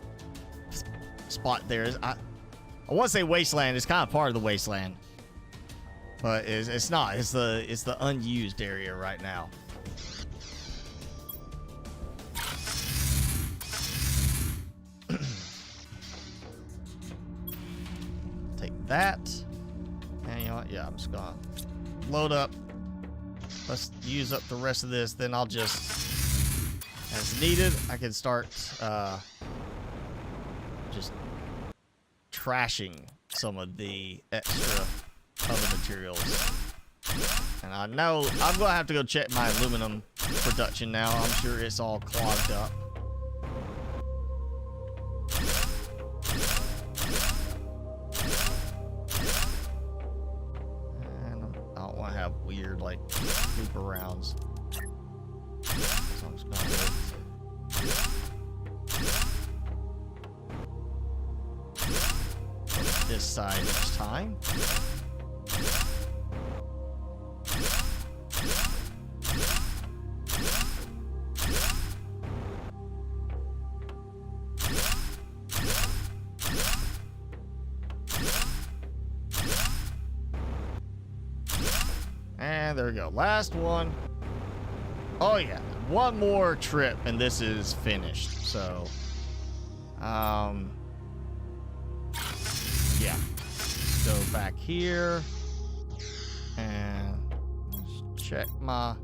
spot there. I want to say wasteland. It's kind of part of the wasteland, but it's not. It's the unused area right now. Take that, and you know what? Yeah, I'm just gonna load up. Let's use up the rest of this. Then I'll just, as needed, I can start just trashing some of the extra other materials. And I know I'm gonna have to go check my aluminum production now. I'm sure it's all clogged up. Have weird like loop arounds, so I'm just gonna put this side each time. And there we go. Last one. Oh yeah, one more trip and this is finished. So, yeah. Go back here and let's check my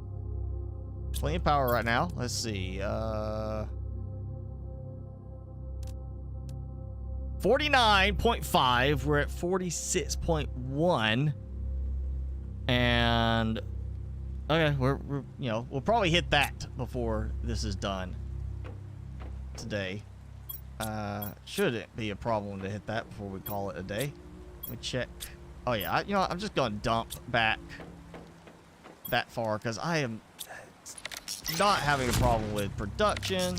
clean power right now. Let's see. 49.5. We're at 46.1. And okay, we're you know, we'll probably hit that before this is done today. Shouldn't be a problem to hit that before we call it a day. Let me check. Oh yeah, you know, I'm just gonna dump back that far because I am not having a problem with production.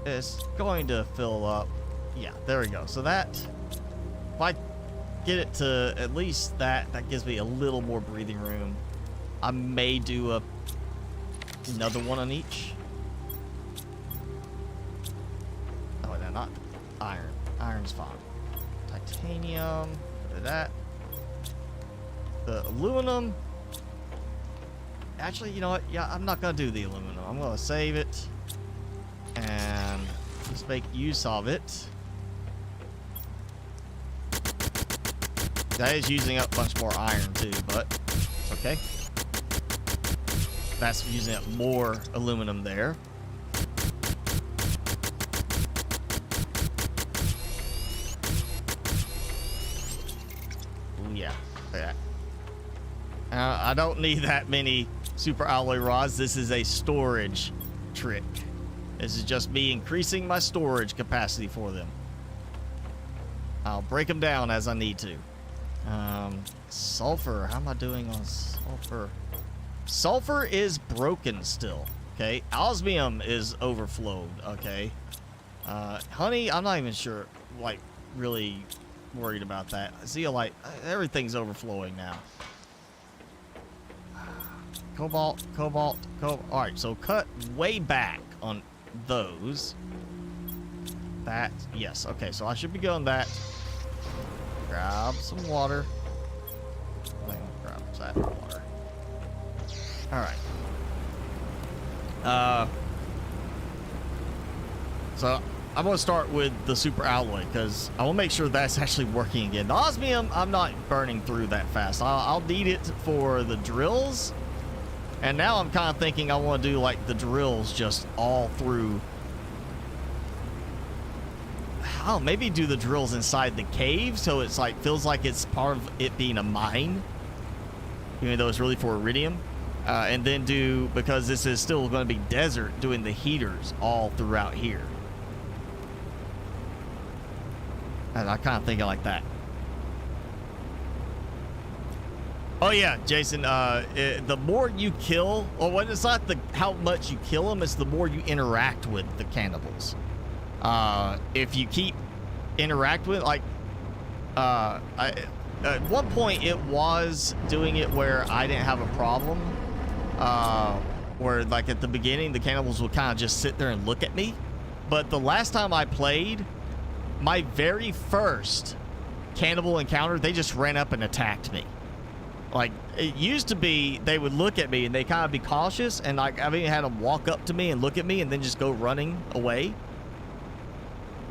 It's going to fill up. Yeah, there we go. So that, if I get it to at least that gives me a little more breathing room. I may do another one on each. Oh no, not iron. Iron's fine. Titanium, that. The aluminum. Actually, you know what? Yeah, I'm not gonna do the aluminum. I'm gonna save it and just make use of it. That is using up a bunch more iron too, but it's okay. That's using up more aluminum there. Ooh, yeah, that. I don't need that many super alloy rods. This is a storage trick. This is just me increasing my storage capacity for them. I'll break them down as I need to. Sulfur. How am I doing on sulfur? Sulfur is broken still. Okay. Osmium is overflowed. Okay. Honey, I'm not even sure. Like, really worried about that. Zeolite. Everything's overflowing now. Cobalt. All right. So cut way back on those. That. Yes. Okay. So I should be going that. Grab some water. Grab that water. All right. So I'm gonna start with the super alloy because I will make sure that's actually working again. The osmium, I'm not burning through that fast. I'll need it for the drills. And now I'm kind of thinking I want to do like the drills just all through. Oh, maybe do the drills inside the cave so it's like feels like it's part of it being a mine, even though it's really for iridium. And then do, because this is still going to be desert, doing the heaters all throughout here. And I kind of thinking like that. Oh yeah, Jason. The more you kill, or when it's not how much you kill them, it's the more you interact with the cannibals. If you keep interact with, like, at one point it was doing it where I didn't have a problem, where like at the beginning the cannibals would kind of just sit there and look at me. But the last time I played, my very first cannibal encounter, they just ran up and attacked me. Like, it used to be they would look at me and they kind of be cautious, and like I even had them walk up to me and look at me and then just go running away.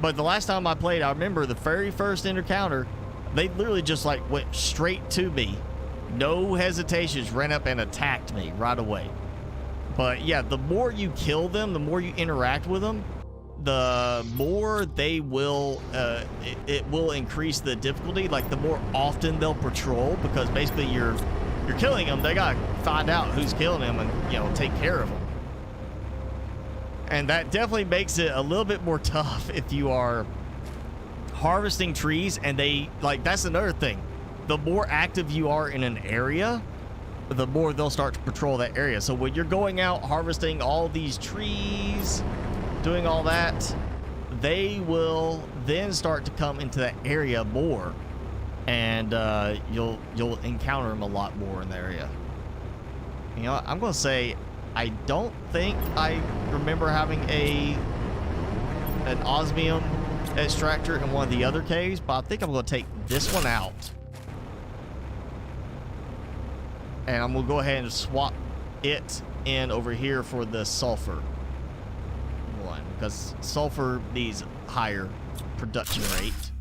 But the last time I played, I remember the very first encounter, they literally just like went straight to me. No hesitations, ran up and attacked me right away. But yeah, the more you kill them, the more you interact with them, the more they will, it will increase the difficulty. Like the more often they'll patrol, because basically you're killing them. They gotta find out who's killing them and, you know, take care of them. And that definitely makes it a little bit more tough if you are harvesting trees and they, like, that's another thing. The more active you are in an area, the more they'll start to patrol that area. So when you're going out harvesting all these trees, doing all that, they will then start to come into that area more, and you'll encounter them a lot more in the area. You know, I'm gonna say I don't think I remember having an osmium extractor in one of the other caves, but I think I'm gonna take this one out, and I'm gonna go ahead and swap it in over here for the sulfur one, because sulfur needs higher production rate.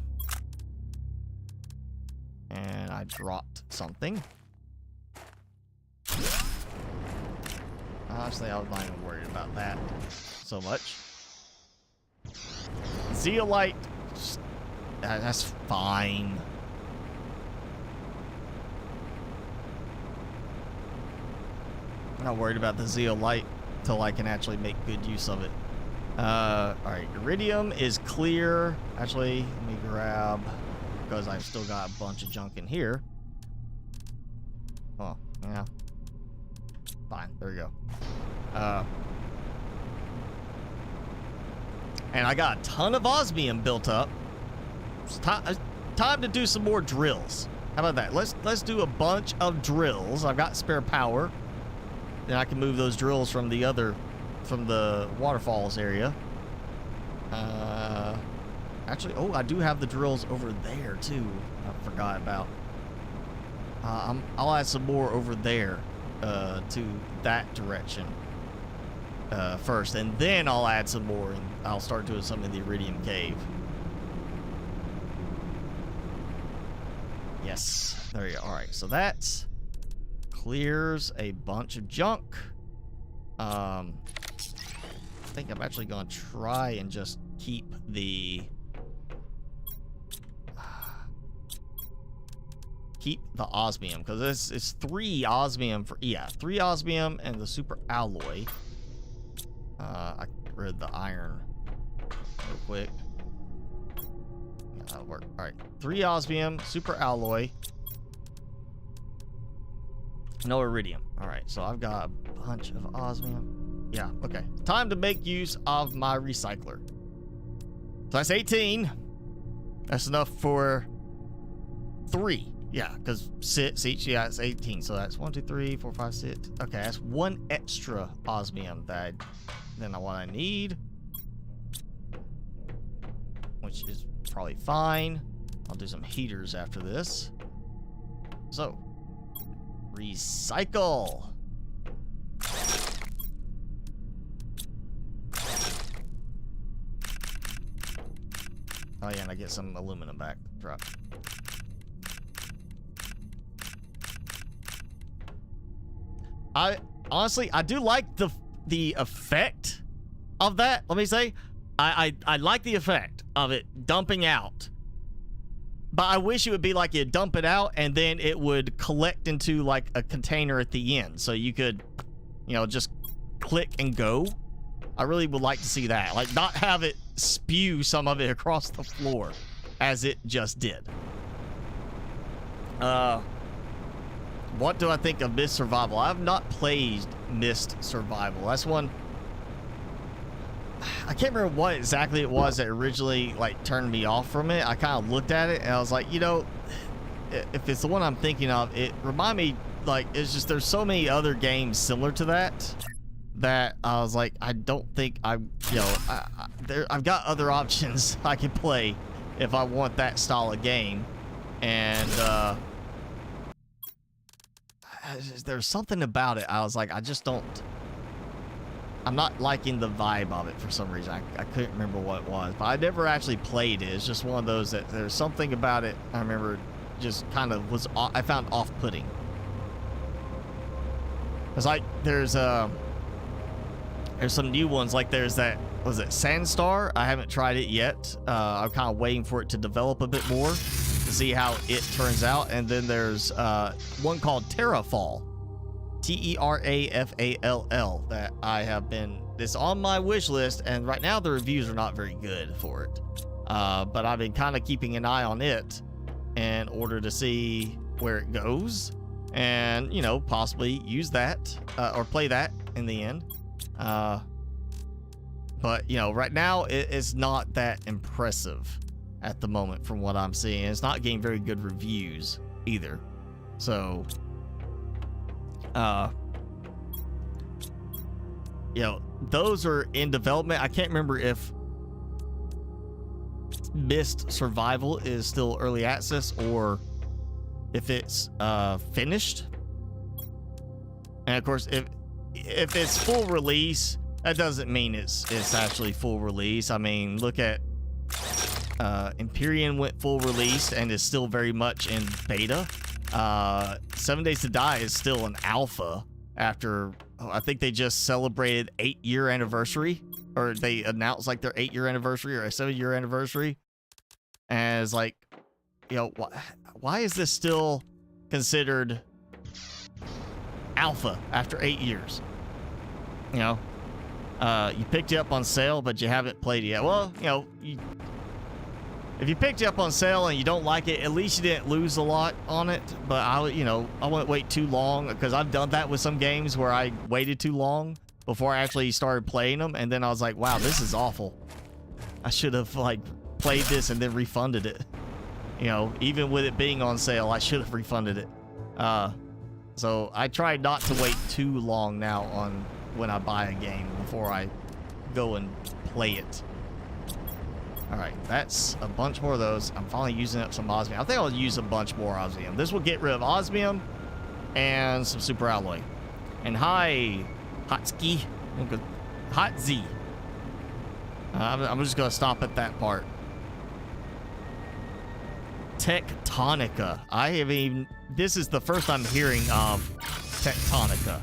And I dropped something. Honestly, I was not even worried about that so much. Zeolite, that's fine. I'm not worried about the zeolite till I can actually make good use of it. Alright, iridium is clear. Actually, let me grab, because I've still got a bunch of junk in here. Oh, yeah. Fine, there we go. And I got a ton of osmium built up. It's time to do some more drills. How about that? Let's do a bunch of drills. I've got spare power. Then I can move those drills from the Waterfalls area. Actually, oh, I do have the drills over there too. I forgot about. I'll add some more over there to that direction first, and then I'll add some more, and I'll start doing some in the Iridium Cave. Yes, there you go. All right, so that clears a bunch of junk. I think I'm actually going to try and just keep the osmium, because it's 3 osmium for, yeah, 3 osmium and the super alloy. I get rid of the iron real quick. Yeah, that'll work. All right, 3 osmium, super alloy, no iridium. All right, so I've got a bunch of osmium. Yeah, okay. Time to make use of my recycler. So that's 18. That's enough for 3. Yeah, because 6 each. Yeah, it's 18. So that's 1, 2, 3, 4, 5, 6. Okay, that's 1 extra osmium that what I need, which is probably fine. I'll do some heaters after this. So, recycle. Oh yeah, and I get some aluminum back. Drop. I honestly do like the effect of that. Let me say, I like the effect of it dumping out, but I wish it would be like you dump it out and then it would collect into like a container at the end, so you could, you know, just click and go. I really would like to see that, like not have it spew some of it across the floor as it just did. What do I think of Myst Survival? I have not played Myst Survival. That's one. I can't remember what exactly it was that originally like turned me off from it. I kind of looked at it and I was like, you know, if it's the one I'm thinking of, it remind me, like, it's just there's so many other games similar to that I was like, I don't think I've got other options I can play if I want that style of game, and there's something about it. I was like, I'm not liking the vibe of it for some reason. I couldn't remember what it was, but I never actually played it. It's just one of those that there's something about it I remember just kind of I found off-putting. It's like there's some new ones, like there's that, was it Sandstar? I haven't tried it yet. I'm kind of waiting for it to develop a bit more to see how it turns out. And then there's one called Terrafall, Terafall, that I have been, it's on my wish list, and right now the reviews are not very good for it. But I've been kind of keeping an eye on it in order to see where it goes, and, you know, possibly use that or play that in the end. But, you know, right now it's not that impressive at the moment from what I'm seeing. It's not getting very good reviews either. So, you know, those are in development. I can't remember if Myst Survival is still early access or if it's finished. And of course, if it's full release, that doesn't mean it's actually full release. I mean, look at Empyrean went full release and is still very much in beta. 7 Days to Die is still an alpha after, I think they just celebrated 8-year anniversary, or they announced like their 8-year anniversary or a 7-year anniversary. And it's like, you know, why is this still considered alpha after 8 years? You know, you picked it up on sale, but you haven't played it yet. Well, you know, if you picked it up on sale and you don't like it, at least you didn't lose a lot on it. But I wouldn't wait too long, because I've done that with some games where I waited too long before I actually started playing them, and then I was like, wow, this is awful. I should have like played this and then refunded it. You know, even with it being on sale, I should have refunded it. So I try not to wait too long now on when I buy a game before I go and play it. All right, that's a bunch more of those. I'm finally using up some osmium. I think I'll use a bunch more osmium. This will get rid of osmium and some super alloy. And hi, Hotski, Hot Z. I'm just gonna stop at that part. Tectonica. I haven't even. This is the first I'm hearing of Tectonica.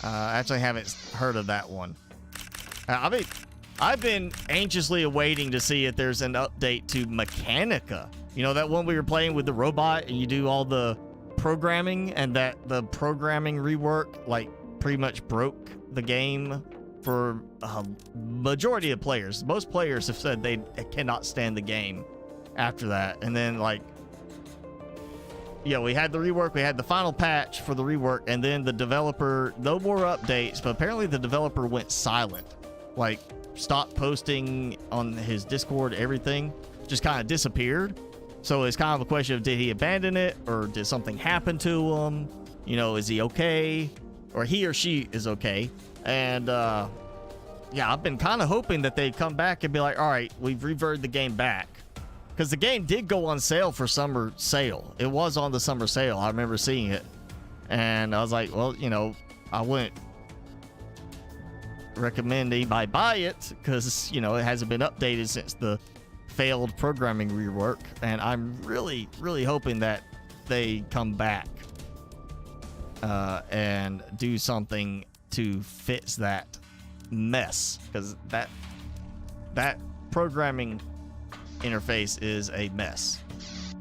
I actually haven't heard of that one. I've been anxiously awaiting to see if there's an update to Mechanica. You know, that one we were playing with the robot and you do all the programming, and that the programming rework like pretty much broke the game for a majority of players. Most players have said they cannot stand the game after that. And then, like, yeah, we had the rework, we had the final patch for the rework, and then the developer, no more updates, but apparently the developer went silent. Like, stopped posting on his Discord, everything just kind of disappeared. So it's kind of a question of, did he abandon it, or did something happen to him? You know, is he okay, or he or she is okay? And yeah, I've been kind of hoping that they'd come back and be like, all right, we've reverted the game back, because the game did go on sale for summer sale. It was on the summer sale. I remember seeing it, and I was like, well, you know, I wouldn't recommend anybody buy it, because, you know, it hasn't been updated since the failed programming rework. And I'm really, really hoping that they come back and do something to fix that mess, because that programming interface is a mess.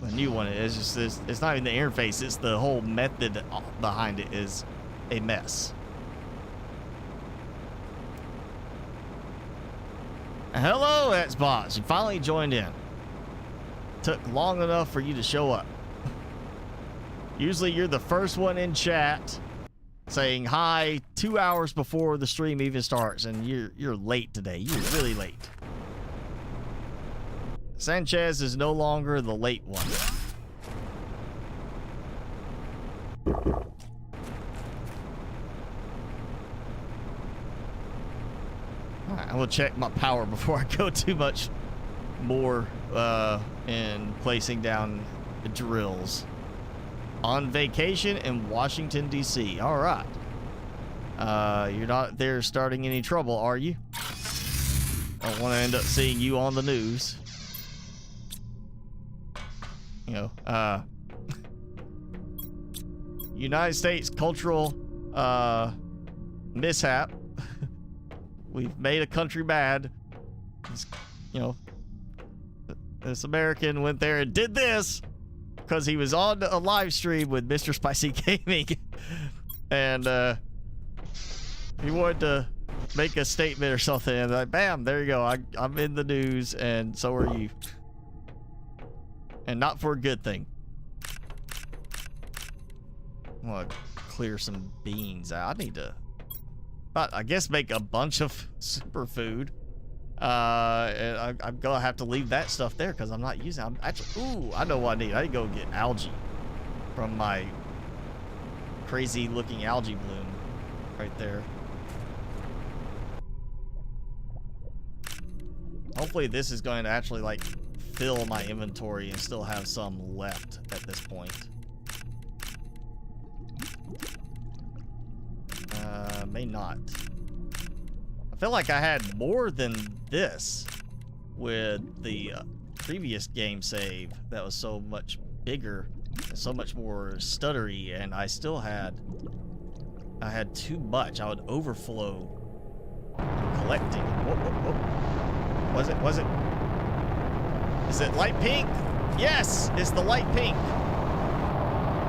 The new one is just, it's not even the interface, it's the whole method behind it is a mess. Hello, Xbox. You finally joined in. Took long enough for you to show up. Usually you're the first one in chat saying hi 2 hours before the stream even starts, and you're late today. You're really late. Sanchez is no longer the late one. Alright, I'm gonna check my power before I go too much more in placing down drills. On vacation in Washington, D.C. Alright. You're not there starting any trouble, are you? I don't want to end up seeing you on the news. You know, United States cultural mishap. We've made a country mad. You know, this American went there and did this because he was on a live stream with MrSpicyGaming, and he wanted to make a statement or something, and like, bam, there you go. I'm in the news, and so are you. And not for a good thing. I want to clear some beans out. I need to But I guess make a bunch of superfood. I'm gonna have to leave that stuff there because I'm not using it. I'm actually, ooh, I know what I need. I need to go get algae from my crazy looking algae bloom right there. Hopefully this is going to actually like fill my inventory and still have some left at this point. May not. I feel like I had more than this with the previous game save that was so much bigger and so much more stuttery, and I still had too much. I would overflow collecting. Whoa, whoa, whoa. Was it? Is it light pink? Yes, it's the light pink.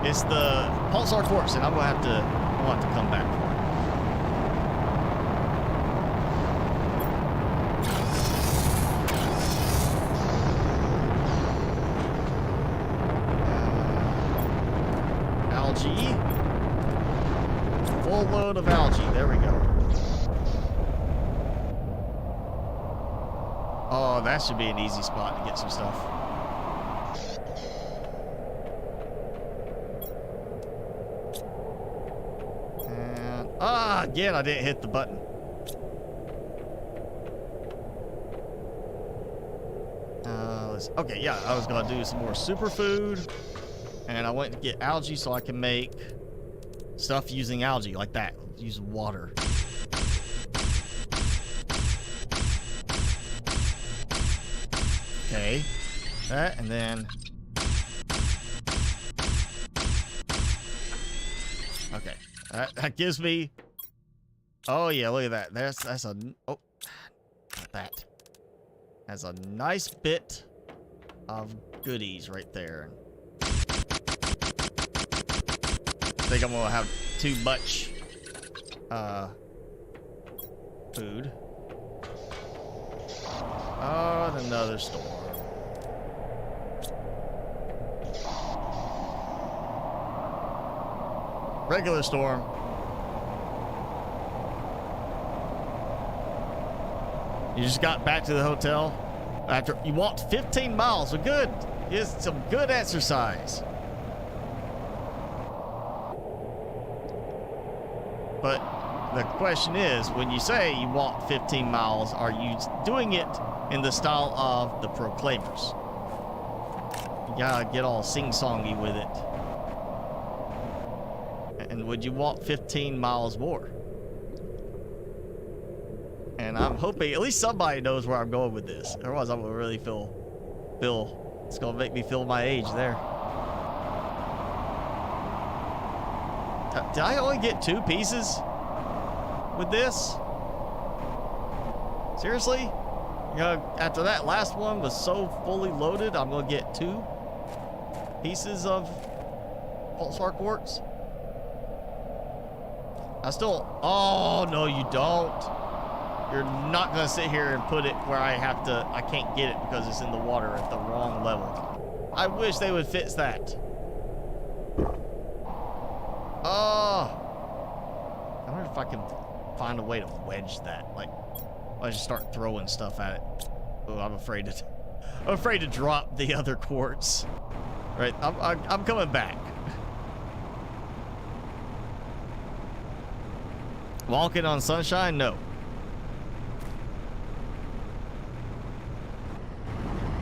It's the pulsar quartz, and I'm gonna have to come back for it. Algae. Full load of algae. There we go. Oh, that should be an easy spot to get some stuff. And again, I didn't hit the button. Okay, yeah, I was gonna do some more superfood, and I went to get algae so I can make stuff using algae like that. Use water. Okay, that, and then okay, that gives me. Oh yeah, look at that. That's a oh, not that. That's a nice bit of goodies right there. I think I'm gonna have too much food. Oh, and another storm. Regular storm. You just got back to the hotel after you walked 15 miles. So good. Get some good exercise. But the question is, when you say you walked 15 miles, are you doing it in the style of the Proclaimers? You gotta get all sing-songy with it. And would you walk 15 miles more? And I'm hoping at least somebody knows where I'm going with this. Otherwise, I'm gonna really feel it's gonna make me feel my age there. Did I only get 2 pieces with this? Seriously? You know, after that last one was so fully loaded, I'm gonna get 2 pieces of pulsar quartz? I still, oh no you don't. You're not gonna sit here and put it where I can't get it because it's in the water at the wrong level. I wish they would fix that. Oh, I wonder if I can find a way to wedge that. Like, I just start throwing stuff at it. Oh, I'm afraid to drop the other quartz. Right, I'm coming back. Walking on sunshine? No.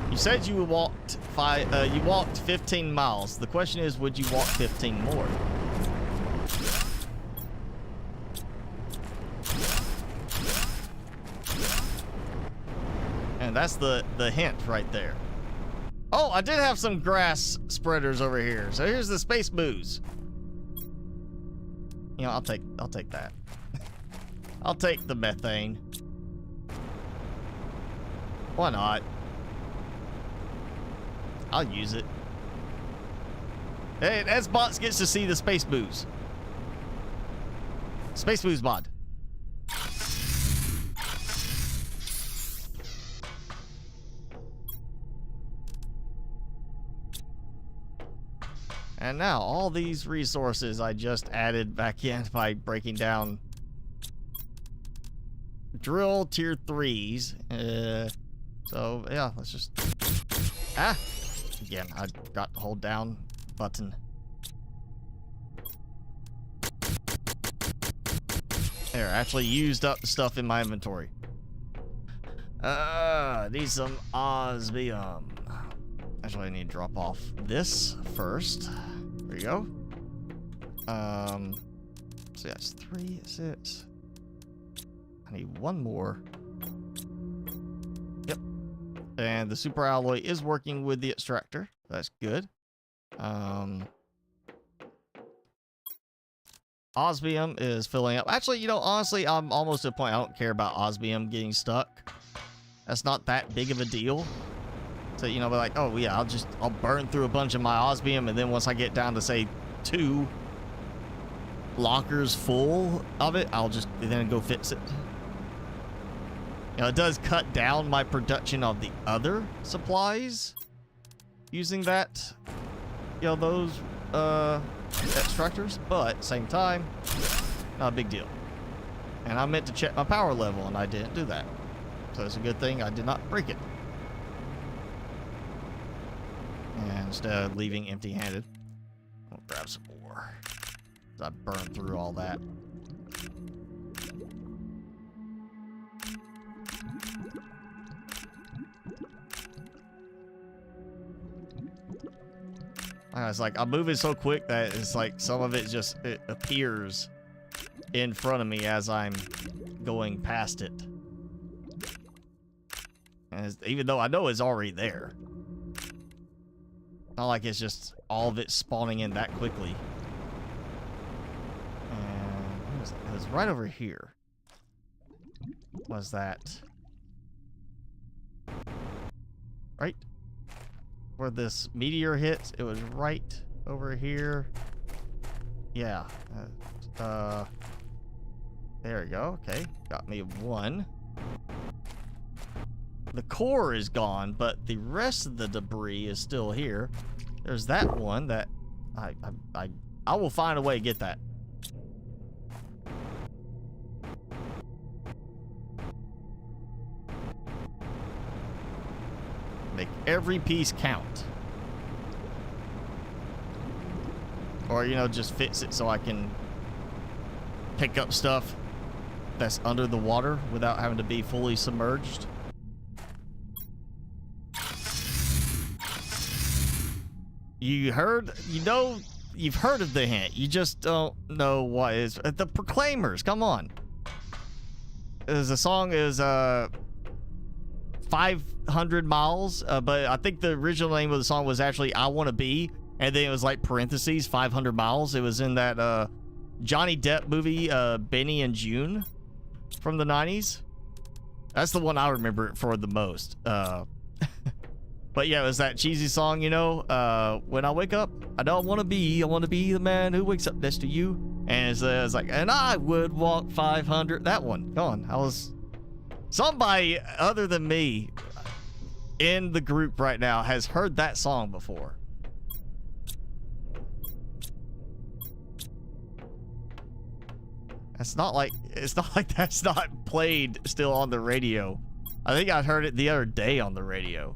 You said you walked 15 miles. The question is, would you walk 15 more? And that's the hint right there. Oh, I did have some grass spreaders over here. So here's the space booze. You know, I'll take that. I'll take the methane. Why not? I'll use it. Hey, SBots gets to see the space booze. Space booze mod. And now all these resources I just added back in by breaking down drill tier 3s. So yeah, let's just again, I got to hold down button. There, I actually used up the stuff in my inventory. Need some osmium. Actually, I need to drop off this first. There you go. So that's 3, 6. I need one more. Yep. And the super alloy is working with the extractor. That's good. Osmium is filling up. Actually, you know, honestly, I'm almost to a point I don't care about osmium getting stuck. That's not that big of a deal. So, you know, but like, oh yeah, I'll burn through a bunch of my osmium, and then once I get down to say 2 lockers full of it, I'll just then go fix it. You know, it does cut down my production of the other supplies using that, you know, those extractors, but at the same time, not a big deal. And I meant to check my power level, and I didn't do that. So it's a good thing I did not break it. And instead of leaving empty-handed, I'll grab some more. I burned through all that. It's like I'm moving so quick that it's like some of it just appears in front of me as I'm going past it. And even though I know it's already there. Not like it's just all of it spawning in that quickly. And what was it? It was right over here. Was that right where this meteor hits? It was right over here. Yeah. There we go. Okay, got me 1. The core is gone, but the rest of the debris is still here. There's that one that I will find a way to get that. Make every piece count. Or, you know, just fix it so I can pick up stuff that's under the water without having to be fully submerged. You heard, you know, you've heard of the hint. You just don't know what is. The Proclaimers, come on. The song is 500 miles, but I think the original name of the song was actually I Wanna Be, and then it was like parentheses 500 miles. It was in that Johnny Depp movie, Benny and June from the 90s. That's the one I remember it for the most. But yeah, it was that cheesy song, you know, when I wake up, I don't want to be, I want to be the man who wakes up next to you. And it's like, and I would walk 500, that one, go on. I was, somebody other than me in the group right now has heard that song before. It's not like that's not played still on the radio. I think I heard it the other day on the radio.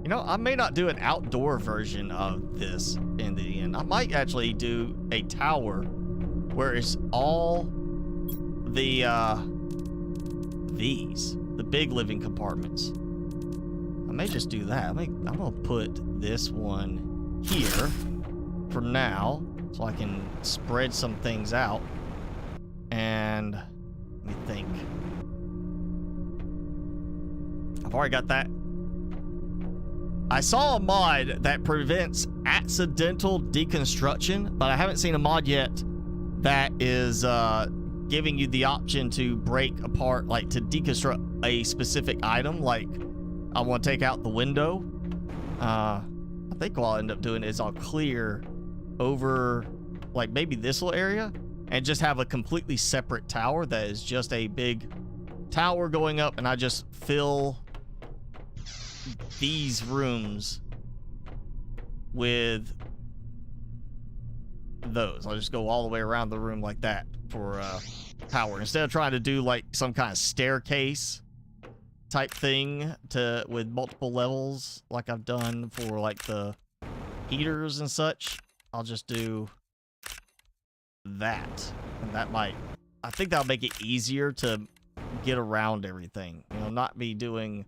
You know, I may not do an outdoor version of this in the end. I might actually do a tower where it's all the the big living compartments. I may just do that. I'm gonna put this one here for now so I can spread some things out. And let me think. I've already got that. I saw a mod that prevents accidental deconstruction, but I haven't seen a mod yet that is giving you the option to break apart, like to deconstruct a specific item. Like I want to take out the window. I think what I'll end up doing is I'll clear over like maybe this little area and just have a completely separate tower that is just a big tower going up, and I just fill these rooms with those. I'll just go all the way around the room like that for power, instead of trying to do like some kind of staircase type thing with multiple levels like I've done for like the heaters and such. I'll just do that, and that might, I think that'll make it easier to get around everything, you know, not be doing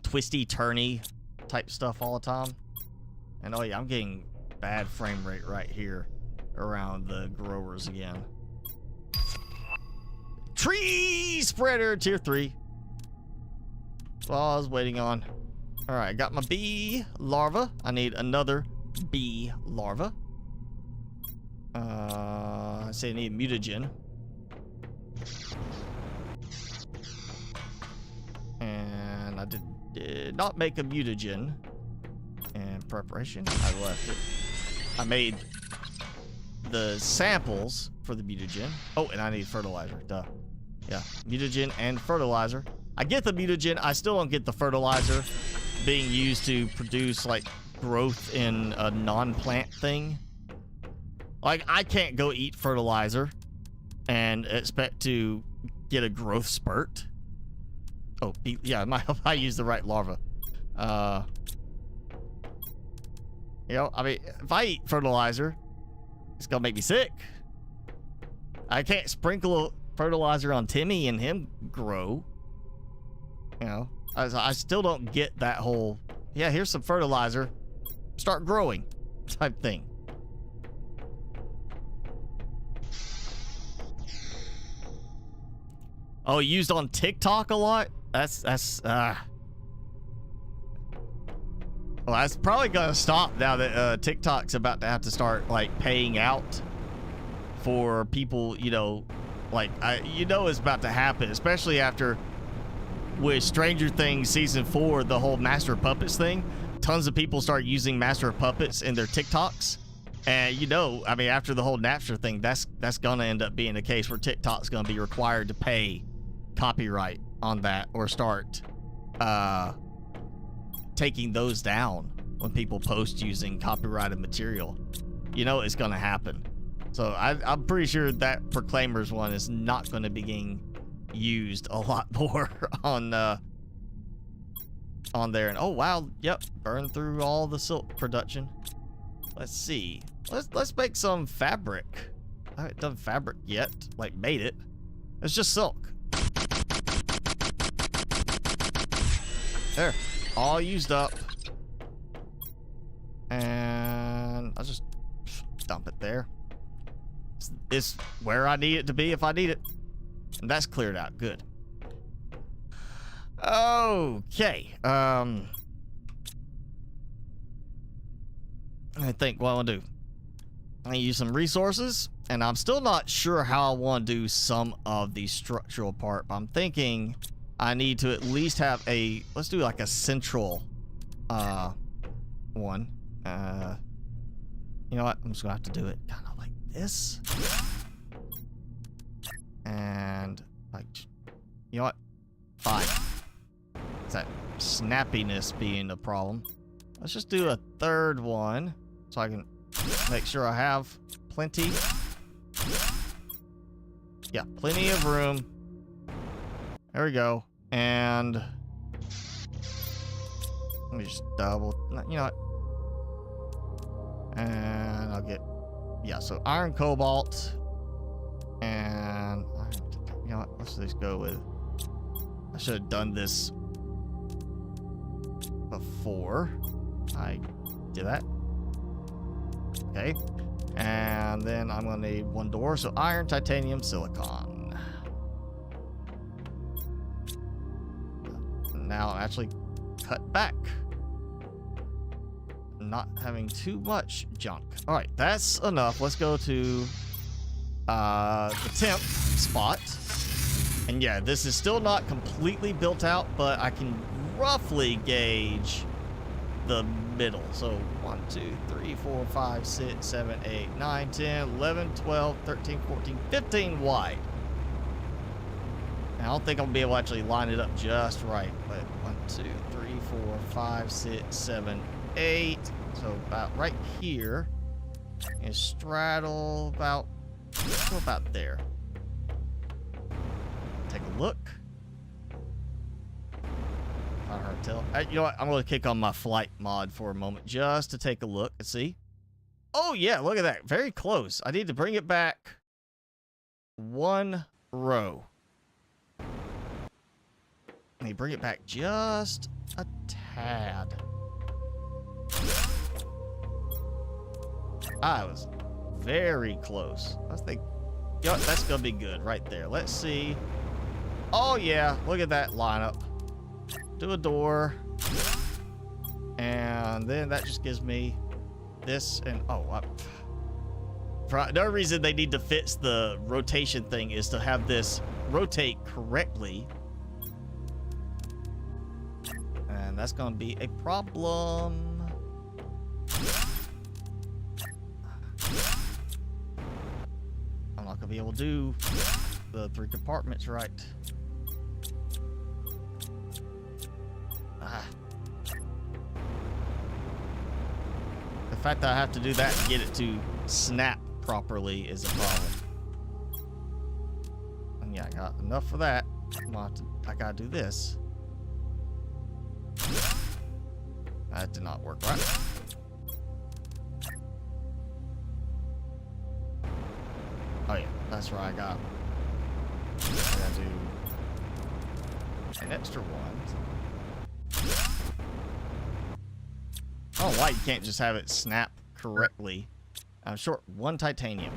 twisty turny type stuff all the time. And oh yeah, I'm getting bad frame rate right here around the growers again. Tree spreader tier 3. Well, I was waiting on. All right, got my bee larva. I need another bee larva. I say I need mutagen. And I did not make a mutagen in preparation. I left it. I made the samples for the mutagen. Oh, and I need fertilizer. Duh. Yeah, mutagen and fertilizer. I get the mutagen. I still don't get the fertilizer being used to produce like growth in a non-plant thing. Like, I can't go eat fertilizer and expect to get a growth spurt. Oh, yeah, I used the right larva. You know, I mean, if I eat fertilizer, it's gonna make me sick. I can't sprinkle fertilizer on TImmy and him grow. You know, I still don't get that whole, yeah, here's some fertilizer, start growing type thing. Oh, used on TikTok a lot? Well, that's probably gonna stop now that TikTok's about to have to start like paying out for people, you know, like you know it's about to happen, especially after with Stranger Things season 4, the whole Master of Puppets thing. Tons of people start using Master of Puppets in their TikToks, and you know, I mean, after the whole Napster thing, that's gonna end up being the case where TikTok's gonna be required to pay copyright on that or start taking those down when people post using copyrighted material. You know it's gonna happen. So I'm pretty sure that Proclaimers one is not going to be getting used a lot more on there. And oh wow, yep, burn through all the silk production. Let's see. Let's make some fabric. I haven't done fabric yet. Like made it. It's just silk. There, all used up. And I'll just dump it there. It's where I need it to be if I need it. And that's cleared out. Good. Okay. I think what I want to do. I use some resources, and I'm still not sure how I want to do some of the structural part, but I'm thinking I need to at least have a, let's do like a central one. You know what? I'm just gonna have to do it kind of like this. And like, you know what? Fine. It's that snappiness being a problem. Let's just do a third one so I can make sure I have plenty. Yeah, plenty of room. There we go. And let me just double, you know what? And I'll get, yeah, so iron, cobalt, and you know what? Let's just go with, I should have done this before I did that. Okay. And then I'm gonna need one door. So iron, titanium, silicon. Now I'm actually cut back. Not having too much junk. All right, that's enough. Let's go to the temp spot. And yeah, this is still not completely built out, but I can roughly gauge the middle. So 1, 2, 3, 4, 5, 6, 7, 8, 9, 10, 11, 12, 13, 14, 15 wide. And I don't think I'm gonna be able to actually line it up just right. But 1, 2, 3, 4, 5, 6, 7, 8. So about right here. And straddle about, go about there. Take a look. Not hard to tell. You know what? I'm gonna kick on my flight mod for a moment just to take a look and see. Oh yeah, look at that. Very close. I need to bring it back 1 row. Let me bring it back just a tad. I was very close. I think, you know what? That's gonna be good right there. Let's see. Oh yeah, look at that lineup. Do a door. And then that just gives me this and for no reason they need to fix the rotation thing is to have this rotate correctly. And that's gonna be a problem. I'm not gonna be able to do the 3 compartments right. The fact that I have to do that to get it to snap properly is a problem. And yeah, I got enough for that. I gotta do this. That did not work right. Oh yeah, that's right. I gotta do an extra one. I don't know why you can't just have it snap correctly. I'm short 1 titanium.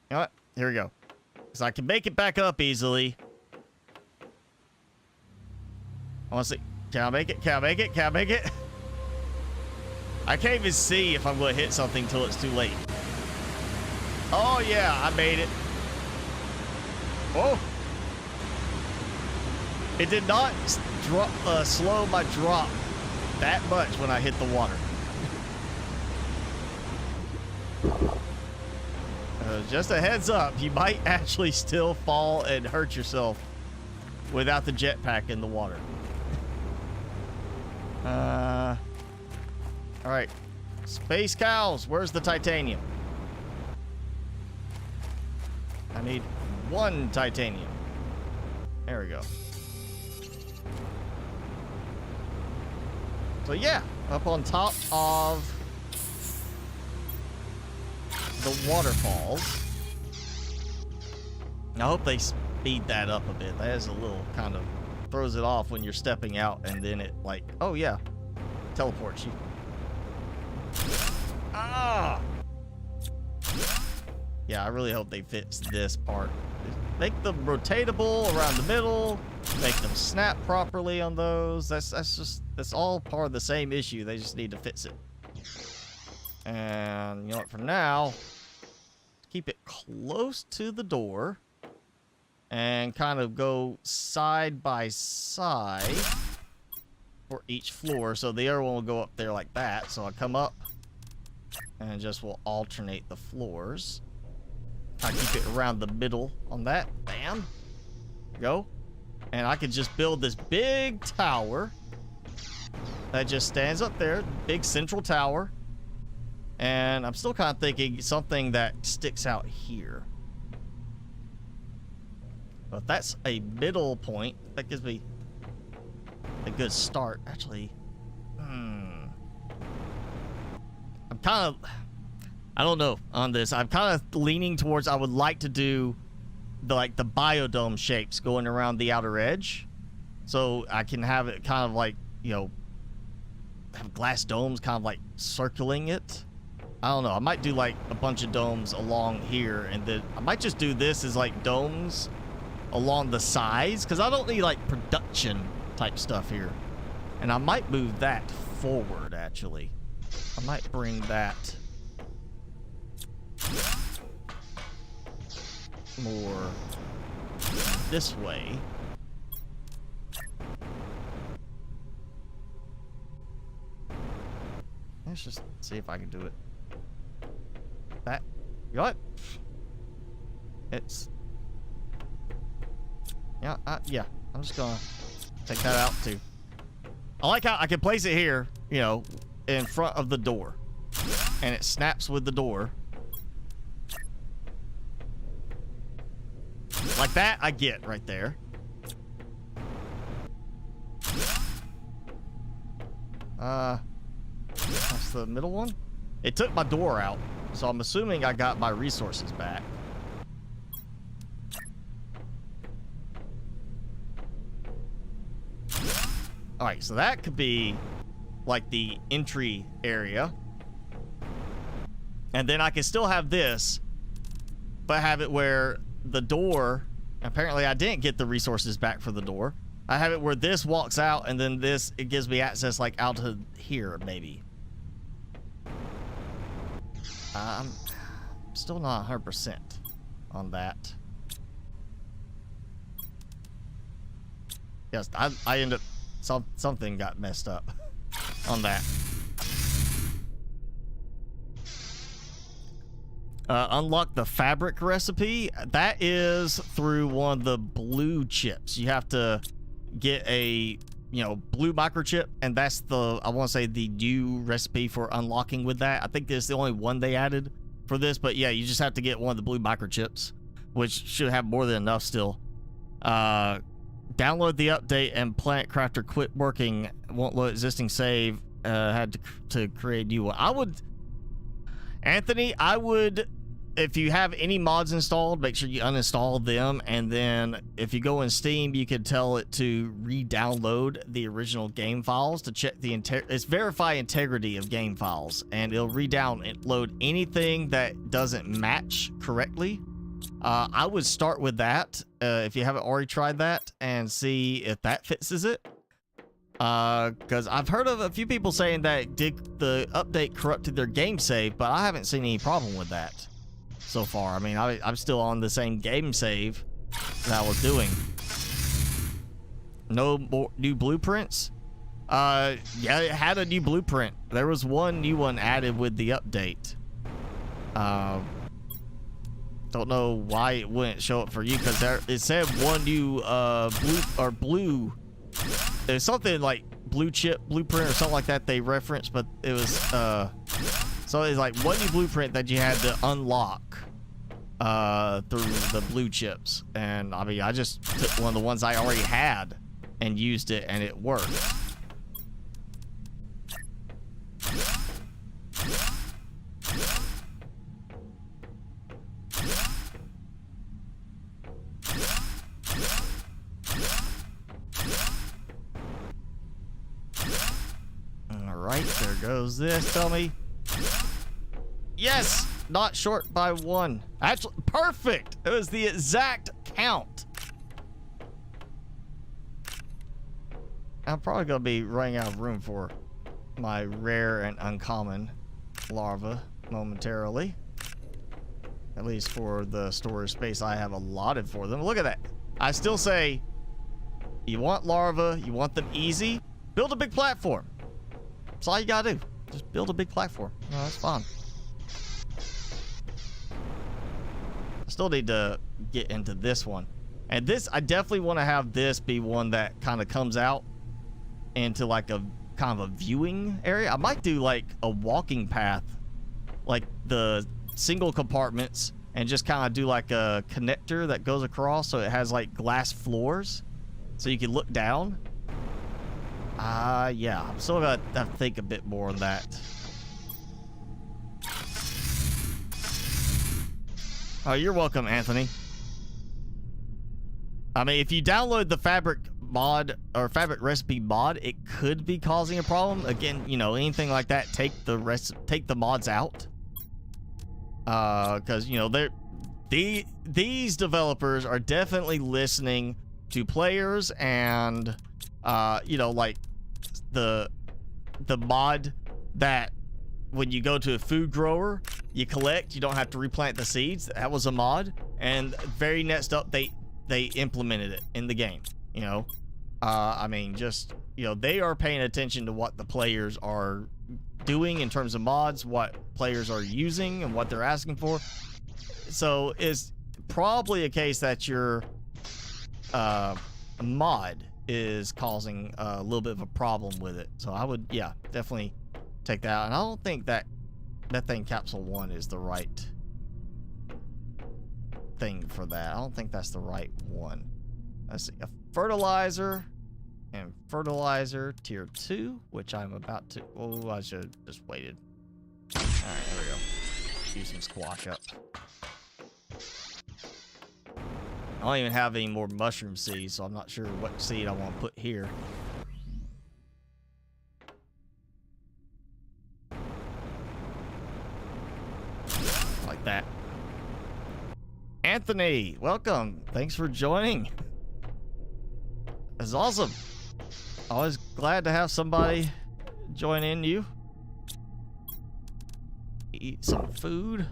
You know what? Here we go. Because I can make it back up easily. I want to see. Can I make it? Can I make it? Can I make it? I can't even see if I'm going to hit something until it's too late. Oh, yeah. I made it. Oh. It did not slow my drop that much when I hit the water. Just a heads up, you might actually still fall and hurt yourself without the jetpack in the water. All right, space cows, where's the titanium? I need 1 titanium. There we go. So yeah, up on top of the waterfalls. I hope they speed that up a bit. That is a little kind of throws it off when you're stepping out and then it like, oh yeah, teleports you. Ah! Yeah, I really hope they fix this part. Make them rotatable around the middle. Make them snap properly on those. That's all part of the same issue. They just need to fix it. And you know what? For now, keep it close to the door and kind of go side by side for each floor. So the other one will go up there like that. So I come up and just will alternate the floors. I keep it around the middle on that. Bam. Go. And I can just build this big tower that just stands up there. Big central tower. And I'm still kind of thinking something that sticks out here. But that's a middle point. That gives me a good start. Actually, I'm kind of... I don't know on this. I'm kind of leaning towards I would like to do the biodome shapes going around the outer edge. So I can have it kind of like, you know, have glass domes kind of like circling it. I don't know. I might do like a bunch of domes along here and then I might just do this as like domes along the sides because I don't need like production type stuff here. And I might move that forward actually. I might bring that more this way. Let's just see if I can do it. That, you know what? It's Yeah, yeah. I'm just gonna take that out too. I like how I can place it here, you know, in front of the door. And it snaps with the door. Like that, I get right there. That's the middle one. It took my door out, so I'm assuming I got my resources back. All right, so that could be like the entry area. And then I can still have this, but have it where the door, apparently I didn't get the resources back for the door. I have it where this walks out, and then this, it gives me access like out to here, maybe. I'm still not 100% on that. Yes, I end up, something got messed up on that. Unlock the fabric recipe. That is through one of the blue chips. You have to get a, you know, blue microchip, and that's the, I want to say, the new recipe for unlocking with that. I think it's the only one they added for this, but yeah, you just have to get one of the blue microchips, which should have more than enough still. Download the update and Planet Crafter quit working. Won't load existing save. Had to create a new one. I would, Anthony, I would, if you have any mods installed, make sure you uninstall them, and then if you go in Steam, you can tell it to re-download the original game files to check the it's verify integrity of game files, and it'll re-download anything that doesn't match correctly. I would start with that if you haven't already tried that, and see if that fixes it. Because I've heard of a few people saying that the update corrupted their game save, but I haven't seen any problem with that so far. I mean, I'm still on the same game save that I was doing. No more new blueprints? Yeah, it had a new blueprint. There was one new one added with the update. Don't know why it wouldn't show up for you, because it said one new blue. There's something like blue chip blueprint or something like that they referenced, but it was so it's like one new blueprint that you had to unlock through the blue chips. And I mean, I just took one of the ones I already had and used it, and it worked. Alright, there goes this. Tell me. Yes! Not short by one. Actually, perfect! It was the exact count. I'm probably going to be running out of room for my rare and uncommon larva momentarily. At least for the storage space I have allotted for them. Look at that. I still say, you want larva, you want them easy, build a big platform. That's all you gotta do. Just build a big platform. No, that's fine. I still need to get into this one. And this, I definitely want to have this be one that kind of comes out into like a kind of a viewing area. I might do like a walking path, like the single compartments, and just kind of do like a connector that goes across, so it has like glass floors so you can look down. Yeah, I'm still gonna have to think a bit more on that. Oh, you're welcome, Anthony. I mean, if you download the fabric mod or fabric recipe mod, it could be causing a problem. Again, you know, anything like that, take the mods out. Because, you know, these developers are definitely listening to players, and you know, like the mod that when you go to a food grower, you collect, you don't have to replant the seeds. That was a mod, and very next update they implemented it in the game. You know, I mean, just, you know, they are paying attention to what the players are doing in terms of mods, what players are using and what they're asking for. So it's probably a case that you're mod is causing a little bit of a problem with it. So I would, yeah, definitely take that out. And I don't think that methane capsule 1 is the right thing for that. I don't think that's the right one. Let's see, a fertilizer and fertilizer tier 2, which I'm about to, oh, I should have just waited. All right, there we go. Use some squash up. I don't even have any more mushroom seeds, so I'm not sure what seed I want to put here. Like that. Anthony, welcome. Thanks for joining. That's awesome. Always glad to have somebody join in you. Eat some food.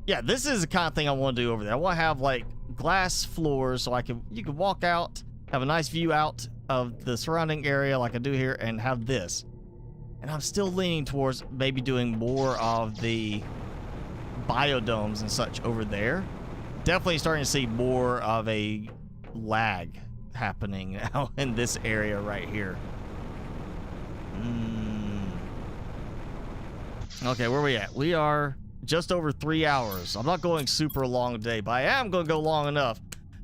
Yeah, this is the kind of thing I want to do over there. I want to have like glass floors so you can walk out, have a nice view out of the surrounding area like I do here, and have this. And I'm still leaning towards maybe doing more of the biodomes and such over there. Definitely starting to see more of a lag happening now in this area right here. Okay, where are we at? We are just over 3 hours. I'm not going super long today, but I am going to go long enough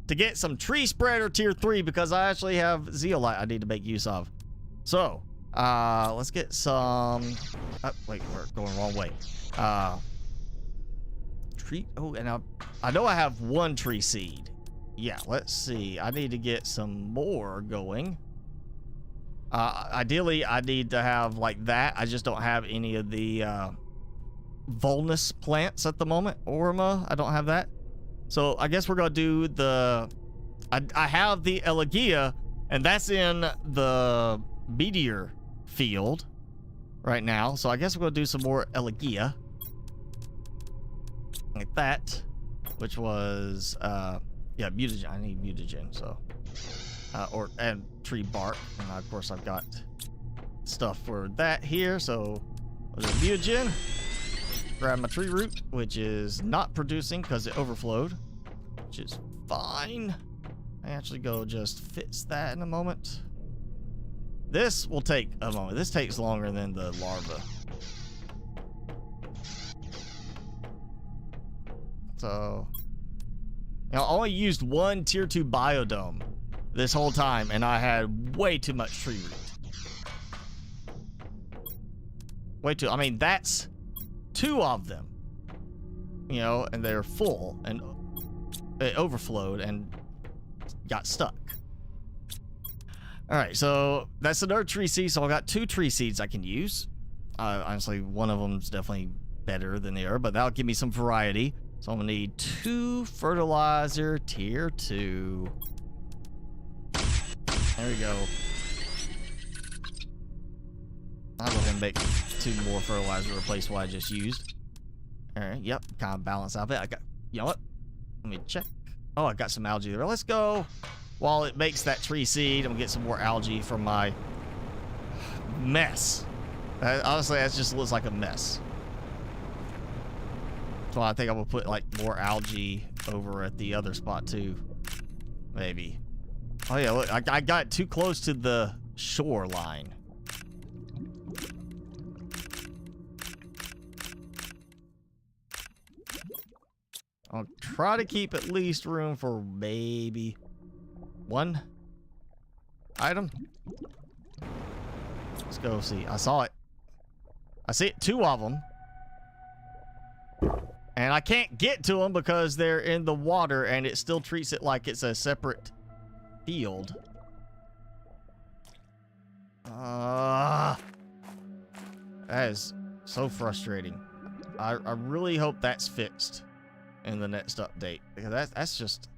to get some tree spreader tier 3 because I actually have zeolite I need to make use of. So, let's get some... wait, we're going the wrong way. Tree... Oh, and I know I have 1 tree seed. Yeah, let's see. I need to get some more going. Ideally, I need to have like that. I just don't have any of the Volnus plants at the moment. Orma, I don't have that. So I guess we're going to do the... I have the Elegia, and that's in the meteor field right now. So I guess we're going to do some more Elegia. Like that. Which was... yeah, mutagen. I need mutagen, so... and tree bark. And of course, I've got stuff for that here. So, mutagen. Grab my tree root, which is not producing because it overflowed, which is fine. I actually go just fix that in a moment. This will take a moment. This takes longer than the larva. So, you know, I only used 1 tier 2 biodome this whole time, and I had way too much tree root. Way too. I mean, that's 2 of them. You know, and they're full, and it overflowed and got stuck. All right, so that's another tree seed. So I got 2 tree seeds I can use. Honestly, one of them's definitely better than the other, but that'll give me some variety. So I'm gonna need 2 fertilizer tier 2. There we go. I'll go ahead and make 2 more fertilizer to replace what I just used. Alright, yep, kind of balance out of it. I got, you know what? Let me check. Oh, I got some algae there. Let's go. While it makes that tree seed, I'm gonna get some more algae from my mess. Honestly, that just looks like a mess. So I think I'm gonna put like more algae over at the other spot too. Maybe. Oh yeah, look, I got too close to the shoreline. I'll try to keep at least room for maybe 1 item. Let's go see. I saw it. I see it, 2 of them. And I can't get to them because they're in the water and it still treats it like it's a separate field. That is so frustrating. I really hope that's fixed in the next update, because that's just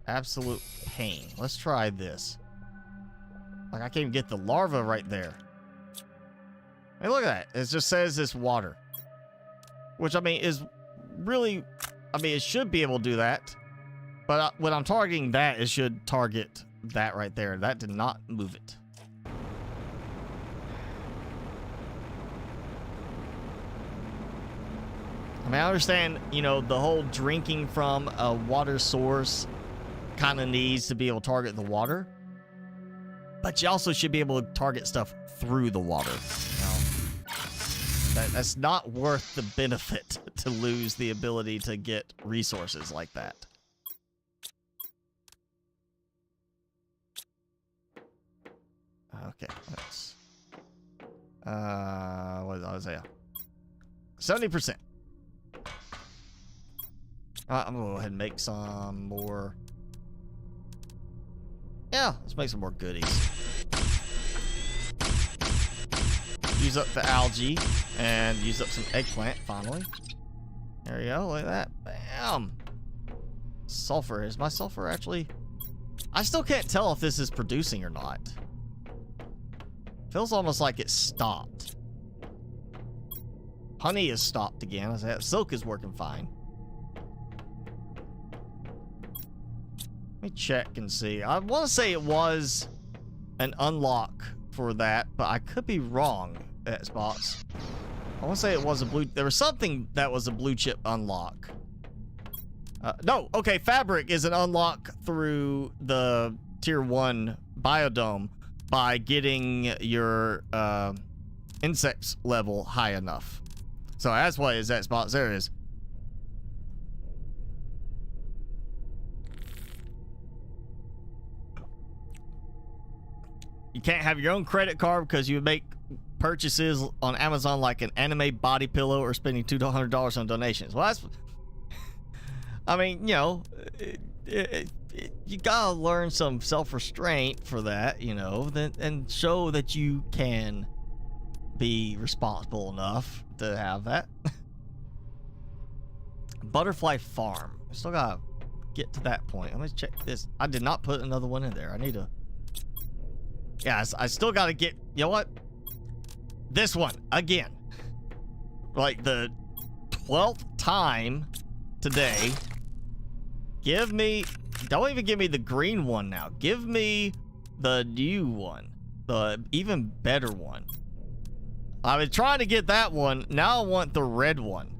absolute pain. Let's try this. Like, I can't even get the larva right there. Hey, look at that. It just says it's water. Which, I mean, is really... I mean, it should be able to do that. But when I'm targeting that, it should target that right there. That did not move it. I mean, I understand, you know, the whole drinking from a water source kind of needs to be able to target the water. But you also should be able to target stuff through the water. That's not worth the benefit to lose the ability to get resources like that. Okay, let's... what was I? 70%. I'm gonna go ahead and make some more... Yeah, let's make some more goodies. Use up the algae and use up some eggplant finally. There we go, look at that. Bam! Sulfur. Is my sulfur actually... I still can't tell if this is producing or not. Feels almost like it stopped. Honey is stopped again. Silk is working fine. Let me check and see. I want to say it was an unlock for that, but I could be wrong at spots. I want to say it was a blue... There was something that was a blue chip unlock. No, okay, fabric is an unlock through the tier 1 biodome by getting your insects level high enough. So that's why it's at spots. There it is. You can't have your own credit card because you make purchases on Amazon like an anime body pillow or spending $200 on donations. Well, that's... I mean, you know, you gotta learn some self-restraint for that, you know, and show that you can be responsible enough to have that. Butterfly farm. I still gotta get to that point. Let me check this. I did not put another one in there. I need to... Yeah, I still gotta get... You know what? This one, again. Like the 12th time today. Give me... Don't even give me the green one now. Give me the new one. The even better one. I've been trying to get that one. Now I want the red one.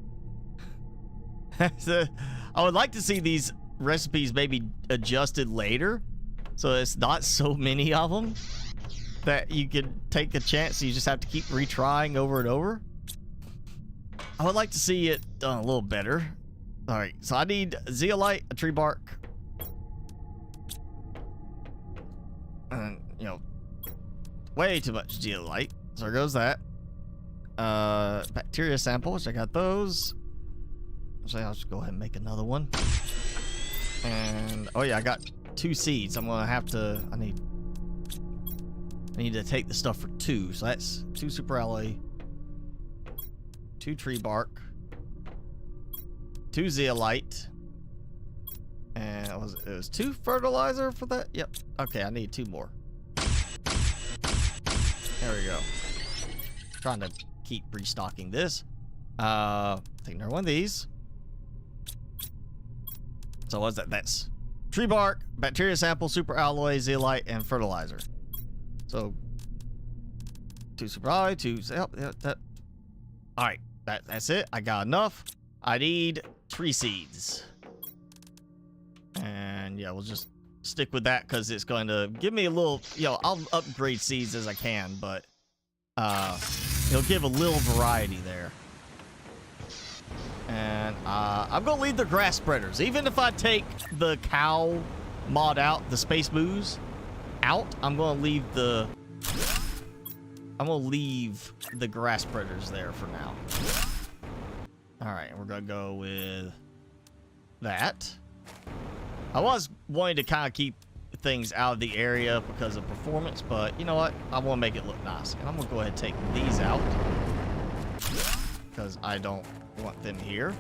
So, I would like to see these recipes maybe adjusted later. So it's not so many of them. That you could take a chance. You just have to keep retrying over and over. I would like to see it done a little better. All right, so I need zeolite, a tree bark, and you know, way too much zeolite. So there goes that. Bacteria samples. I got those. So I'll just go ahead and make another one. And oh yeah, I got 2 seeds. I'm gonna have to. I need to take the stuff for 2. So that's 2 super alloy, 2 tree bark, 2 zeolite, and it was 2 fertilizer for that. Yep. Okay, I need 2 more. There we go. Trying to keep restocking this. Take another one of these. So what's that? That's tree bark, bacteria sample, super alloy, zeolite, and fertilizer. So 2 super alloy, 2. All right, that's it. I got enough. I need tree seeds, and yeah, we'll just stick with that because it's going to give me a little. You know, I'll upgrade seeds as I can, but it'll give a little variety there. And I'm gonna leave the grass spreaders, even if I take the cow mod out, the space moose out. I'm gonna leave the grass spreaders there for now. All right, we're gonna go with that. I was wanting to kind of keep things out of the area because of performance, but you know what? I want to make it look nice, and I'm gonna go ahead and take these out because I don't want them here.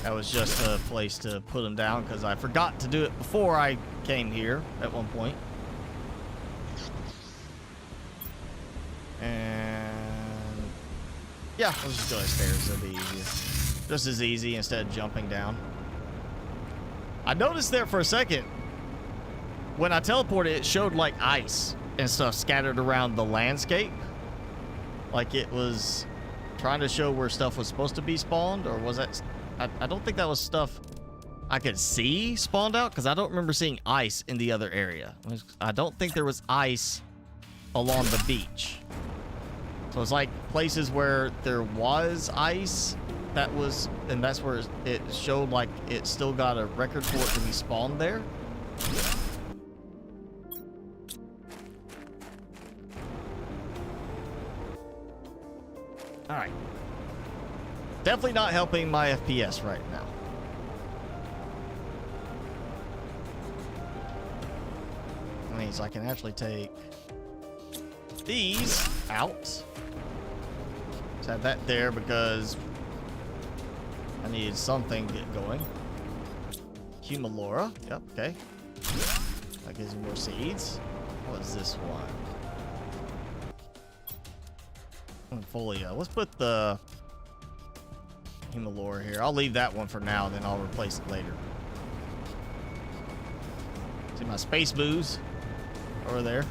That was just a place to put them down because I forgot to do it before I came here at one point. And yeah, let's just go upstairs. It'll be easier. Just as easy instead of jumping down. I noticed there for a second when I teleported, it showed like ice and stuff scattered around the landscape. Like it was trying to show where stuff was supposed to be spawned, or was that... I don't think that was stuff I could see spawned out, because I don't remember seeing ice in the other area. I don't think there was ice along the beach. So it's like places where there was ice, and that's where it showed like it still got a record for it to be spawned there. All right. Definitely not helping my FPS right now. That means I can actually take these out. Let's have that there because I needed something to get going. Humalora. Yep, okay. That gives me more seeds. What's this one? Folio. Let's put the Humalora here. I'll leave that one for now, then I'll replace it later. See my space booze over there.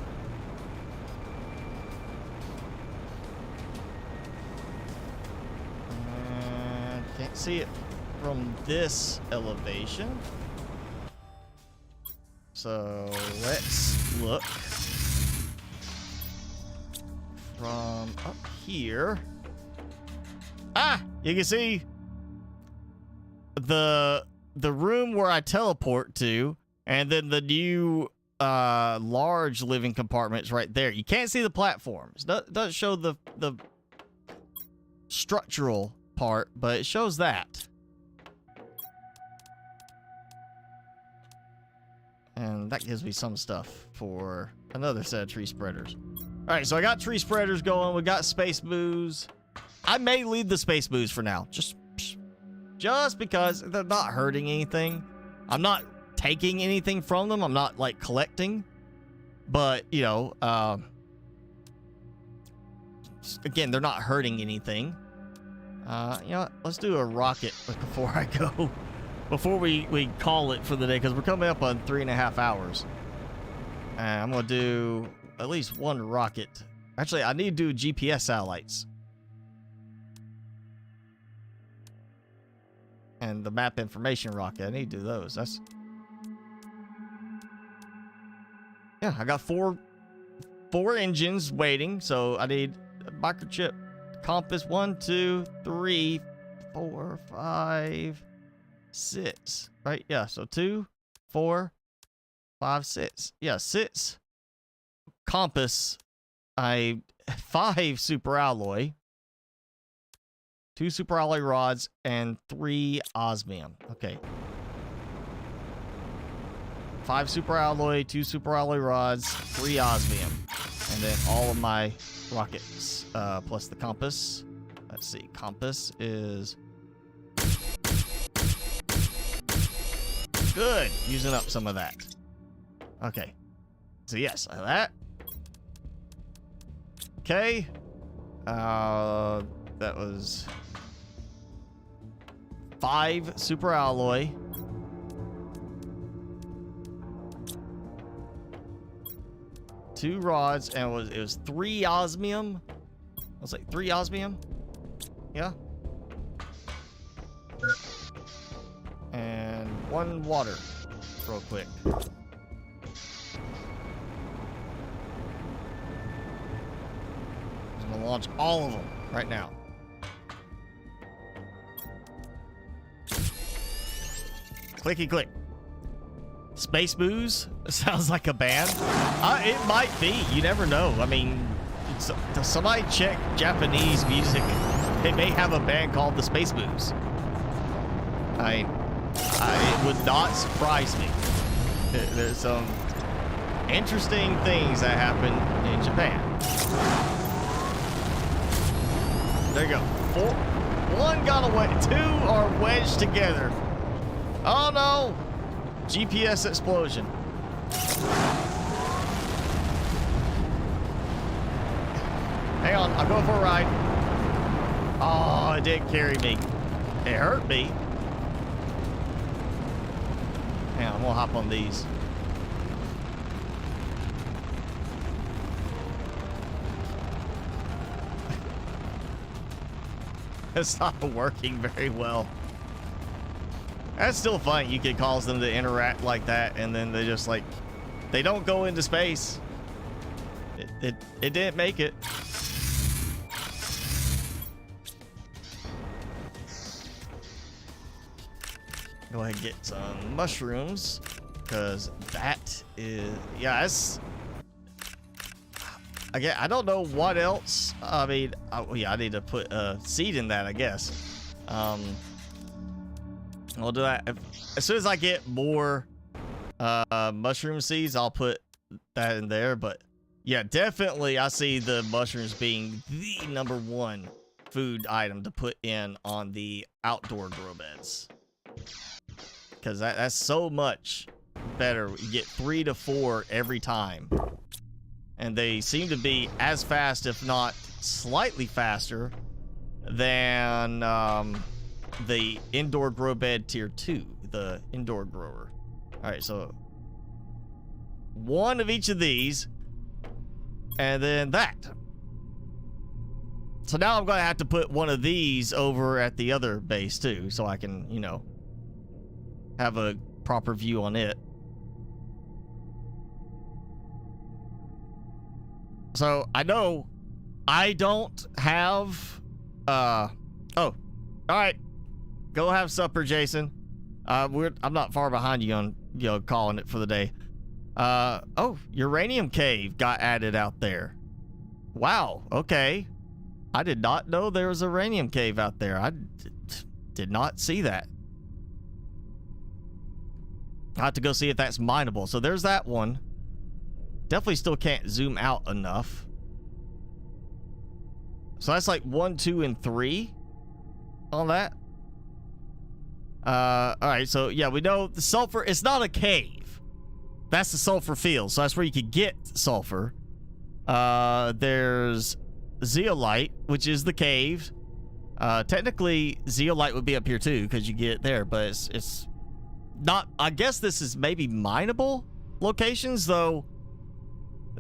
Can't see it from this elevation. So let's look from up here. Ah, you can see the room where I teleport to, and then the new large living compartments right there. You can't see the platforms. Doesn't show the structural part, but it shows that. And that gives me some stuff for another set of tree spreaders. All right, so I got tree spreaders going. We got space booze. I may leave the space booze for now, just because they're not hurting anything. I'm not taking anything from them. I'm not like collecting, but you know, again, they're not hurting anything. You know what? Let's do a rocket before I go, before we call it for the day, because we're coming up on 3.5 hours. And I'm gonna do at least one rocket. Actually, I need to do GPS satellites. And the map information rocket, I need to do those. That's... Yeah, I got four engines waiting, so I need a microchip compass. 1, 2, 3, 4, 5, 6. Right? Yeah, so 2, 4, 5, 6. Yeah, 6 compass. 5 super alloy. 2 super alloy rods and 3 osmium. Okay. 5 super alloy, 2 super alloy rods, 3 osmium. And then all of my rockets, plus the compass. Let's see, compass is... Good, using up some of that. Okay. So yes, like that. Okay. That was 5 super alloy. 2 rods, and it was 3 osmium. I was like 3 osmium. Yeah. And 1 water, real quick. I'm gonna launch all of them right now. Clicky click. Space Booze sounds like a band. It might be. You never know. I mean, somebody check Japanese music. They may have a band called the Space Booze. It would not surprise me. There's some interesting things that happen in Japan. There you go. 1 got away. 2 are wedged together. Oh no! GPS explosion. Hang on, I'm going for a ride. Oh, it didn't carry me. It hurt me. Hang on, I'm gonna hop on these. It's not working very well. That's still fun. You could cause them to interact like that, and then they just like, they don't go into space. It didn't make it. Go ahead and get some mushrooms, because that is, yeah, that's, again, I don't know what else. I mean, yeah, I need to put a seed in that, I guess. I'll do that. As soon as I get more mushroom seeds, I'll put that in there. But yeah, definitely I see the mushrooms being the #1 food item to put in on the outdoor grow beds. Because that's so much better. You get 3 to 4 every time. And they seem to be as fast, if not slightly faster, than the indoor grow bed tier 2, the indoor grower. All right, so 1 of each of these, and then that. So now I'm going to have to put 1 of these over at the other base too, so I can, you know, have a proper view on it. So I know I don't have, oh, all right. Go have supper, Jason. I'm not far behind you on, you know, calling it for the day. Oh, uranium cave got added out there. Wow. Okay. I did not know there was a uranium cave out there. I did not see that. I have to go see if that's mineable. So there's that one. Definitely still can't zoom out enough. So that's like 1, 2, and 3 on that. All right, so yeah, we know the sulfur, it's not a cave. That's the sulfur field, so that's where you could get sulfur. There's zeolite, which is the cave. Technically, zeolite would be up here too, because you get it there, but it's not, I guess this is maybe mineable locations, though.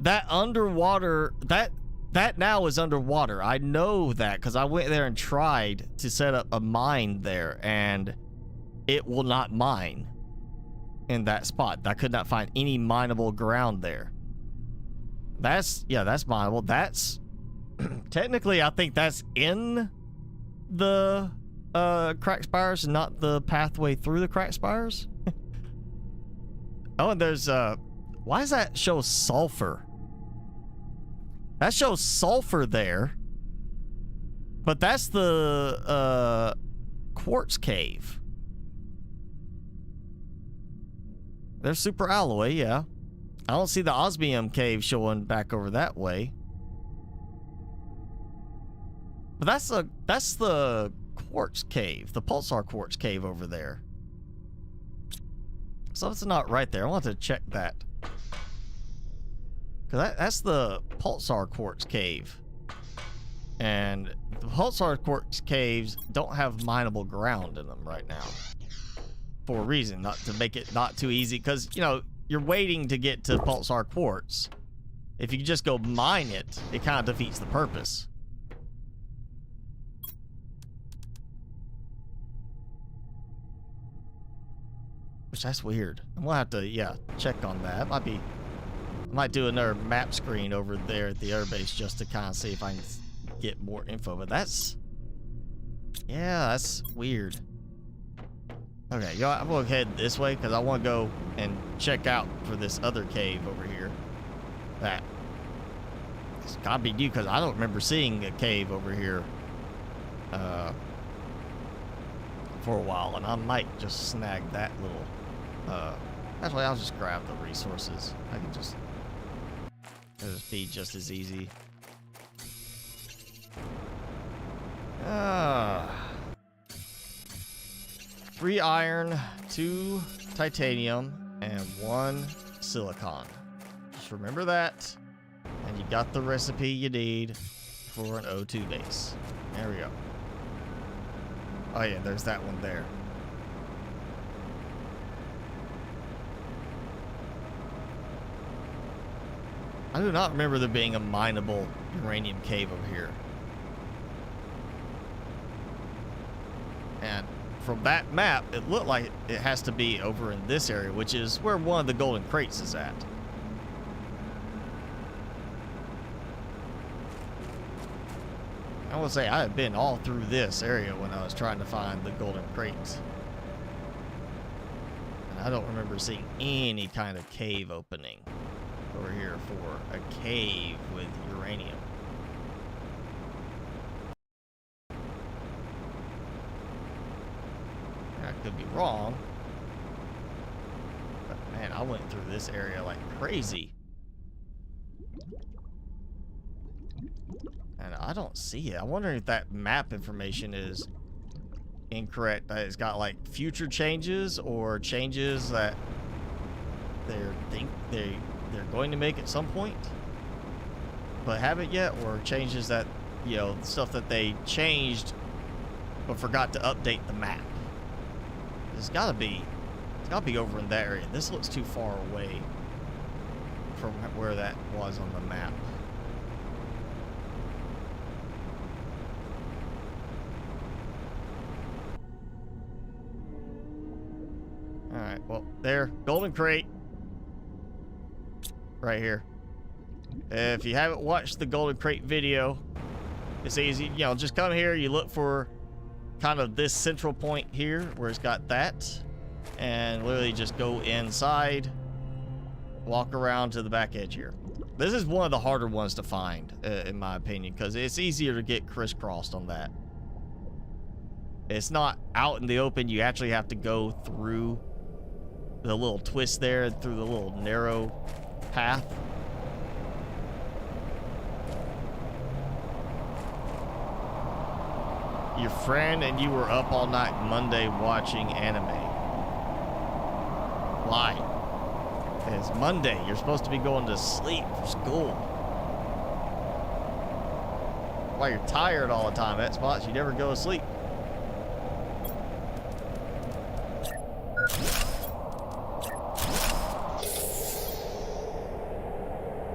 That underwater, that now is underwater. I know that because I went there and tried to set up a mine there, and it will not mine in that spot. I could not find any mineable ground there. That's, yeah, that's mineable. That's technically, I think that's in the crack spires, not the pathway through the crack spires. Oh, and there's why does that show sulfur? That shows sulfur there, but that's the quartz cave. There's super alloy, yeah. I don't see the osmium cave showing back over that way. But that's the quartz cave, the pulsar quartz cave over there. So it's not right there. I want to check that. Because that's the pulsar quartz cave. And the pulsar quartz caves don't have mineable ground in them right now. For a reason, not to make it not too easy. Because, you know, you're waiting to get to pulsar quartz. If you just go mine it, it kind of defeats the purpose. Which, that's weird. I'm gonna have to, yeah, check on that. I might do another map screen over there at the airbase just to kind of see if I can get more info. But that's, yeah, that's weird. Okay, yo, I'm gonna head this way because I want to go and check out for this other cave over here. That it's gotta be new because I don't remember seeing a cave over here for a while, and I might just snag that little. Actually, I'll just grab the resources. I can just. It'll just be just as easy. 3 iron, 2 titanium, and 1 silicon. Just remember that, and you got the recipe you need for an O2 base. There we go. Oh yeah, there's that one there. I do not remember there being a mineable uranium cave over here. And from that map, it looked like it has to be over in this area, which is where one of the golden crates is at. I will say I have been all through this area when I was trying to find the golden crates. And I don't remember seeing any kind of cave opening over here for a cave with uranium. I could be wrong. But man, I went through this area like crazy. And I don't see it. I wonder if that map information is incorrect. That it's got like future changes or changes that they're going to make at some point, but haven't yet, or changes that, you know, stuff that they changed but forgot to update the map. It's gotta be over in that area. This looks too far away from where that was on the map. Alright, well, there. Golden crate. Right here. If you haven't watched the golden crate video, it's easy. You know, just come here. You look for kind of this central point here where it's got that. And literally just go inside. Walk around to the back edge here. This is one of the harder ones to find, in my opinion, because it's easier to get crisscrossed on that. It's not out in the open. You actually have to go through the little twist there, through the little narrow path. Your friend and you were up all night Monday watching anime. Why? It's Monday. You're supposed to be going to sleep for school. Why you're tired all the time at spots, you never go to sleep.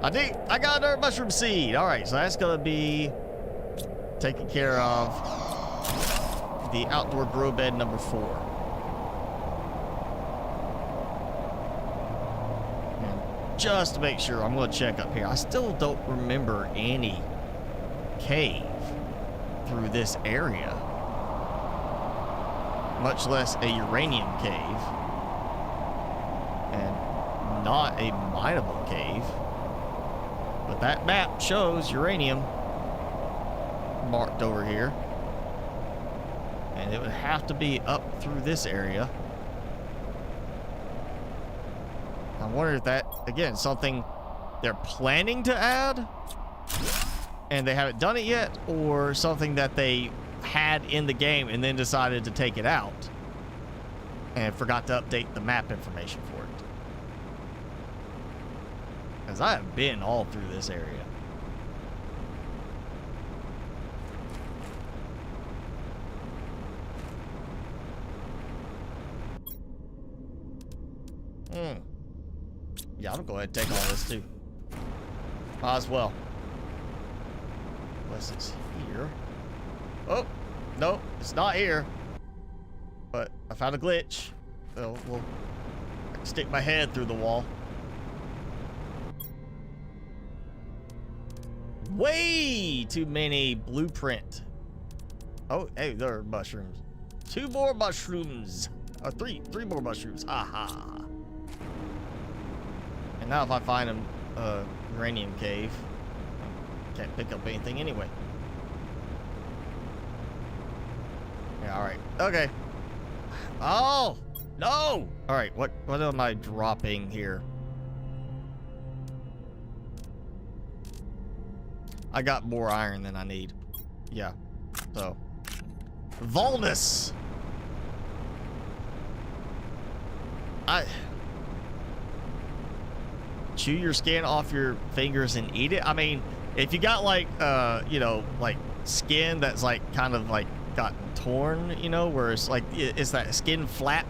I got another mushroom seed. All right, so that's gonna be taken care of. The outdoor grow bed number 4. And just to make sure, I'm gonna check up here. I still don't remember any cave through this area, much less a uranium cave, and not a mineable cave. But that map shows uranium marked over here. And it would have to be up through this area. I wonder if that, again, something they're planning to add and they haven't done it yet, or something that they had in the game and then decided to take it out and forgot to update the map information for it. Because I have been all through this area. Yeah, I'm gonna go ahead and take all this too. Might as well. Unless it's here. Oh, no, it's not here. But I found a glitch. So we'll stick my head through the wall. Way too many blueprint. Oh, hey, there are mushrooms. 2 more mushrooms. Or 3 more mushrooms. Aha. And now if I find a uranium cave, I can't pick up anything anyway. Yeah, all right. Okay. Oh, no. All right, what am I dropping here? I got more iron than I need. Yeah. So, Volnus. Chew your skin off your fingers and eat it. I mean, if you got like you know, like skin that's like kind of like gotten torn, you know, where it's like it's that skin flap,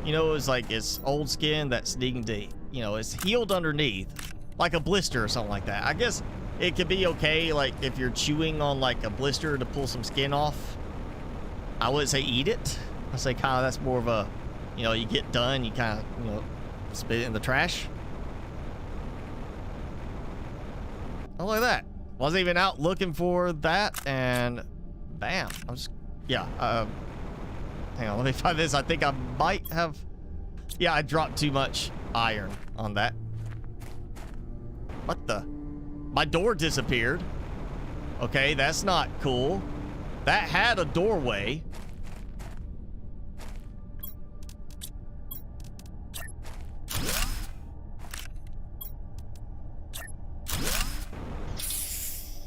you know, it's like it's old skin that's needing to, you know, it's healed underneath, like a blister or something like that. I guess it could be okay, like if you're chewing on like a blister to pull some skin off. I wouldn't say eat it, I say kind of that's more of a, you know, you get done, you kind of, you know, spit it in the trash. Oh, look at that. Wasn't even out looking for that, and bam. I'm just, yeah. Hang on, let me find this. I think I might have, yeah, I dropped too much iron on that. What the? My door disappeared. Okay, that's not cool. That had a doorway.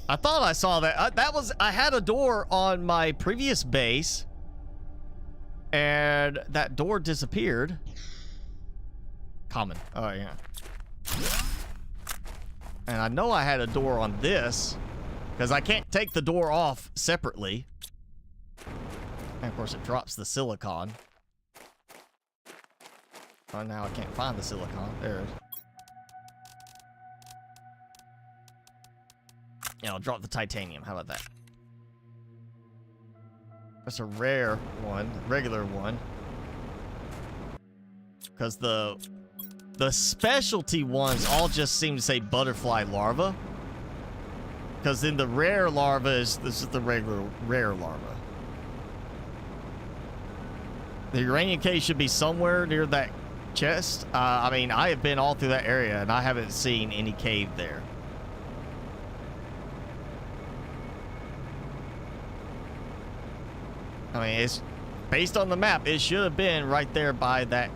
I thought I saw that. I had a door on my previous base, and that door disappeared. Common. Oh, yeah. And I know I had a door on this, because I can't take the door off separately. And of course, it drops the silicon. Oh, now I can't find the silicon. There it is. Yeah, I'll drop the titanium. How about that? That's a rare one, regular one. Because the specialty ones all just seem to say butterfly larva. Because then the rare larva is, this is the regular rare larva. The uranium cave should be somewhere near that chest. I mean, I have been all through that area and I haven't seen any cave there. I mean, it's based on the map, it should have been right there by that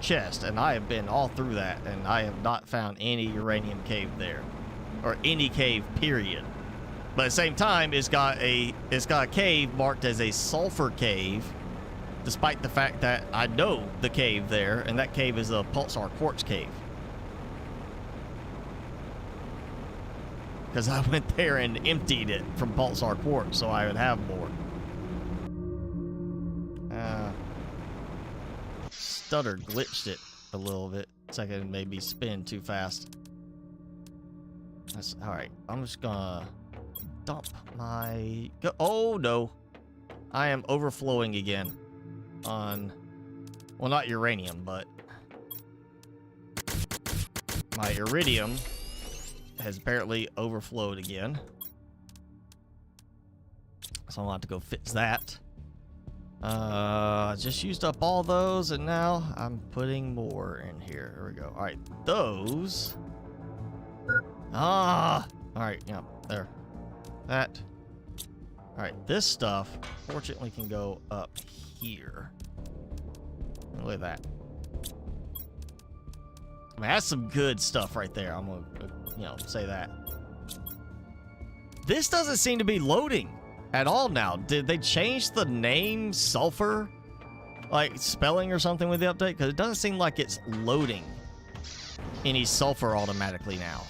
chest, and I have been all through that, and I have not found any uranium cave there, or any cave, period. But at the same time, it's got a cave marked as a sulfur cave, despite the fact that I know the cave there, and that cave is a pulsar quartz cave. Because I went there and emptied it from pulsar quartz, so I would have more. Stutter glitched it a little bit. Second, maybe spin too fast. That's all right. I'm just gonna dump my. Oh no, I am overflowing again. On, well, not uranium, but my iridium has apparently overflowed again. So I'm gonna have to go fix that. Just used up all those, and now I'm putting more in here. Here we go. All right, those. All right, yeah, there. That. All right, this stuff, fortunately, can go up here. Look at that. I mean, that's some good stuff right there. I'm gonna, you know, say that. This doesn't seem to be loading at all now. Did they change the name sulfur, like spelling or something with the update? Because it doesn't seem like it's loading any sulfur automatically now.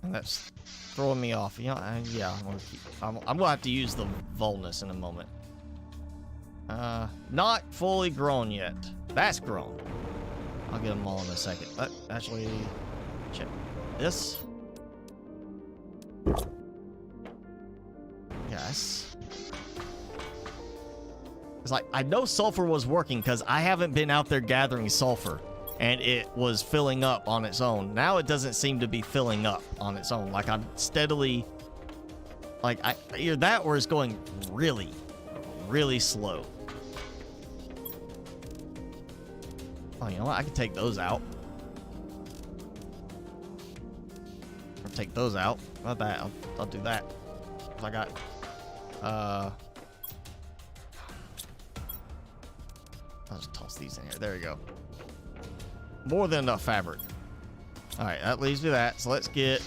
And that's throwing me off. You know, yeah, I'm gonna have to use the Volnus in a moment. Not fully grown yet. That's grown. I'll get them all in a second. Actually, check this. Yes. It's like, I know sulfur was working because I haven't been out there gathering sulfur and it was filling up on its own. Now it doesn't seem to be filling up on its own. Like, I'm steadily, like, either that or it's going really, really slow. Oh, you know what? I can take those out. Or take those out. How about that? I'll do that. I got, I'll just toss these in here. There we go. More than enough fabric. All right, that leaves me that. So let's get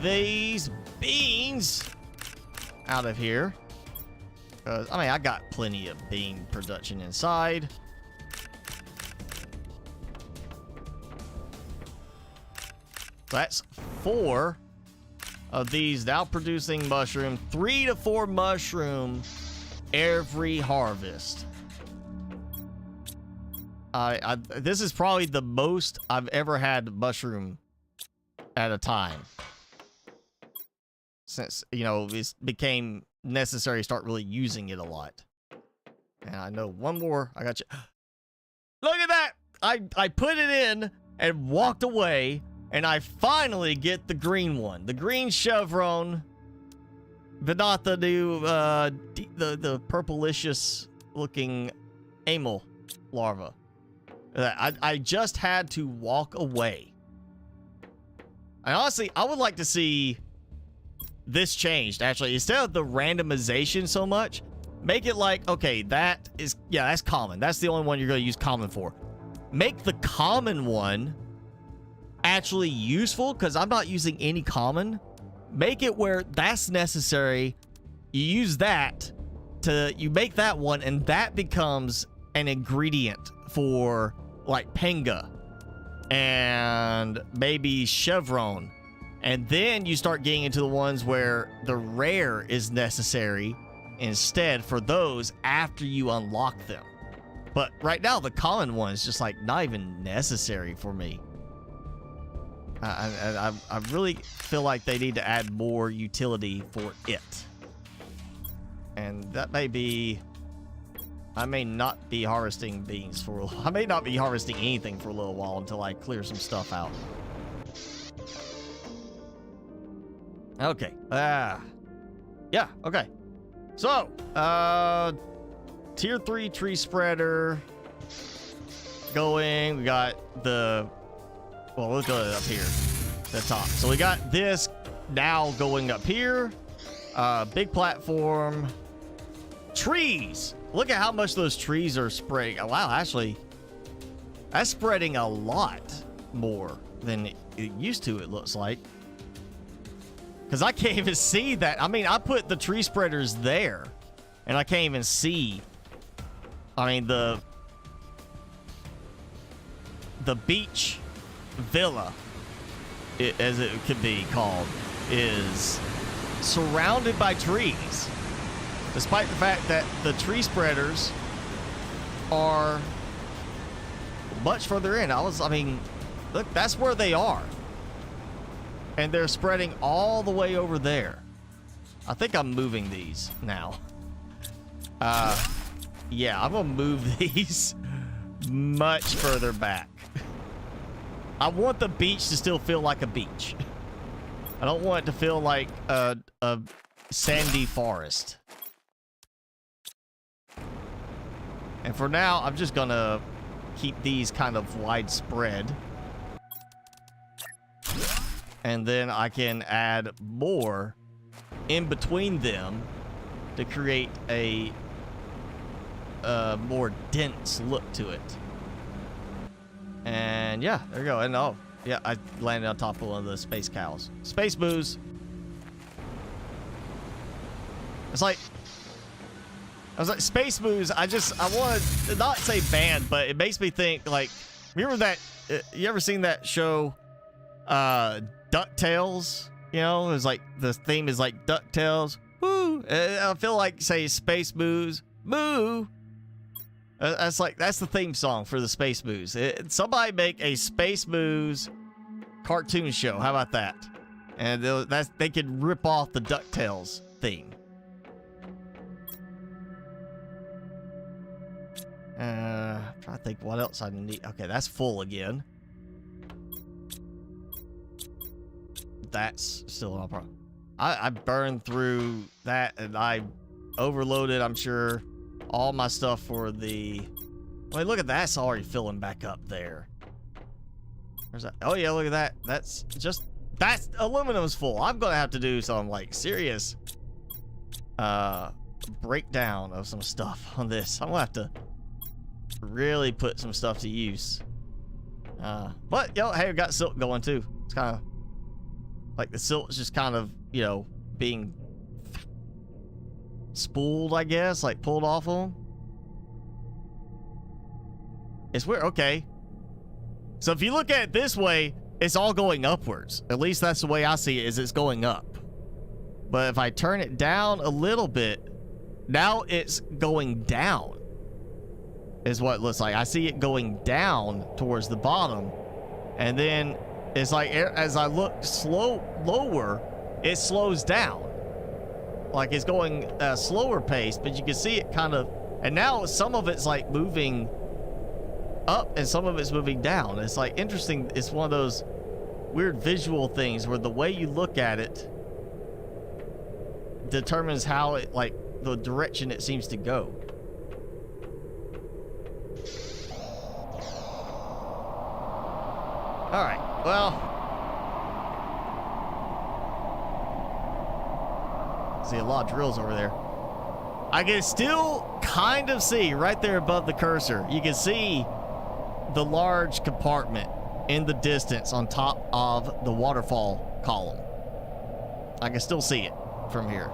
these beans out of here. Because, I mean, I got plenty of bean production inside. That's 4 of these now producing mushroom. 3 to 4 mushroom every harvest. This is probably the most I've ever had mushroom at a time. since, you know, it became necessary to start really using it a lot. And I know one more. I got you. Look at that. I put it in and walked away, and I finally get the green one. The green chevron, but not the new, the purplicious looking amyl larva. I just had to walk away. And honestly, I would like to see this changed, actually. Instead of the randomization so much, make it like, okay, that is, yeah, that's common. That's the only one you're going to use common for. Make the common one actually useful, because I'm not using any common. Make it where that's necessary. You use that to, you make that one, and that becomes an ingredient for like Penga and maybe Chevron. And then you start getting into the ones where the rare is necessary instead for those after you unlock them. But right now, the common one is just like not even necessary for me. I really feel like they need to add more utility for it. And that may be... I may not be harvesting beans for... I may not be harvesting anything for a little while until I clear some stuff out. Okay. Yeah, okay. So, tier 3 tree spreader going. We got the... Well, let's go up here. The top. So we got this now going up here. Big platform. Trees. Look at how much those trees are spreading. Oh, wow, actually, that's spreading a lot more than it used to, it looks like. Because I can't even see that. I mean, I put the tree spreaders there, and I can't even see. I mean, the beach villa, as it could be called, is surrounded by trees. Despite the fact that the tree spreaders are much further in. I mean, look, that's where they are. And they're spreading all the way over there. I think I'm moving these now. Yeah, I'm gonna move these much further back. I want the beach to still feel like a beach. I don't want it to feel like a sandy forest. And for now, I'm just gonna keep these kind of widespread. And then I can add more in between them to create a more dense look to it. And yeah, there we go. And oh, yeah, I landed on top of one of the space cows. Space boos. It's like... I was like, Space Moves, I want to not say banned, but it makes me think, like, remember that, you ever seen that show, DuckTales? You know, it's like, the theme is like DuckTales. Woo! I feel like, say, Space Moves, moo! That's the theme song for the Space Moves. Somebody make a Space Moves cartoon show. How about that? And they could rip off the DuckTales theme. Trying to think what else I need. Okay, that's full again. That's still no problem. I burned through that and I overloaded, I'm sure, all my stuff for the... Wait, look at that. It's already filling back up there. Where's that? Oh, yeah, look at that. That's just... That's... Aluminum's full. I'm going to have to do some, like, serious... breakdown of some stuff on this. I'm going to have to... really put some stuff to use. But, yo, hey, we got silk going too. It's kind of like the silk's just kind of, you know, being spooled, I guess, like pulled off them. It's weird. Okay. So if you look at it this way, it's all going upwards. At least that's the way I see it, is it's going up. But if I turn it down a little bit, now it's going down. Is what it looks like. I see it going down towards the bottom, and then it's like as I look lower, it slows down. Like it's going slower pace, but you can see it kind of, and now some of it's like moving up and some of it's moving down. It's like interesting. It's one of those weird visual things where the way you look at it determines how it, like, the direction it seems to go. All right, well, see a lot of drills over there. I can still kind of see right there above the cursor. You can see the large compartment in the distance on top of the waterfall column. I can still see it from here.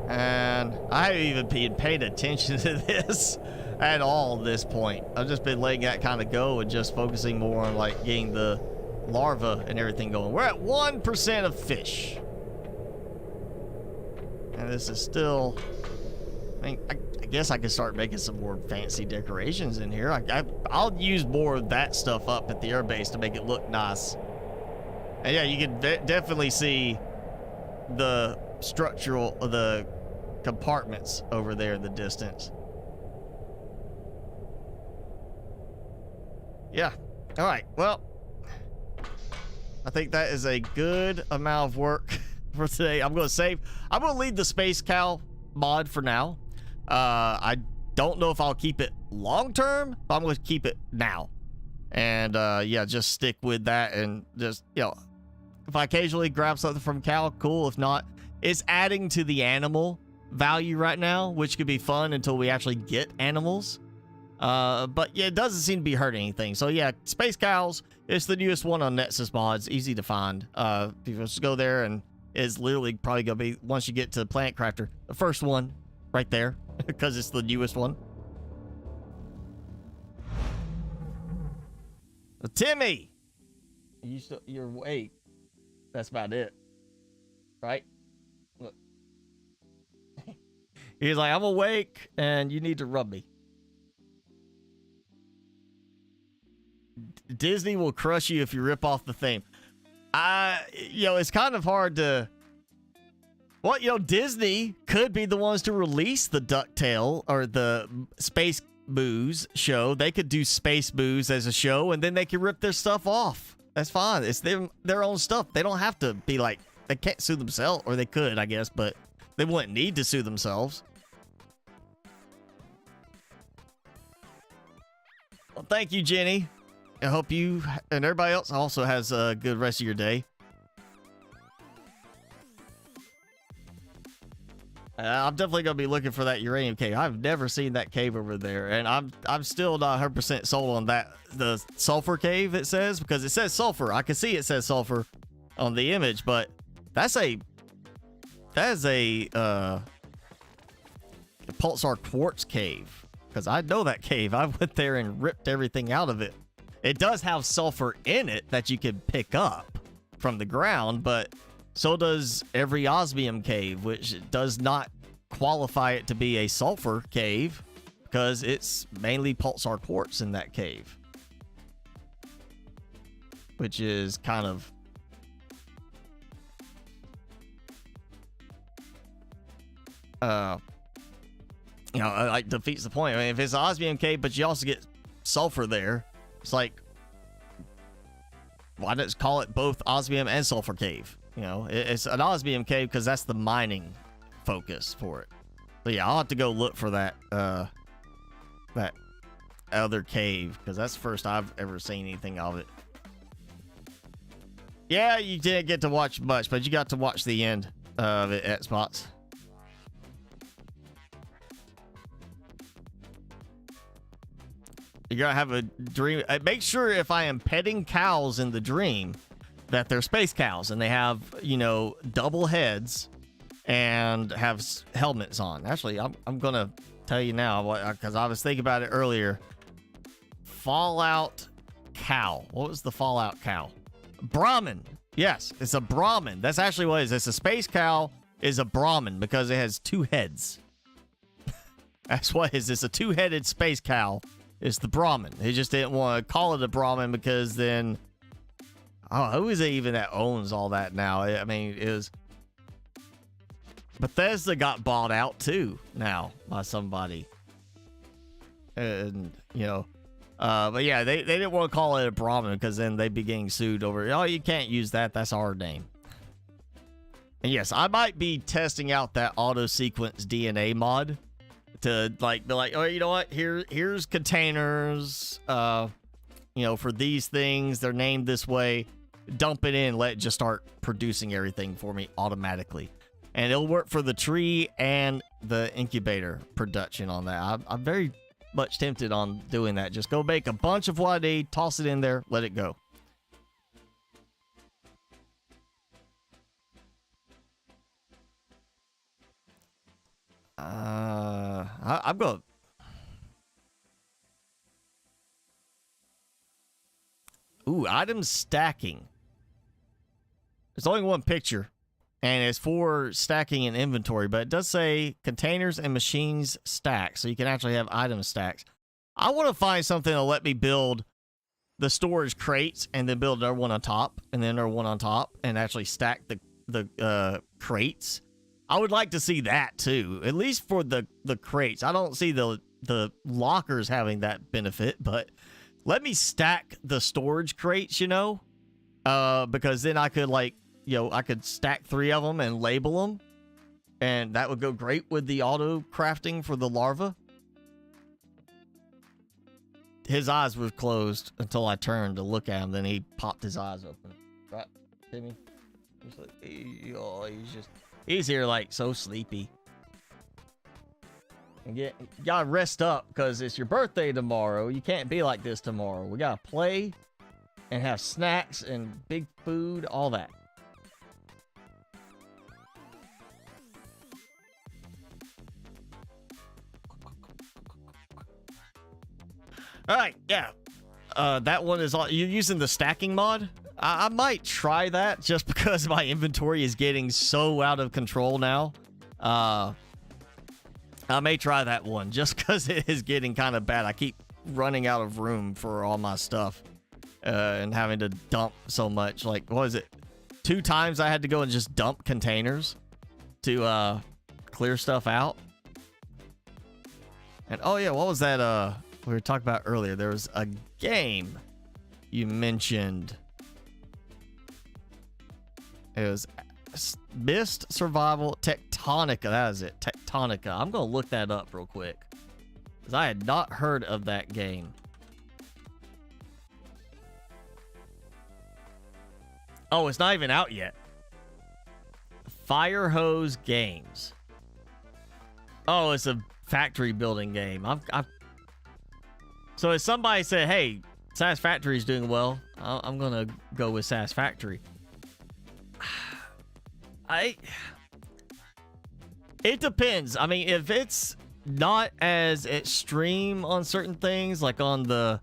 And I haven't even been paying attention to this at all at this point. I've just been letting that kind of go and just focusing more on like getting the larva and everything going. We're at 1% of fish. And this is still, I guess I could start making some more fancy decorations in here. I'll use more of that stuff up at the airbase to make it look nice. And yeah, you can definitely see the the compartments over there in the distance. Yeah. All right. Well, I think that is a good amount of work for today. I'm going to leave the Space Cow mod for now. I don't know if I'll keep it long term, but I'm going to keep it now. And yeah, just stick with that and just, you know, if I occasionally grab something from Cow, cool. If not, it's adding to the animal value right now, which could be fun until we actually get animals. But yeah, it doesn't seem to be hurting anything. So yeah, Space Cows, it's the newest one on Nexus mods, easy to find. You just go there and it's literally probably gonna be, once you get to Planet Crafter, the first one right there, because it's the newest one. TImmy, you're awake. That's about it, right? Look. He's like, I'm awake and you need to rub me. Disney will crush you if you rip off the theme. You know, it's kind of hard to, well, you know, Disney could be the ones to release the DuckTale or the Space Booze show. They could do Space Booze as a show and then they could rip their stuff off. That's fine. It's their own stuff. They don't have to be like, they can't sue themselves, or they could, I guess, but they wouldn't need to sue themselves. Well, thank you, Jenny. I hope you and everybody else also has a good rest of your day. I'm definitely gonna be looking for that uranium cave. I've never seen that cave over there, and I'm still not 100% sold on that, the sulfur cave it says, because it says sulfur. I can see it says sulfur on the image, but that is a pulsar quartz cave, because I know that cave. I went there and ripped everything out of it. It does have sulfur in it that you can pick up from the ground, but so does every osmium cave, which does not qualify it to be a sulfur cave because it's mainly pulsar quartz in that cave, which is kind of you know, like defeats the point. I mean, if it's an osmium cave, but you also get sulfur there, it's like, why not call it both osmium and sulfur cave? You know, it's an osmium cave because that's the mining focus for it. So yeah, I'll have to go look for that that other cave, because that's the first I've ever seen anything of it. Yeah, you didn't get to watch much, but you got to watch the end of it at spots. You're gonna have a dream. Make sure if I am petting cows in the dream that they're space cows and they have, you know, double heads and have helmets on. Actually, I'm gonna tell you now, because I was thinking about it earlier. Fallout cow. What was the Fallout cow? Brahmin. Yes, it's a Brahmin. That's actually what it is. It's a space cow is a Brahmin because it has two heads. That's what it is. It's a two-headed space cow It's the Brahmin. He just didn't want to call it a Brahmin because then, oh, who is it even that owns all that now? I mean, it was Bethesda got bought out too now by somebody, and you know, but yeah, they didn't want to call it a Brahmin because then they'd be getting sued over. Oh, you can't use that. That's our name. And yes, I might be testing out that auto sequence DNA mod to like be like, oh, you know what? Here's containers, you know, for these things. They're named this way. Dump it in, let it just start producing everything for me automatically. And it'll work for the tree and the incubator production on that. I'm very much tempted on doing that. Just go make a bunch of what I need, toss it in there, let it go. I'm going. Ooh, item stacking. There's only one picture, and it's for stacking in inventory, but it does say containers and machines stack, so you can actually have item stacks. I want to find something to let me build the storage crates and then build another one on top, and then another one on top, and actually stack the crates. I would like to see that too, at least for the crates. I don't see the lockers having that benefit, but let me stack the storage crates, you know, because then I could like, you know, I could stack 3 of them and label them, and that would go great with the auto crafting for the larva. His eyes were closed until I turned to look at him, then he popped his eyes open. Right, Timmy? He's like, oh, he's here like so sleepy. And you gotta rest up because it's your birthday tomorrow. You can't be like this tomorrow. We gotta play and have snacks and big food, all that. All right, yeah. That one is all. You using the stacking mod? I might try that just because my inventory is getting so out of control now. I may try that one just because it is getting kind of bad. I keep running out of room for all my stuff and having to dump so much. Like, what is it? 2 times I had to go and just dump containers to clear stuff out. And oh yeah, what was that we were talking about earlier? There was a game you mentioned. It was Mist Survival Tectonica. That is it. Tectonica. I'm going to look that up real quick, because I had not heard of that game. Oh, it's not even out yet. Firehose Games. Oh, it's a factory building game. So if somebody said, hey, Sass Factory is doing well, I'm going to go with Sass Factory. It depends. I mean, if it's not as extreme on certain things, like on the,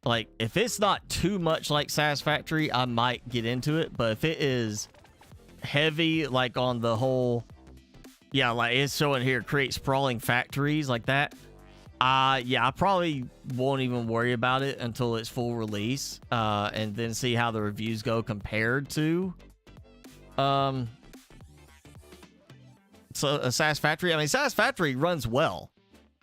like, if it's not too much like Sass Factory, I might get into it. But if it is heavy, like on the whole, yeah, like it's showing here, create sprawling factories like that. Yeah, I probably won't even worry about it until it's full release, and then see how the reviews go compared to so a Sass Factory. I mean, Sass Factory runs well.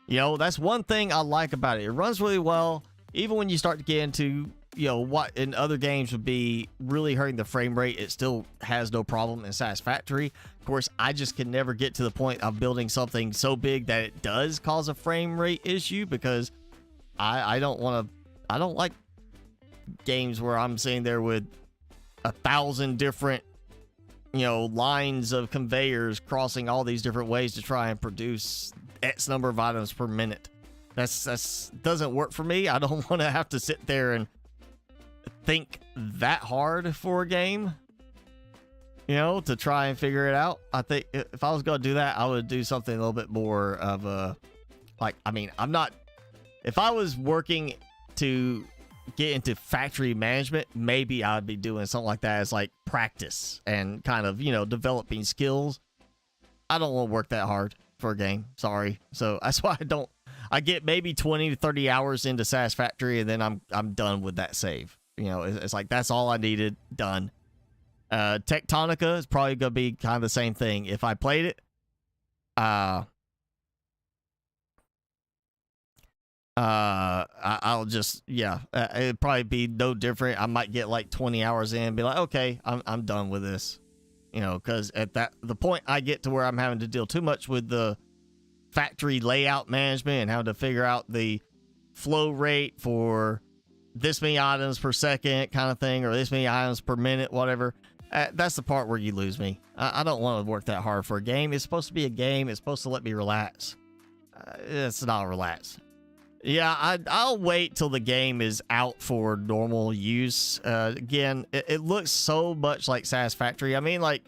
You know, that's one thing I like about it. It runs really well, even when you start to get into, you know, what in other games would be really hurting the frame rate. It still has no problem in Sass Factory. Of course, I just can never get to the point of building something so big that it does cause a frame rate issue, because I don't like games where I'm sitting there with 1,000 different, you know, lines of conveyors crossing all these different ways to try and produce X number of items per minute. That's doesn't work for me. I don't want to have to sit there and think that hard for a game, you know, to try and figure it out. I think if I was going to do that, I would do something a little bit more of a, like, I mean, I'm not, if I was working to get into factory management, maybe I'd be doing something like that as like practice and kind of, you know, developing skills. I don't want to work that hard for a game. Sorry. So that's why I get maybe 20 to 30 hours into Satisfactory, and then I'm done with that save. You know, it's like that's all I needed, done. Tectonica is probably gonna be kind of the same thing. If I played it, I'll just, yeah, it'd probably be no different. I might get like 20 hours in and be like, okay, I'm done with this. You know, because at the point I get to where I'm having to deal too much with the factory layout management and how to figure out the flow rate for this many items per second kind of thing, or this many items per minute, whatever. That's the part where you lose me. I don't want to work that hard for a game. It's supposed to be a game. It's supposed to let me relax. It's not relax. Yeah, I'll wait till the game is out for normal use. Again, it looks so much like Satisfactory. I mean, like,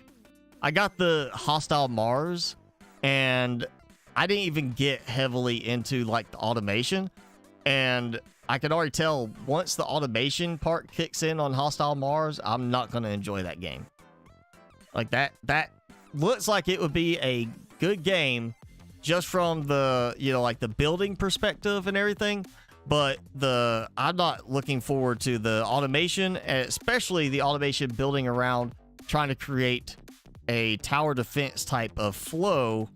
I got the Hostile Mars, and I didn't even get heavily into, like, the automation. And I could already tell once the automation part kicks in on Hostile Mars, I'm not going to enjoy that game. Like, that looks like it would be a good game just from the, you know, like the building perspective and everything, but I'm not looking forward to the automation, especially the automation building around trying to create a tower defense type of flow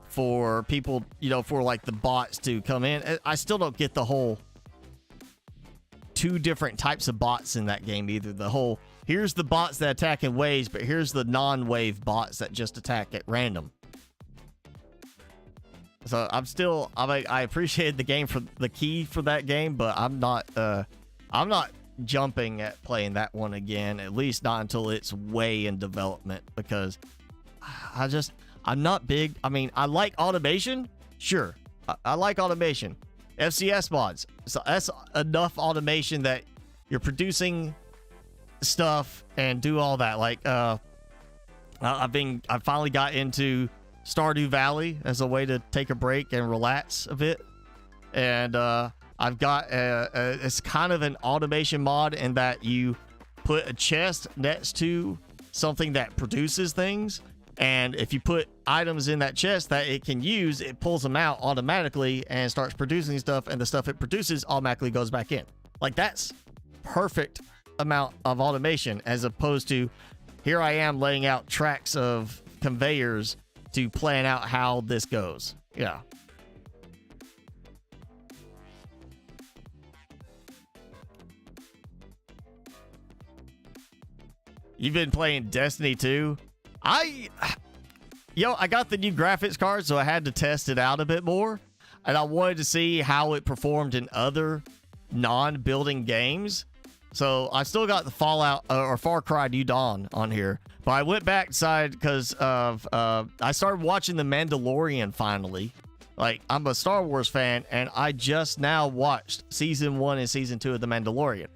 for people, you know, for like the bots to come in. I still don't get the whole two different types of bots in that game either. The whole, here's the bots that attack in waves, but here's the non-wave bots that just attack at random. So I appreciate the game for the key for that game, but I'm not jumping at playing that one again, at least not until it's way in development, because I'm not big. I mean, I like automation. Sure. I like automation. FCS mods. So that's enough automation that you're producing stuff and do all that. Like, I finally got into Stardew Valley as a way to take a break and relax a bit, and I've got it's kind of an automation mod in that you put a chest next to something that produces things, and if you put items in that chest that it can use, it pulls them out automatically and starts producing stuff, and the stuff it produces automatically goes back in. Like, that's perfect amount of automation, as opposed to here I am laying out tracks of conveyors to plan out how this goes. Yeah. You've been playing Destiny 2? I got the new graphics card, so I had to test it out a bit more, and I wanted to see how it performed in other non-building games. So I still got the Fallout or Far Cry New Dawn on here, but I went back inside because of I started watching The Mandalorian finally. Like, I'm a Star Wars fan, and I just now watched season 1 and season 2 of The Mandalorian.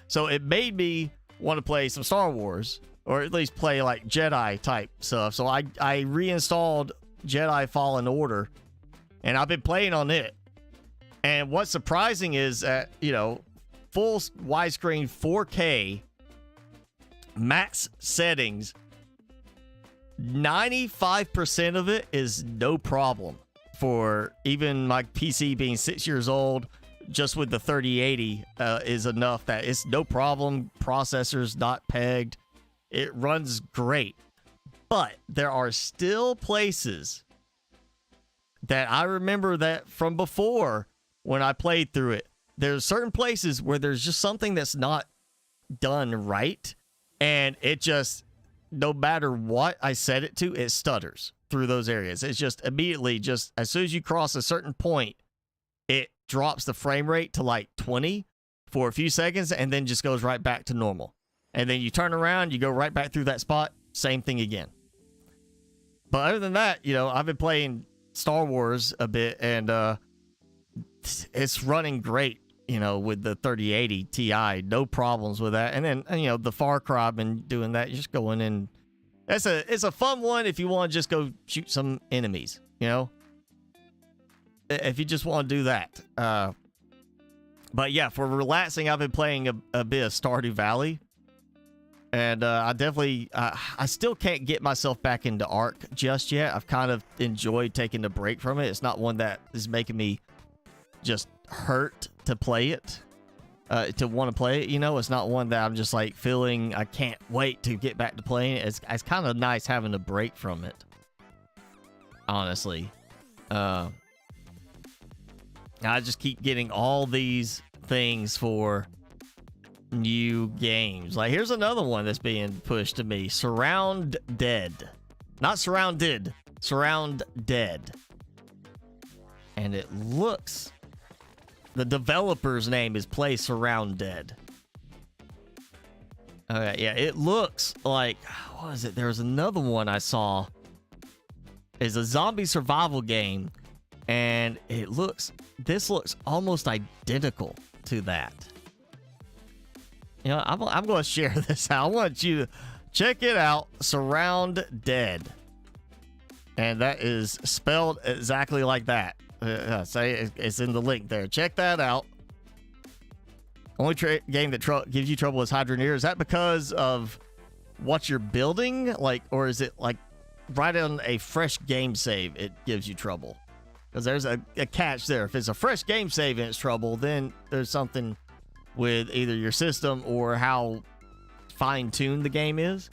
So it made me want to play some Star Wars, or at least play like Jedi type stuff. So I reinstalled Jedi Fallen Order, and I've been playing on it. And what's surprising is that, you know, full widescreen 4K max settings, 95% of it is no problem for even my PC being 6 years old. Just with the 3080 is enough that it's no problem. Processor's not pegged. It runs great. But there are still places that I remember that from before when I played through it. There's certain places where there's just something that's not done right, and it just, no matter what I set it to, it stutters through those areas. It's just immediately, just as soon as you cross a certain point, it drops the frame rate to like 20 for a few seconds, and then just goes right back to normal. And then you turn around, you go right back through that spot, same thing again. But other than that, you know, I've been playing Star Wars a bit, and it's running great, you know, with the 3080 Ti, no problems with that. And then, you know, the Far Cry, I've been doing that, just going in. It's a fun one if you want to just go shoot some enemies, you know, if you just want to do that. But yeah, for relaxing, I've been playing a bit of Stardew Valley, and I definitely, I still can't get myself back into Ark just yet. I've kind of enjoyed taking a break from it. It's not one that is making me just hurt to play it, to want to play it. You know, it's not one that I'm just like feeling I can't wait to get back to playing it. It's kind of nice having a break from it, honestly. I just keep getting all these things for new games. Like, here's another one that's being pushed to me. Surround Dead. Not Surrounded. Surround Dead. And it looks... The developer's name is Play Surround Dead. Okay, yeah, it looks like... What is it? There was another one I saw. It's a zombie survival game. And it looks... This looks almost identical to that. You know, I'm going to share this out. I want you to check it out. Surround Dead. And that is spelled exactly like that. Say it's in the link there. Check that out. Only game that gives you trouble is Hydroneer. Is that because of what you're building? Like, or is it like right on a fresh game save it gives you trouble? Because there's a catch there. If it's a fresh game save and it's trouble, then there's something with either your system or how fine-tuned the game is.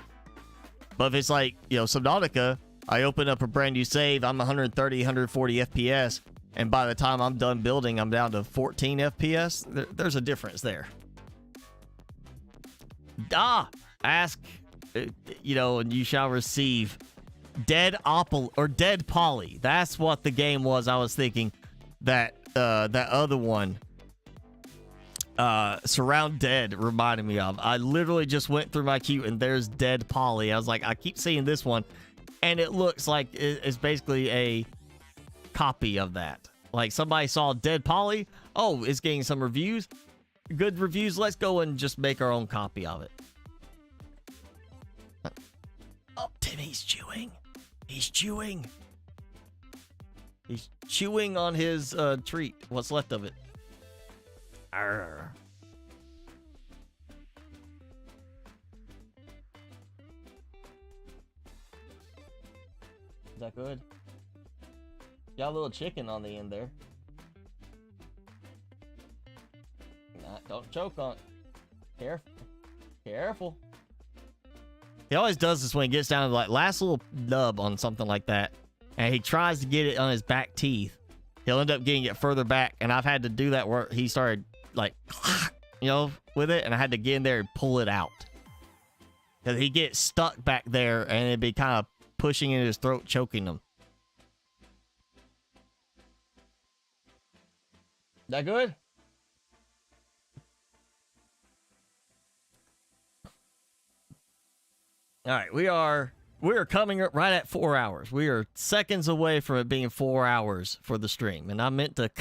But if it's like, you know, Subnautica, I open up a brand new save, I'm 130, 140 FPS, and by the time I'm done building, I'm down to 14 FPS. There's a difference there. Ask, you know, and you shall receive. Dead Poly. That's what the game was. I was thinking that that other one, Surround Dead, reminded me of. I literally just went through my queue and there's Dead Poly. I was like, I keep seeing this one, and it looks like it's basically a copy of that. Like somebody saw Dead Poly. Oh, it's getting some reviews, good reviews. Let's go and just make our own copy of it. Oh, Timmy's chewing. He's chewing. He's chewing on his treat. What's left of it. Arr. Is that good? Got a little chicken on the end there. Nah, don't choke on it. Careful. Careful. He always does this when he gets down to like last little nub on something like that, and he tries to get it on his back teeth. He'll end up getting it further back, and I've had to do that where he started like, you know, with it, and I had to get in there and pull it out. Because he gets stuck back there, and it'd be kind of pushing in his throat, choking him. That good? All right, we are coming up right at 4 hours. We are seconds away from it being 4 hours for the stream, and I meant to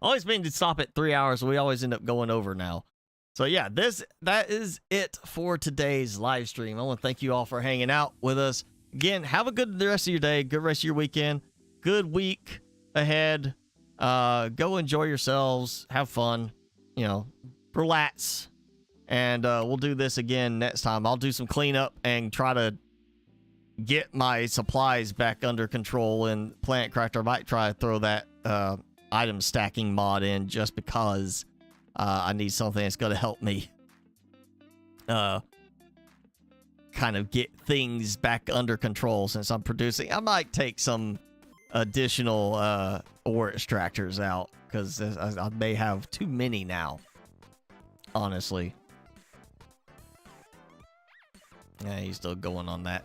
always meant to stop at 3 hours. We always end up going over now. So yeah, that is it for today's live stream. I want to thank you all for hanging out with us. Again, have a good rest of your day, good rest of your weekend, good week ahead. Go enjoy yourselves, have fun, you know, relax. And we'll do this again next time. I'll do some cleanup and try to get my supplies back under control. And Planet Crafter might try to throw that item stacking mod in just because I need something that's going to help me kind of get things back under control since I'm producing. I might take some additional ore extractors out because I may have too many now, honestly. Yeah, he's still going on that.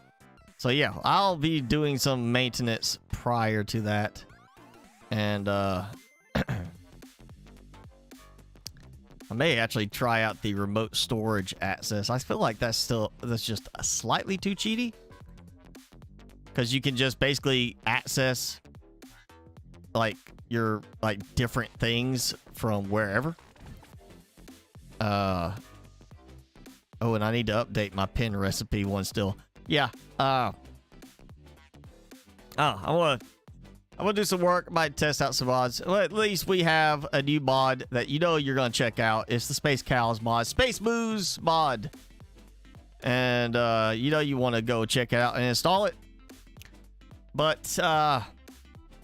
So yeah, I'll be doing some maintenance prior to that. And I may actually try out the remote storage access. I feel like that's just a slightly too cheaty. Because you can just basically access like your different things from wherever. Oh, and I need to update my pin recipe one still. Yeah. I'm gonna do some work. Might test out some mods. Well, at least we have a new mod that you know you're gonna check out. It's the Space Cows mod, Space Moose mod, and you know you want to go check it out and install it. But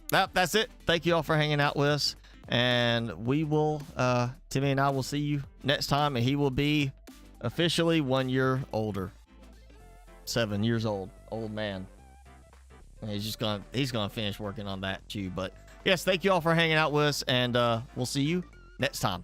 that's it. Thank you all for hanging out with us. And we will, Timmy and I will see you next time, and he will be officially 1 year older. 7 years old. Old man. And he's gonna finish working on that too. But yes, thank you all for hanging out with us, and we'll see you next time.